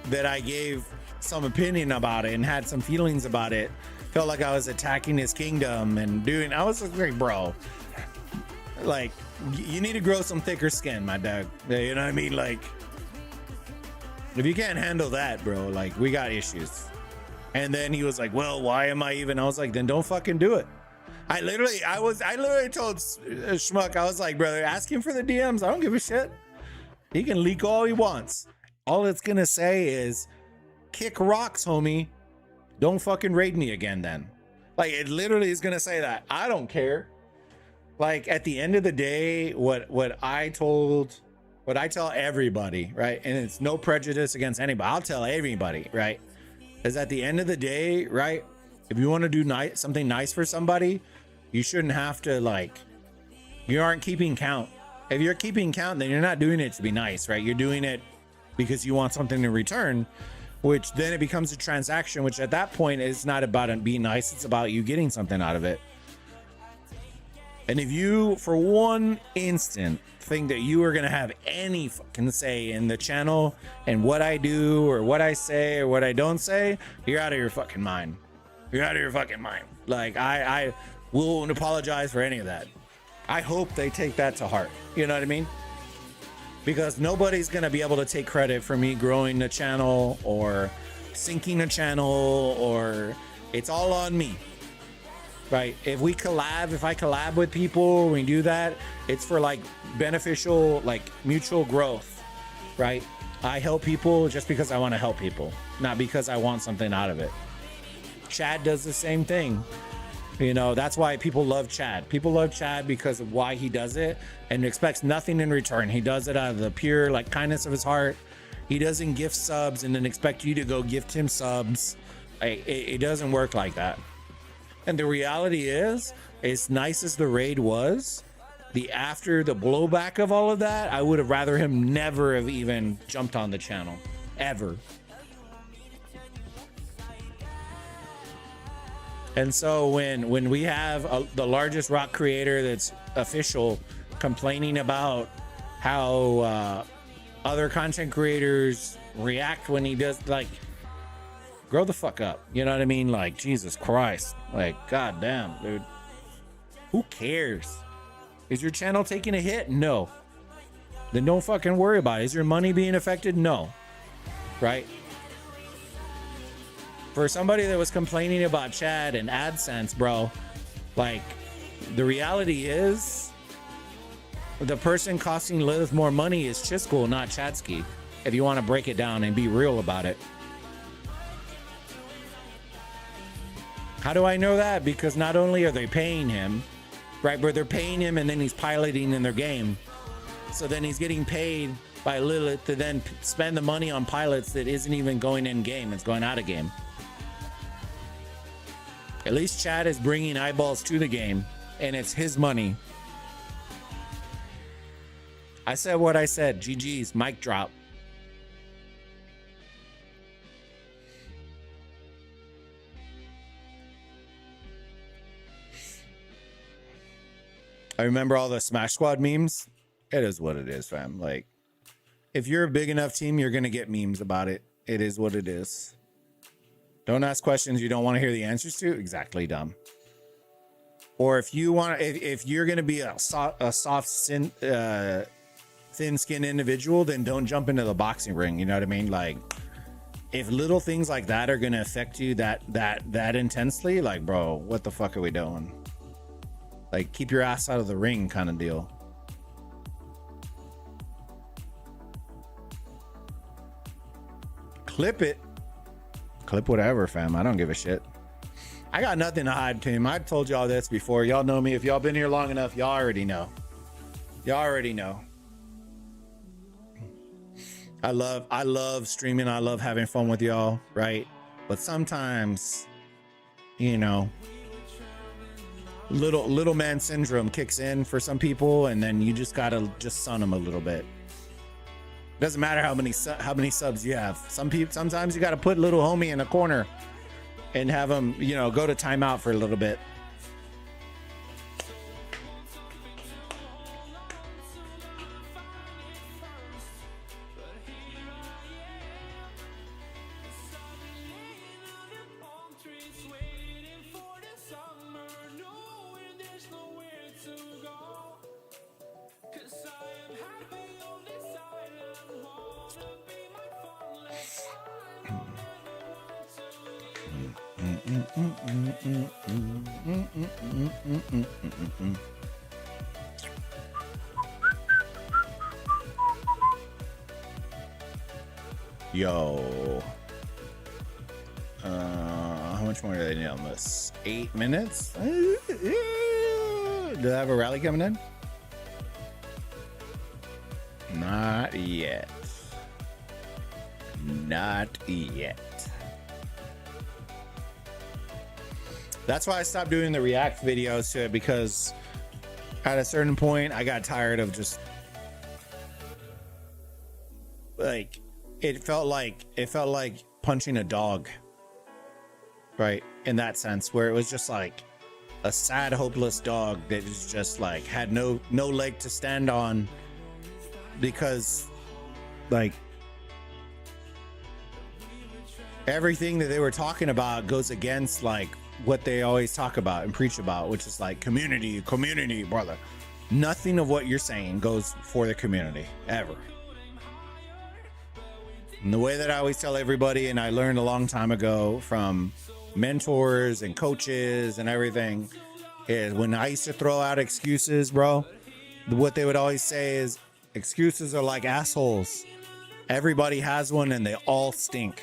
that I gave some opinion about it and had some feelings about it. Felt like I was attacking his kingdom and doing, I was like, bro, like, you need to grow some thicker skin, my dog. You know what I mean? Like, if you can't handle that, bro, like, we got issues. And then he was like, well, why am I even? I was like, then don't fucking do it. I literally told Schmuck, I was like, brother, ask him for the DMs. I don't give a shit. He can leak all he wants. All it's gonna say is, kick rocks, homie. Don't fucking raid me again then. Like, it literally is gonna say that. I don't care. Like, at the end of the day, what I tell everybody, right? And it's no prejudice against anybody. I'll tell everybody, right? Is at the end of the day, right? If you want to do something nice for somebody, you shouldn't have to, like, you aren't keeping count. If you're keeping count, then you're not doing it to be nice, right? You're doing it because you want something in return, which then it becomes a transaction, which at that point is not about it being nice. It's about you getting something out of it. And if you, for one instant, think that you are going to have any fucking say in the channel and what I do or what I say or what I don't say, you're out of your fucking mind. You're out of your fucking mind. Like, I won't apologize for any of that. I hope they take that to heart. You know what I mean? Because nobody's going to be able to take credit for me growing the channel or sinking a channel, or it's all on me. Right? If I collab with people, we do that, it's for like beneficial, like mutual growth, right? I help people just because I want to help people, not because I want something out of it. Chad does the same thing. You know, that's why people love Chad. People love Chad because of why he does it and expects nothing in return. He does it out of the pure, like, kindness of his heart. He doesn't gift subs and then expect you to go gift him subs. It doesn't work like that. And the reality is, as nice as the raid was, after the blowback of all of that, I would have rather him never have even jumped on the channel, ever. And so when we have the largest rock creator that's official complaining about how other content creators react when he does, like, grow the fuck up. You know what I mean? Like, Jesus Christ. Like, goddamn, dude. Who cares? Is your channel taking a hit? No. Then don't fucking worry about it. Is your money being affected? No. Right? For somebody that was complaining about Chad and AdSense, bro, like, the reality is the person costing Lilith more money is Chisco, not Chadsky, if you want to break it down and be real about it. How do I know that? Because not only are they paying him, right, but they're paying him and then he's piloting in their game. So then he's getting paid by Lilith to then spend the money on pilots that isn't even going in game. It's going out of game. At least Chad is bringing eyeballs to the game, and it's his money. I said what I said. GG's, mic drop. I remember all the Smash Squad memes. It is what it is, fam. Like, if you're a big enough team, you're going to get memes about it. It is what it is. Don't ask questions you don't want to hear the answers to. Exactly, dumb. Or if you want, if you're going to be a soft, thin-skinned individual, then don't jump into the boxing ring. You know what I mean? Like, if little things like that are going to affect you that intensely, like, bro, what the fuck are we doing? Like, keep your ass out of the ring kind of deal. Clip it. Clip whatever, fam. I don't give a shit. I got nothing to hide, team. I told y'all this before. Y'all know me. If y'all been here long enough, y'all already know. Y'all already know. I love streaming. I love having fun with y'all, right? But sometimes, you know, little man syndrome kicks in for some people, and then you just gotta just sun them a little bit. Doesn't matter how many subs you have. Sometimes you gotta put little homie in a corner and have him, you know, go to timeout for a little bit. Yo. How much more do they need on this? 8 minutes? Do they have a rally coming in? Not yet. Not yet. That's why I stopped doing the react videos to it, because at a certain point I got tired of just like it felt like punching a dog, right? In that sense, where it was just like a sad, hopeless dog that is just like had no leg to stand on, because like everything that they were talking about goes against like what they always talk about and preach about, which is like community, brother. Nothing of what you're saying goes for the community ever. And the way that I always tell everybody, and I learned a long time ago from mentors and coaches and everything, is when I used to throw out excuses, bro, what they would always say is excuses are like assholes. Everybody has one and they all stink.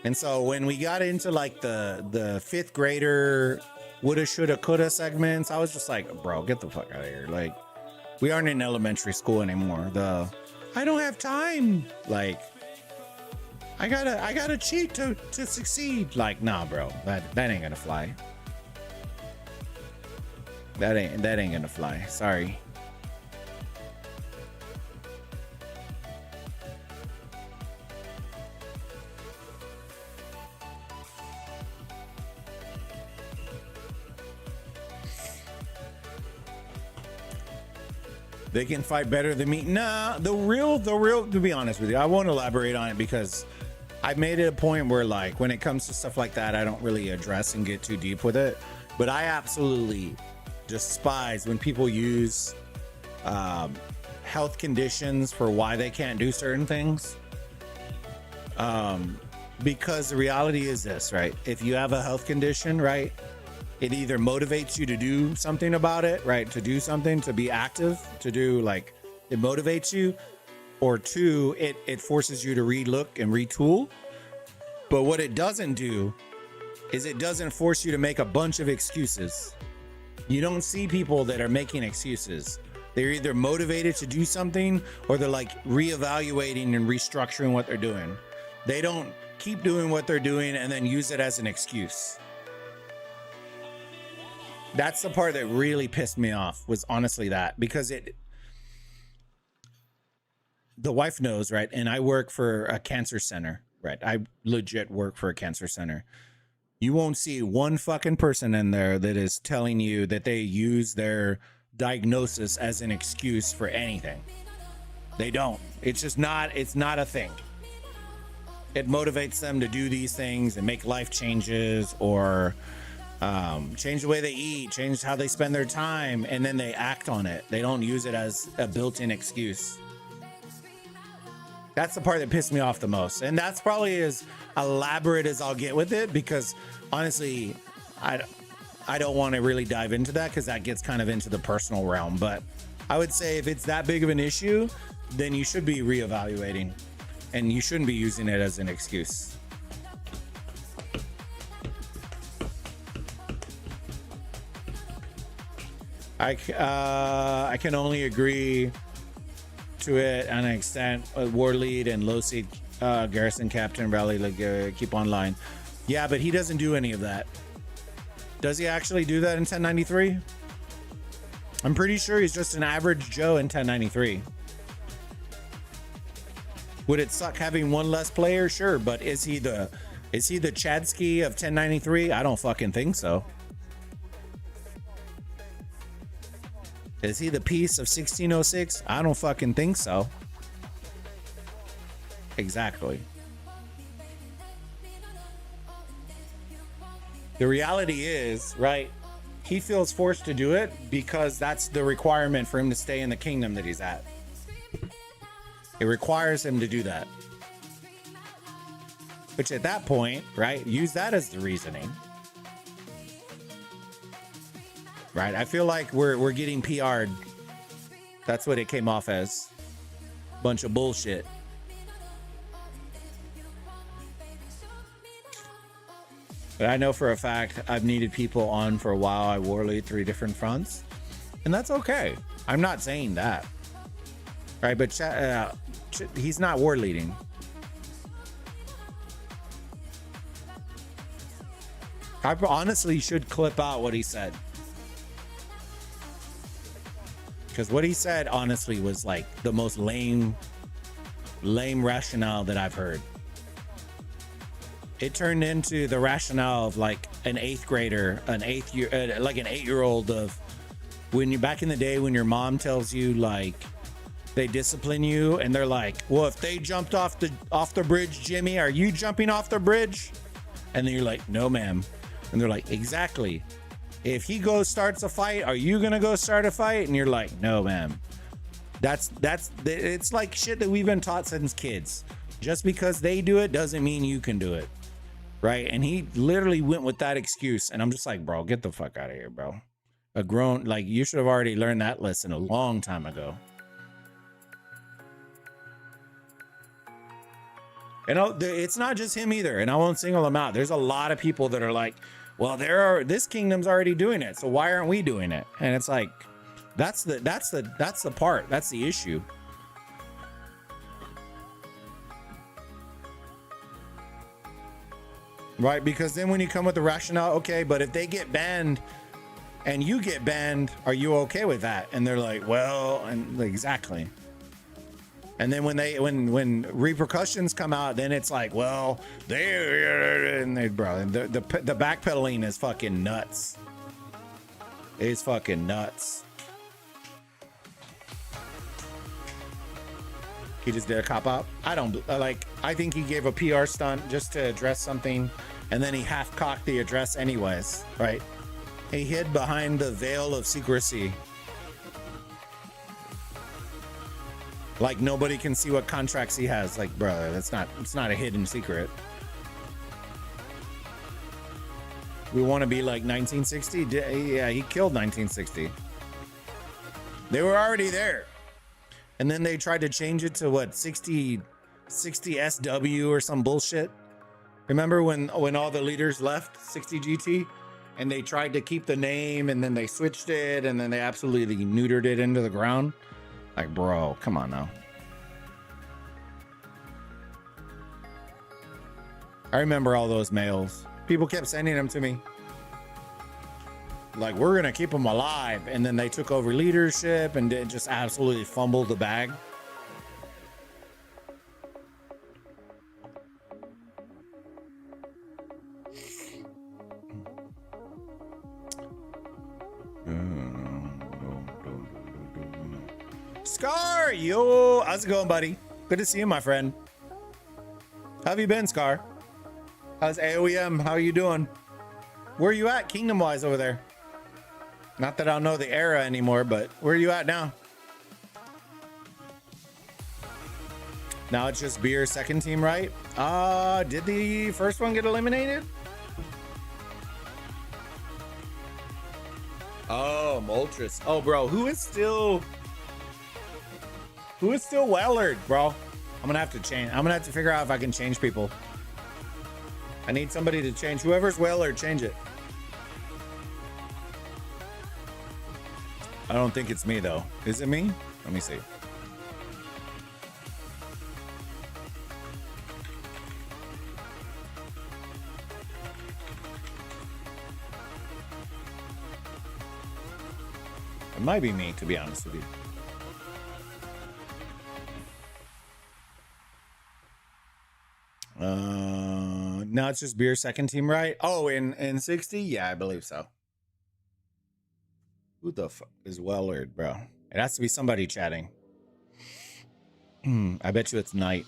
And so when we got into like the fifth grader woulda, shoulda, coulda segments, I was just like, bro, get the fuck out of here. Like, we aren't in elementary school anymore. I don't have time. Like, I gotta cheat to succeed. Like, nah, bro, that ain't gonna fly. That ain't gonna fly. Sorry. They can fight better than me. Nah, the real, to be honest with you, I won't elaborate on it because I made it a point where, like, when it comes to stuff like that, I don't really address and get too deep with it. But I absolutely despise when people use health conditions for why they can't do certain things. Because the reality is this, right? If you have a health condition, right, it either motivates you to do something about it, right? To do something, to be active, to do, like, it motivates you, or two, it forces you to relook and retool. But what it doesn't do is it doesn't force you to make a bunch of excuses. You don't see people that are making excuses. They're either motivated to do something or they're like reevaluating and restructuring what they're doing. They don't keep doing what they're doing and then use it as an excuse. That's the part that really pissed me off, was honestly that, because the wife knows, right? And I work for a cancer center, right? I legit work for a cancer center. You won't see one fucking person in there that is telling you that they use their diagnosis as an excuse for anything. They don't. It's just not, it's not a thing. It motivates them to do these things and make life changes, or change the way they eat, change how they spend their time, and then they act on it. They don't use it as a built-in excuse. That's the part that pissed me off the most. And that's probably as elaborate as I'll get with it, because honestly, I don't want to really dive into that because that gets kind of into the personal realm. But I would say if it's that big of an issue, then you should be reevaluating and you shouldn't be using it as an excuse. I can only agree to it an extent. War lead and low seed garrison captain rally, like, keep online. Yeah, but he doesn't do any of that. Does he actually do that in 1093? I'm pretty sure he's just an average Joe in 1093. Would it suck having one less player? Sure, but is he the Chadsky of 1093? I don't fucking think so. Is he the piece of 1606? I don't fucking think so. Exactly. The reality is, right, he feels forced to do it because that's the requirement for him to stay in the kingdom that he's at. It requires him to do that. Which at that point, right, use that as the reasoning. Right? I feel like we're getting PR'd. That's what it came off as. Bunch of bullshit. But I know for a fact I've needed people on for a while. I war lead 3 different fronts. And that's okay. I'm not saying that. Right? But he's not war leading. I honestly should clip out what he said. Because what he said, honestly, was like the most lame rationale that I've heard. It turned into the rationale of like an 8th grader, like an 8-year-old of when you back in the day when your mom tells you like they discipline you and they're like, well, if they jumped off the bridge, Jimmy, are you jumping off the bridge? And then you're like, no, ma'am. And they're like, exactly. If he starts a fight, are you gonna go start a fight? And you're like, no, ma'am. It's like shit that we've been taught since kids. Just because they do it doesn't mean you can do it, right? And he literally went with that excuse, and I'm just like, bro, get the fuck out of here, bro. You should have already learned that lesson a long time ago. And it's not just him either, and I won't single him out. There's a lot of people that are like, well, this kingdom's already doing it, so why aren't we doing it? And it's like, that's the part. That's the issue. Right? Because then when you come with the rationale, okay, but if they get banned and you get banned, are you okay with that? And they're like, well, and exactly. And then when repercussions come out, then it's like, well, the backpedaling is fucking nuts. It's fucking nuts. He just did a cop out. I think he gave a PR stunt just to address something, and then he half-cocked the address anyways, right? He hid behind the veil of secrecy. Like nobody can see what contracts he has. Like, brother, it's not a hidden secret. We want to be like 1960. Yeah, he killed 1960. They were already there. And then they tried to change it to what, 60 SW or some bullshit. Remember when all the leaders left 60 GT and they tried to keep the name and then they switched it and then they absolutely neutered it into the ground? Like, bro, come on now. I remember all those mails. People kept sending them to me. Like, we're going to keep them alive. And then they took over leadership and just absolutely fumbled the bag. Scar, yo, how's it going, buddy? Good to see you, my friend. How have you been, Scar? How's AOEM? How are you doing? Where are you at, kingdom-wise, over there? Not that I don't know the era anymore, but where are you at now? Now it's just Beer's second team, right? Did the first one get eliminated? Oh, Moltres. Oh, bro, who is still Wellard, bro? I'm gonna have to change. I'm gonna have to figure out if I can change people. I need somebody to change. Whoever's Wellard, change it. I don't think it's me though. Is it me? Let me see. It might be me, to be honest with you. Now it's just Beer's second team, right? Oh, in 60? Yeah, I believe so. Who the fuck is Wellard, bro? It has to be somebody chatting. I bet you it's Knight.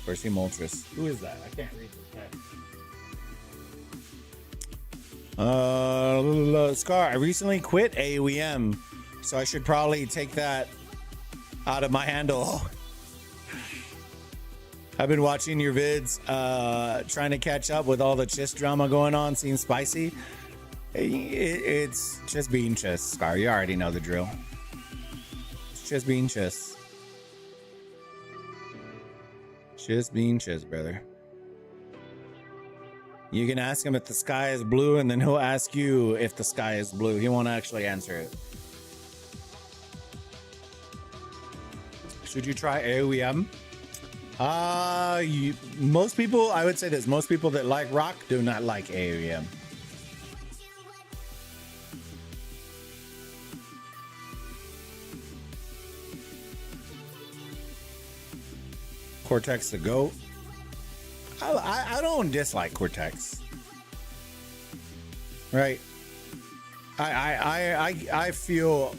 Percy Moltres. Who is that? I can't read the text. Scar, I recently quit AOEM, so I should probably take that out of my handle. I've been watching your vids, trying to catch up with all the Chiss drama going on. Seems spicy. It's just being Chiss, Scar. You already know the drill. It's just being Chiss. Just being Chiss, brother. You can ask him if the sky is blue, and then he'll ask you if the sky is blue. He won't actually answer it. Should you try AOEM? Most people, I would say this, most people that like rock do not like AOEM. Cortex the GOAT. I don't dislike Cortex. Right. I feel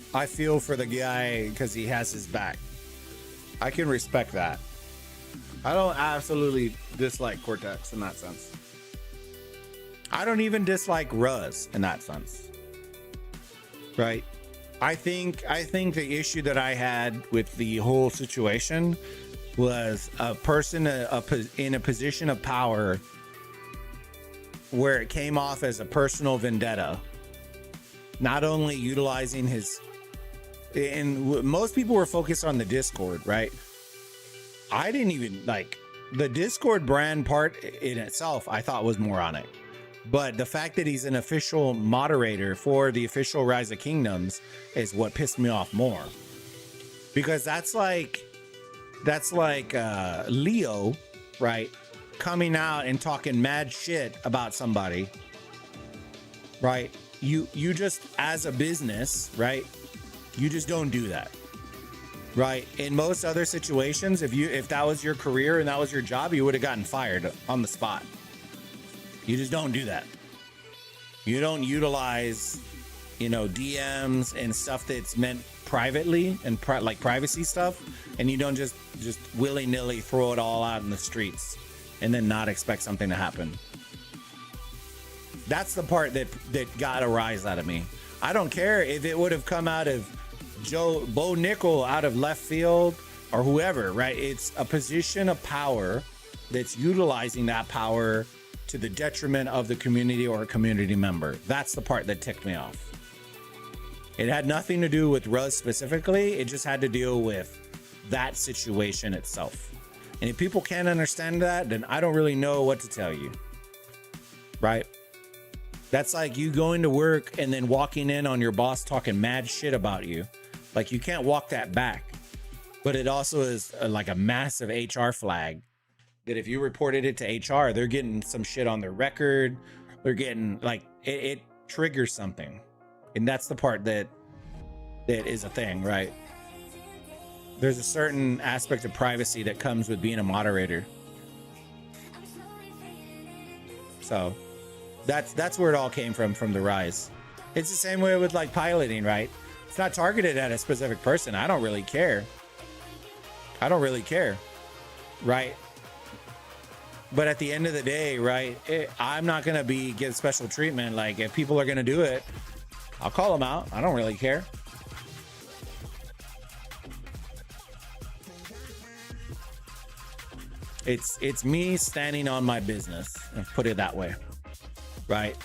for the guy because he has his back. I can respect that. I don't absolutely dislike Cortex in that sense. I don't even dislike Ruz in that sense. Right. I think the issue that I had with the whole situation was a person in a position of power where it came off as a personal vendetta. Not only utilizing his, and most people were focused on the Discord, right? I didn't even like the Discord brand part in itself. I thought was moronic, but the fact that he's an official moderator for the official Rise of Kingdoms is what pissed me off more, because that's like Leo, right, coming out and talking mad shit about somebody, right? You just, as a business, right, you just don't do that, right? In most other situations, if that was your career and that was your job, you would have gotten fired on the spot. You just don't do that. You don't utilize, DMs and stuff that's meant privately and like privacy stuff, and you don't just willy-nilly throw it all out in the streets and then not expect something to happen. That's the part that got a rise out of me. I don't care if it would have come out of Bo Nickel out of left field or whoever, right? It's a position of power that's utilizing that power to the detriment of the community or a community member. That's the part that ticked me off. It had nothing to do with Ruz specifically. It just had to deal with that situation itself. And if people can't understand that, then I don't really know what to tell you, right? That's like you going to work and then walking in on your boss talking mad shit about you. Like, you can't walk that back. But it also is like a massive HR flag that if you reported it to HR, they're getting some shit on their record. They're getting like, it triggers something. And that's the part that is a thing, right? There's a certain aspect of privacy that comes with being a moderator. So that's where it all came from the Rise. It's the same way with like piloting, right? It's not targeted at a specific person. I don't really care. Right? But at the end of the day, right, I'm not going to give special treatment. Like, if people are going to do it, I'll call them out. I don't really care. It's me standing on my business, and put it that way, right?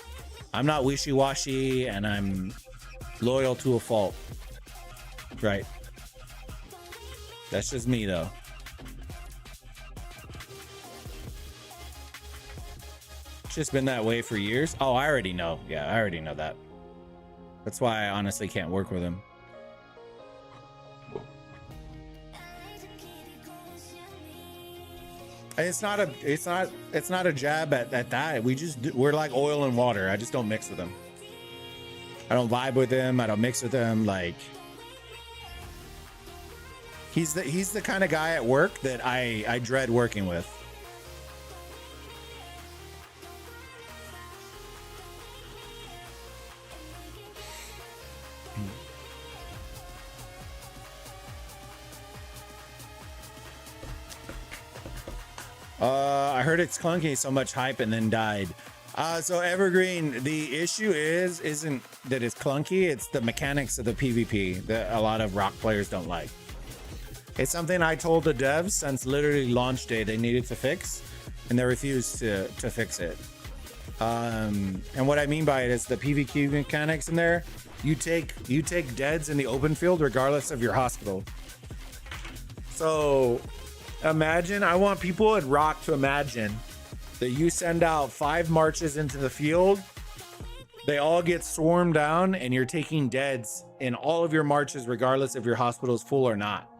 I'm not wishy-washy, and I'm loyal to a fault, right? That's just me, though. It's just been that way for years. Oh, I already know. Yeah, I already know that. That's why I honestly can't work with him. It's not a jab at that. We're like oil and water. I just don't mix with him. I don't vibe with him. I don't mix with him. Like, he's the kind of guy at work that I dread working with. I heard it's clunky, so much hype, and then died. So Evergreen, the issue isn't that it's clunky, it's the mechanics of the PvP that a lot of rock players don't like. It's something I told the devs since literally launch day they needed to fix, and they refused to fix it. And what I mean by it is the PvQ mechanics in there. You take deads in the open field regardless of your hospital. So imagine, I want people at Rock to imagine that you send out 5 marches into the field. They all get swarmed down, and you're taking deads in all of your marches regardless if your hospital is full or not.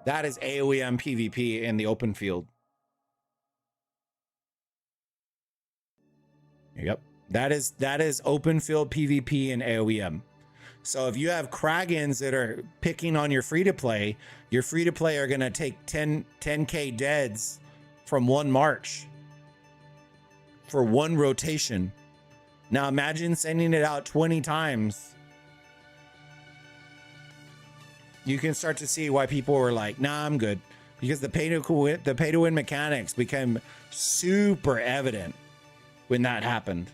That is AOEM PvP in the open field. Yep. That is open field PvP in AOEM. So if you have Kragans that are picking on your free-to-play, your free-to-play are going to take 10k deads from one march for one rotation. Now imagine sending it out 20 times. You can start to see why people were like, nah, I'm good. Because the pay to win mechanics became super evident when that happened.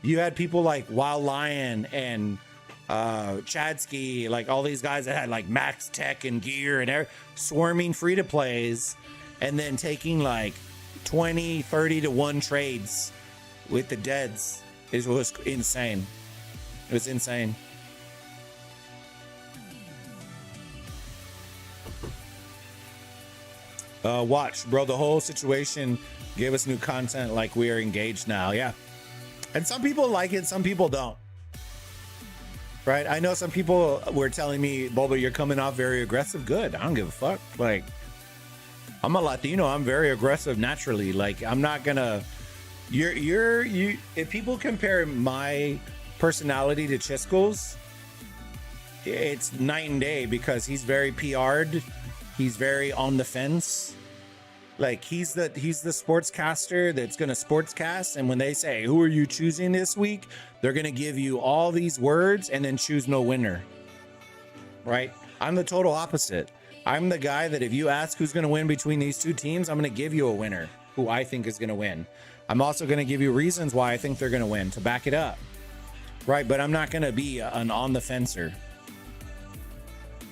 You had people like Wild Lion and Chadsky, like all these guys that had like max tech and gear and swarming free to plays, and then taking like 20, 30 to 1 trades with the deads. It was insane. It was insane. Watch, bro, the whole situation gave us new content, like we are engaged now. Yeah. And some people like it, some people don't. Right? I know some people were telling me, Bulba, you're coming off very aggressive. Good. I don't give a fuck. Like, I'm a Latino. I'm very aggressive naturally. Like, I'm not gonna. You. If people compare my personality to Chisco's, it's night and day, because he's very PR'd. He's very on the fence. Like, he's the sportscaster that's gonna sportscast, and when they say, who are you choosing this week, they're gonna give you all these words and then choose no winner. Right? I'm the total opposite. I'm the guy that if you ask who's gonna win between these two teams, I'm gonna give you a winner who I think is gonna win. I'm also gonna give you reasons why I think they're gonna win to back it up. Right? But I'm not gonna be an on the fencer.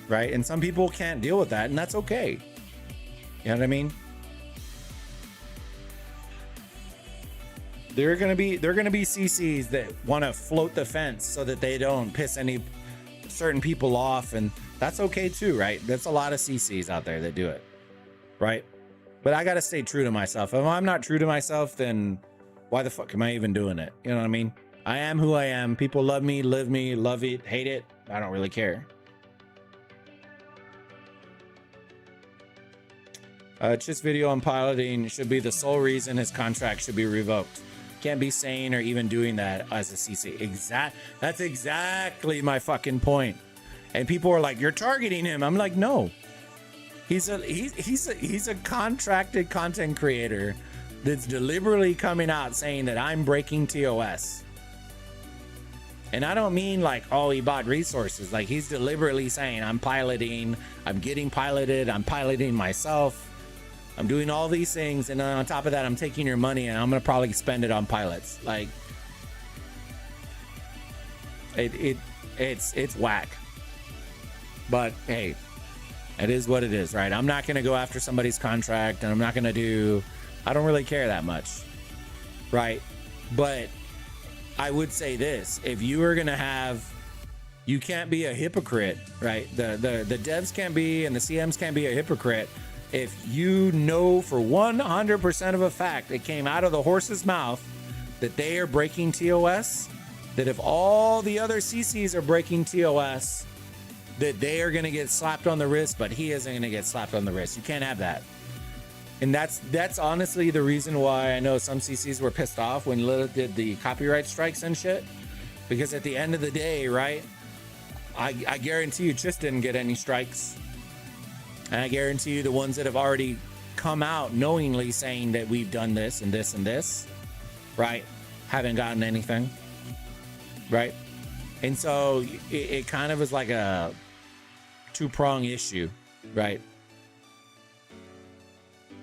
Right? And some people can't deal with that, and that's okay. You know what I mean? There are gonna be CCs that want to float the fence so that they don't piss any certain people off, and that's okay too, right? That's a lot of CCs out there that do it, right? But I gotta stay true to myself. If I'm not true to myself, then why the fuck am I even doing it? You know what I mean? I am who I am. People love me, live me, love it, hate it. I don't really care. Chis video on piloting should be the sole reason his contract should be revoked. Can't be saying or even doing that as a CC. That's exactly my fucking point. And people are like, you're targeting him. I'm like, no. He's a contracted content creator that's deliberately coming out saying that I'm breaking TOS. And I don't mean like, oh, he bought resources. Like, he's deliberately saying, I'm piloting, I'm getting piloted, I'm piloting myself, I'm doing all these things, and then on top of that, I'm taking your money and I'm gonna probably spend it on pilots. Like, it's whack. But hey, it is what it is, right? I'm not gonna go after somebody's contract, and I'm not gonna I don't really care that much, right? But I would say this: if you are gonna you can't be a hypocrite, right? The devs can't be, and the CMs can't be a hypocrite. If you know for 100% of a fact it came out of the horse's mouth that they are breaking TOS, that if all the other CCs are breaking TOS, that they are going to get slapped on the wrist, but he isn't going to get slapped on the wrist. You can't have that. And that's honestly the reason why I know some CCs were pissed off when Lilith did the copyright strikes and shit. Because at the end of the day, right, I guarantee you just didn't get any strikes. And I guarantee you the ones that have already come out knowingly saying that we've done this and this and this, right, haven't gotten anything, right? And so it kind of is like a two-prong issue, right?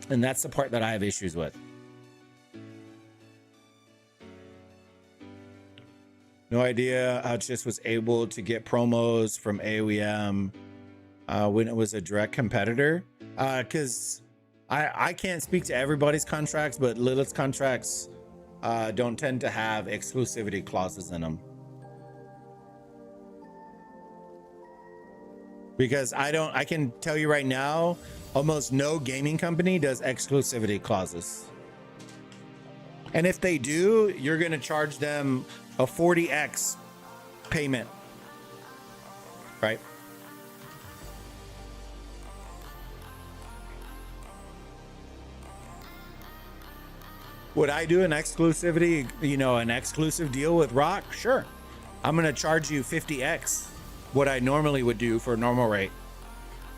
And that's the part that I have issues with. No idea how Chis was able to get promos from AOEM. when it was a direct competitor. Because I can't speak to everybody's contracts, but Lilith's contracts don't tend to have exclusivity clauses in them. Because I can tell you right now, almost no gaming company does exclusivity clauses. And if they do, you're going to charge them a 40x payment, right? Would I do an exclusivity, an exclusive deal with Rock? Sure. I'm going to charge you 50x what I normally would do for a normal rate.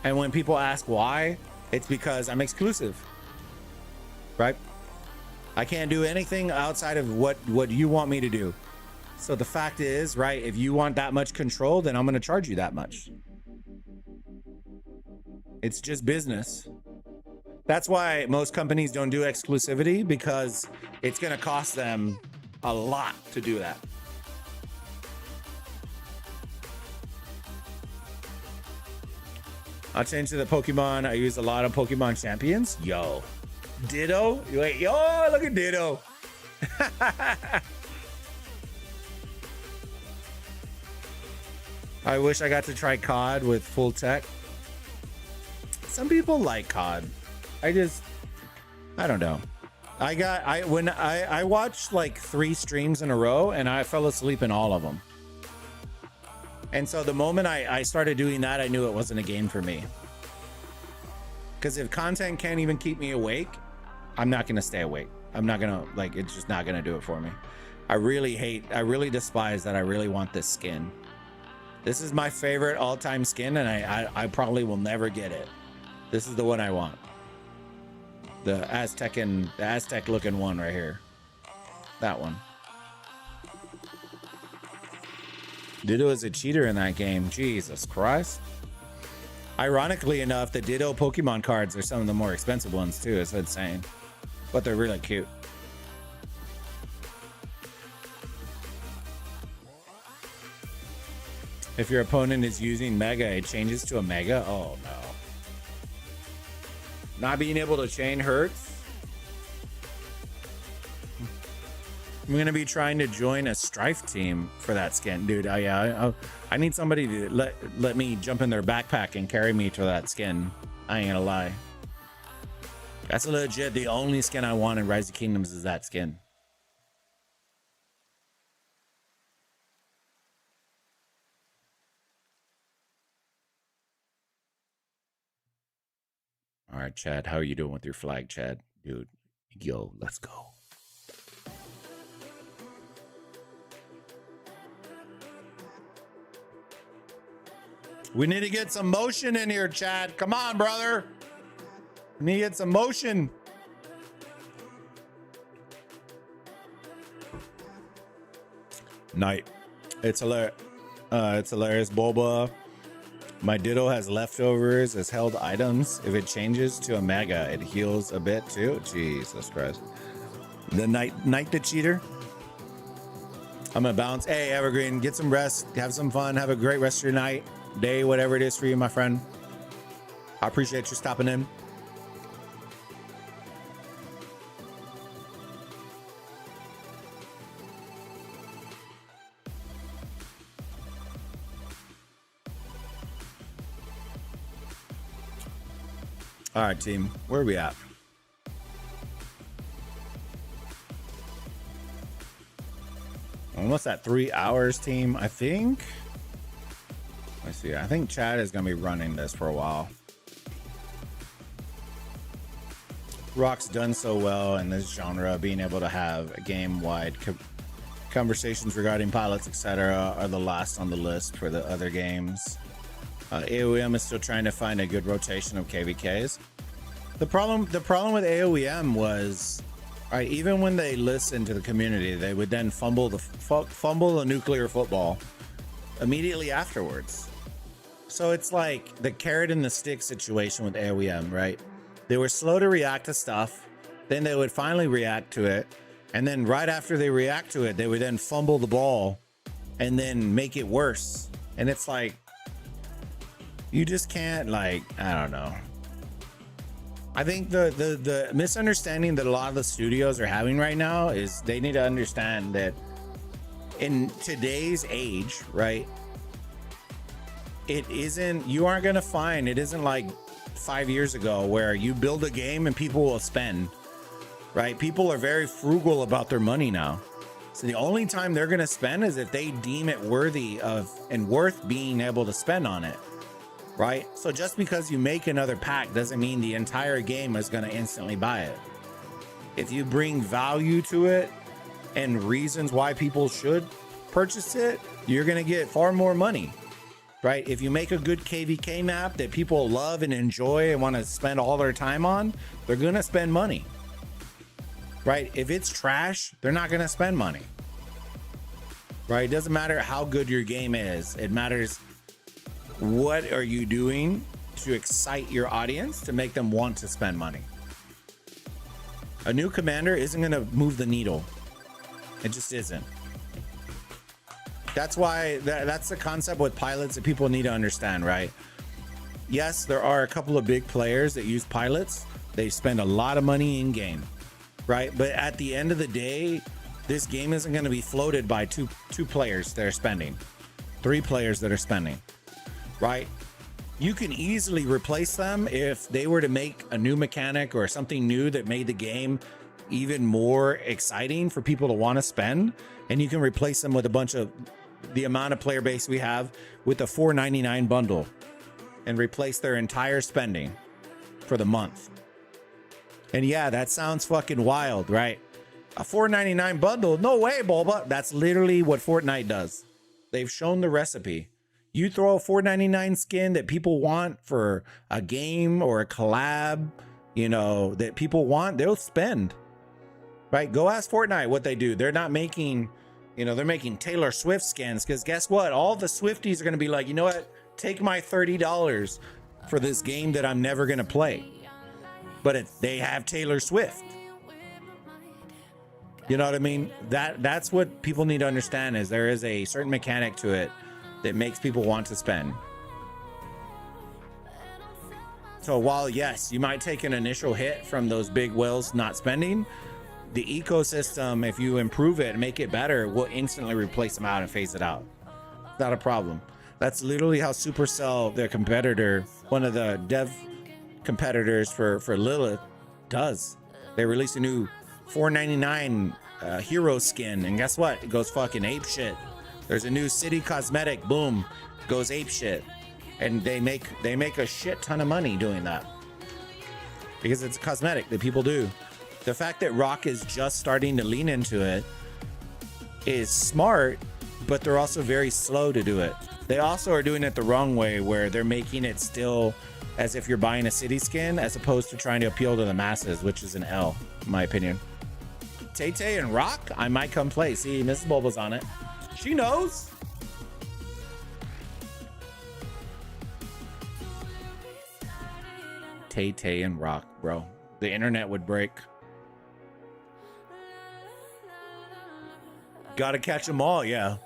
And when people ask why, it's because I'm exclusive, right? I can't do anything outside of what you want me to do. So the fact is, right, if you want that much control, then I'm going to charge you that much. It's just business. That's why most companies don't do exclusivity, because it's going to cost them a lot to do that. I'll change to the Pokemon. I use a lot of Pokemon champions. Yo. Ditto? Wait, yo, look at Ditto. I wish I got to try COD with full tech. Some people like COD. I don't know. I watched like 3 streams in a row and I fell asleep in all of them. And so the moment I started doing that, I knew it wasn't a game for me. Because if content can't even keep me awake, I'm not going to stay awake. I'm not going to, it's just not going to do it for me. I really despise that I really want this skin. This is my favorite all-time skin, and I probably will never get it. This is the one I want. The Aztec looking one right here. That one. Ditto is a cheater in that game. Jesus Christ. Ironically enough, the Ditto Pokemon cards are some of the more expensive ones too. It's insane. But they're really cute. If your opponent is using Mega, it changes to a Mega? Oh no. Not being able to chain hurts. I'm going to be trying to join a Strife team for that skin. Dude, I need somebody to let me jump in their backpack and carry me to that skin. I ain't gonna lie. That's legit. The only skin I want in Rise of Kingdoms is that skin. All right, Chad. How are you doing with your flag, Chad? Dude, yo, let's go. We need to get some motion in here, Chad. Come on, brother. We need to get some motion. Night. It's hilarious. It's hilarious. Boba. My Ditto has leftovers as held items. If it changes to a Mega, it heals a bit too. Jesus Christ. The night the cheater. I'm gonna bounce. Hey, Evergreen, get some rest. Have some fun. Have a great rest of your night, day, whatever it is for you, my friend. I appreciate you stopping in. All right, team, where are we at? Almost at 3 hours, team, I think. Let's see. I think Chad is going to be running this for a while. Rock's done so well in this genre, being able to have game-wide conversations regarding pilots, etc., are the last on the list for the other games. AOEM is still trying to find a good rotation of KVKs. The problem with AOEM was, right, even when they listened to the community, they would then fumble the nuclear football immediately afterwards. So it's like the carrot and the stick situation with AOEM, right? They were slow to react to stuff, then they would finally react to it, and then right after they react to it, they would then fumble the ball and then make it worse. And it's like, You just can't, like, I don't know. I think the misunderstanding that a lot of the studios are having right now is they need to understand that in today's age, right? It isn't, you aren't going to find, it isn't like 5 years ago where you build a game and people will spend, right? People are very frugal about their money now. So the only time they're going to spend is if they deem it worthy of and worth being able to spend on it. Right? So just because you make another pack doesn't mean the entire game is going to instantly buy it. If you bring value to it and reasons why people should purchase it, you're going to get far more money. Right? If you make a good KVK map that people love and enjoy and want to spend all their time on, they're going to spend money. Right? If it's trash, they're not going to spend money. Right? It doesn't matter how good your game is. It matters what are you doing to excite your audience to make them want to spend money. A new commander isn't going to move the needle. It just isn't. That's why that's the concept with pilots that people need to understand, right? Yes, there are a couple of big players that use pilots. They spend a lot of money in game, right? But at the end of the day, this game isn't going to be floated by two players that are spending, 3 players that are spending. Right? You can easily replace them if they were to make a new mechanic or something new that made the game even more exciting for people to want to spend. And you can replace them with a bunch of the amount of player base we have with a $4.99 bundle and replace their entire spending for the month. And yeah, that sounds fucking wild, right? A $4.99 bundle? No way, Bulba. That's literally what Fortnite does. They've shown the recipe. You throw a $4.99 skin that people want for a game or a collab, you know, that people want, they'll spend. Right? Go ask Fortnite what they do. They're not making, you know, they're making Taylor Swift skins because guess what? All the Swifties are going to be like, you know what? Take my $30 for this game that I'm never going to play. But they have Taylor Swift. You know what I mean? That's what people need to understand is there is a certain mechanic to it that makes people want to spend. So while yes, you might take an initial hit from those big whales not spending, the ecosystem, if you improve it and make it better, will instantly replace them out and phase it out. Not a problem. That's literally how Supercell, their competitor, one of the dev competitors for Lilith, does. They release a new $4.99 hero skin, and guess what? It goes fucking ape shit. There's a new city cosmetic, boom, goes ape shit. And they make a shit ton of money doing that. Because it's a cosmetic that people do. The fact that Rock is just starting to lean into it is smart, but they're also very slow to do it. They also are doing it the wrong way where they're making it still as if you're buying a city skin as opposed to trying to appeal to the masses, which is an L, in my opinion. Tay-Tay and Rock, I might come play. See, Mrs. Bulba's on it. She knows. Tay-Tay and Rock, bro. The internet would break. Gotta catch them all, yeah.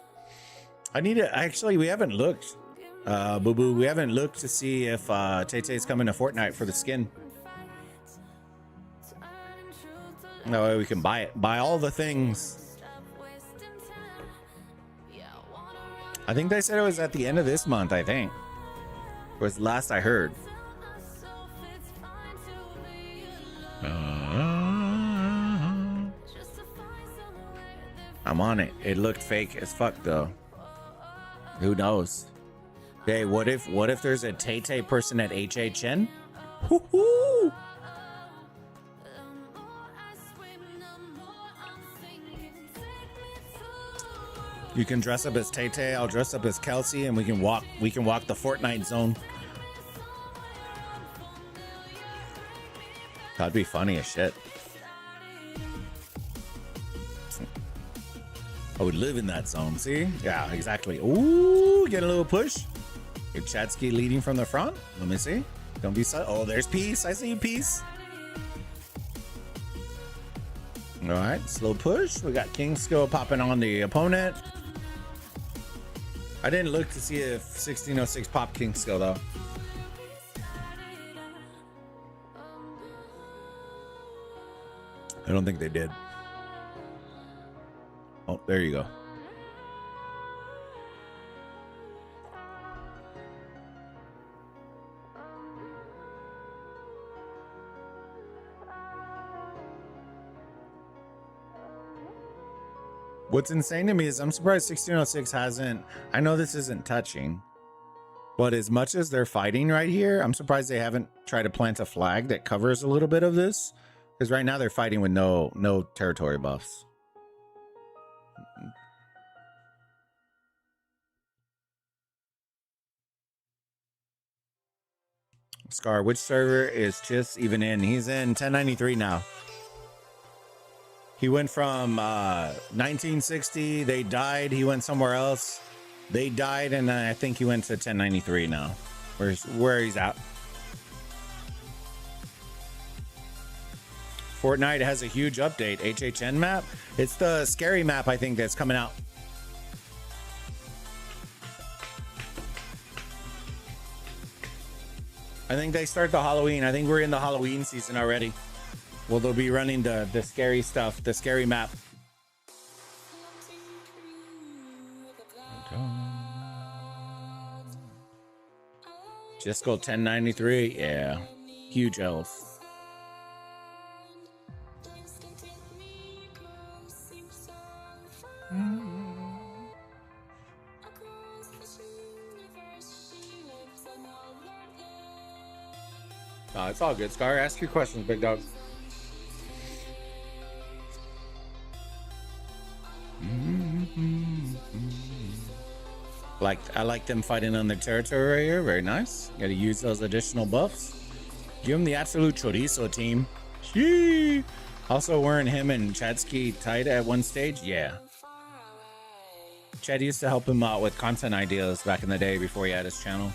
I need to, actually, we haven't looked. Boo Boo, we haven't looked to see if Tay-Tay's coming to Fortnite for the skin. No way we can buy it. Buy all the things. I think they said it was at the end of this month, I think. Was last I heard. I'm on it. It looked fake as fuck though. Who knows? Hey, what if there's a Tay-Tay person at HHN? Woohoo! You can dress up as Tay-Tay, I'll dress up as Kelsey, and we can walk the Fortnite zone. That'd be funny as shit. I would live in that zone, see? Yeah, exactly. Ooh, get a little push. Your Chatsky leading from the front. Let me see. Don't be so. Oh, there's Peace. I see you, Peace. All right, slow push. We got King Skill popping on the opponent. I didn't look to see if 1606 popped King Skill though. I don't think they did. Oh, there you go. What's insane to me is I'm surprised 1606 hasn't. I know this isn't touching, but as much as they're fighting right here, I'm surprised they haven't tried to plant a flag that covers a little bit of this. Because right now they're fighting with no territory buffs. Scar, which server is Chiss even in? He's in 1093 now. He went from 1960, they died, he went somewhere else. They died, and I think he went to 1093 now. Where he's at. Fortnite has a huge update. HHN map? It's the scary map, I think, that's coming out. I think they start the Halloween. I think we're in the Halloween season already. Well, they'll be running the scary stuff, the scary map. Just go 1093. Yeah. Huge L's. It's all good. Scar, ask your questions, big dog. I like them fighting on their territory right here. Very nice. Got to use those additional buffs. Give him the absolute chorizo team. Shee. Also, weren't him and Chadsky tight at one stage? Yeah. Chad used to help him out with content ideas back in the day before he had his channel.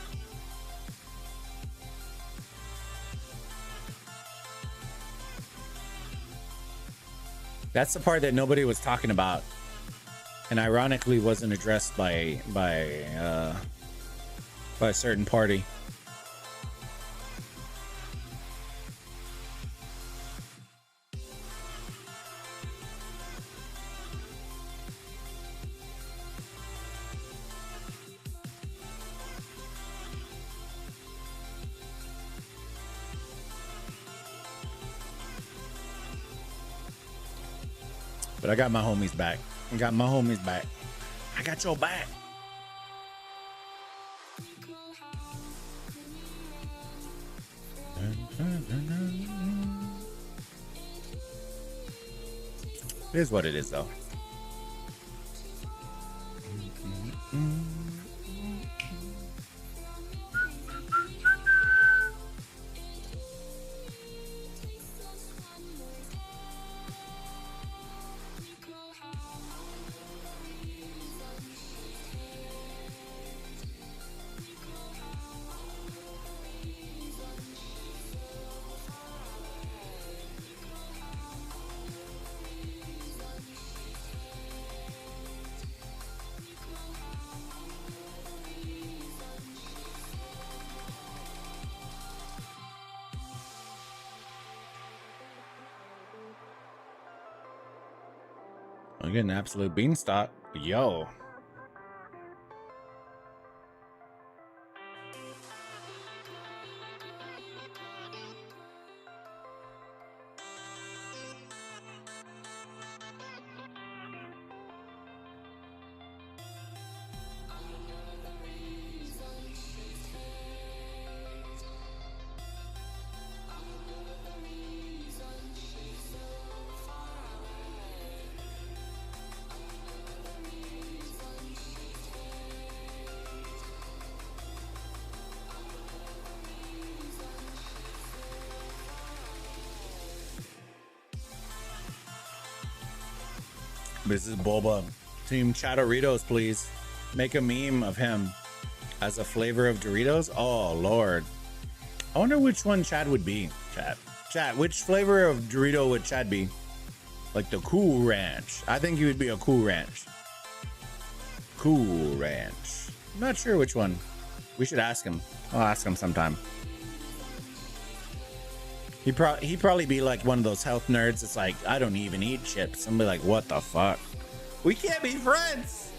That's the part that nobody was talking about, and ironically wasn't addressed by a certain party. But I got my homies back. I got my homies back. I got your back. It is what it is, though. I'm getting an absolute beanstalk. Yo. This is Boba. Team Chatoritos, please. Make a meme of him as a flavor of Doritos. Oh, Lord. I wonder which one Chad would be. Chad, which flavor of Dorito would Chad be? Like the Cool Ranch. I think he would be a Cool Ranch. Cool Ranch. I'm not sure which one. We should ask him. I'll ask him sometime. He'd probably be like one of those health nerds. It's like, I don't even eat chips. I'm be like, what the fuck? We can't be friends.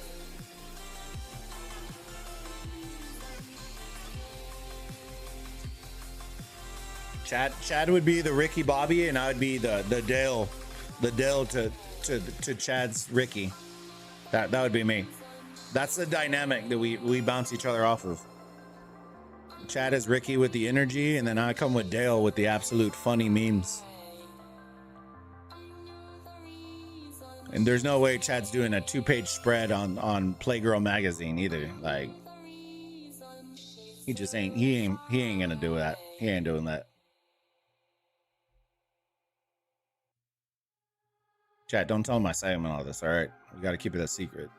Chad would be the Ricky Bobby, and I would be the Dale to Chad's Ricky. That would be me. That's the dynamic that we bounce each other off of. Chad is Ricky with the energy, and then I come with Dale with the absolute funny memes. And there's no way Chad's doing a 2-page spread on Playgirl magazine either. Like, he just ain't. He ain't gonna do that. He ain't doing that. Chad, don't tell him I say him and all this. All right, we got to keep it a secret.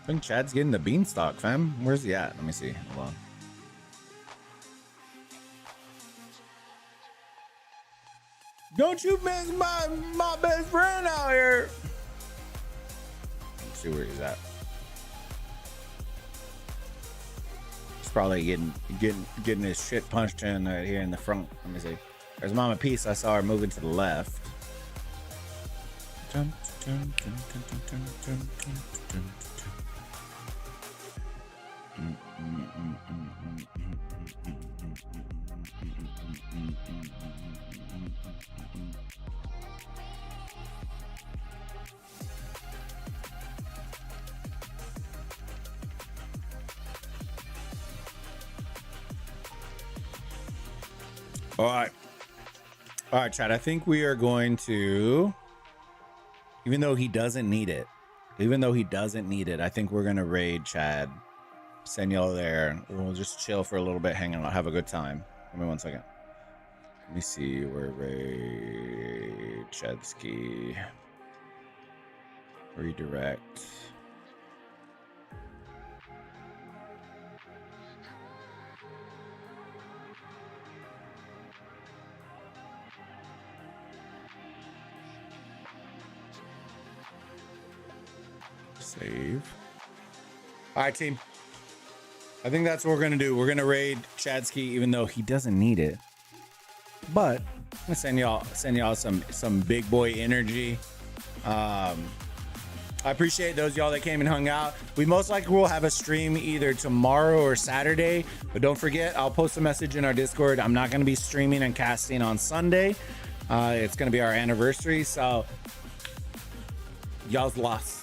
I think Chad's getting the beanstalk, fam. Where's he at? Let me see. Hold on. Don't you miss my best friend out here? Let's see where he's at. He's probably getting his shit punched in right here in the front. Let me see. There's Mama Peace. I saw her moving to the left. All right, Chad. I think we are going to, even though he doesn't need it, I think we're gonna raid Chad. Send y'all there. We'll just chill for a little bit, hang out, have a good time. Give me 1 second. Let me see where raid Chadsky. Redirect. Save. All right, team. I think that's what we're gonna do. We're gonna raid Chadsky, even though he doesn't need it. But I'm gonna send y'all some big boy energy. I appreciate those of y'all that came and hung out. We most likely will have a stream either tomorrow or Saturday. But don't forget, I'll post a message in our Discord. I'm not gonna be streaming and casting on Sunday. It's gonna be our anniversary, so y'all's lost.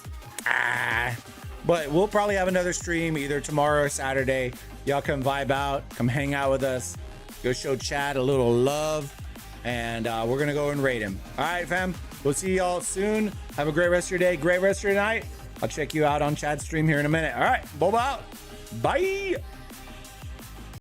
But we'll probably have another stream either tomorrow or Saturday. Y'all come vibe out, come hang out with us, go show Chad a little love, and we're gonna go and raid him. All right, fam. We'll see y'all soon. Have a great rest of your day, great rest of your night. I'll check you out on Chad's stream here in a minute. All right, Bulba out. Bye.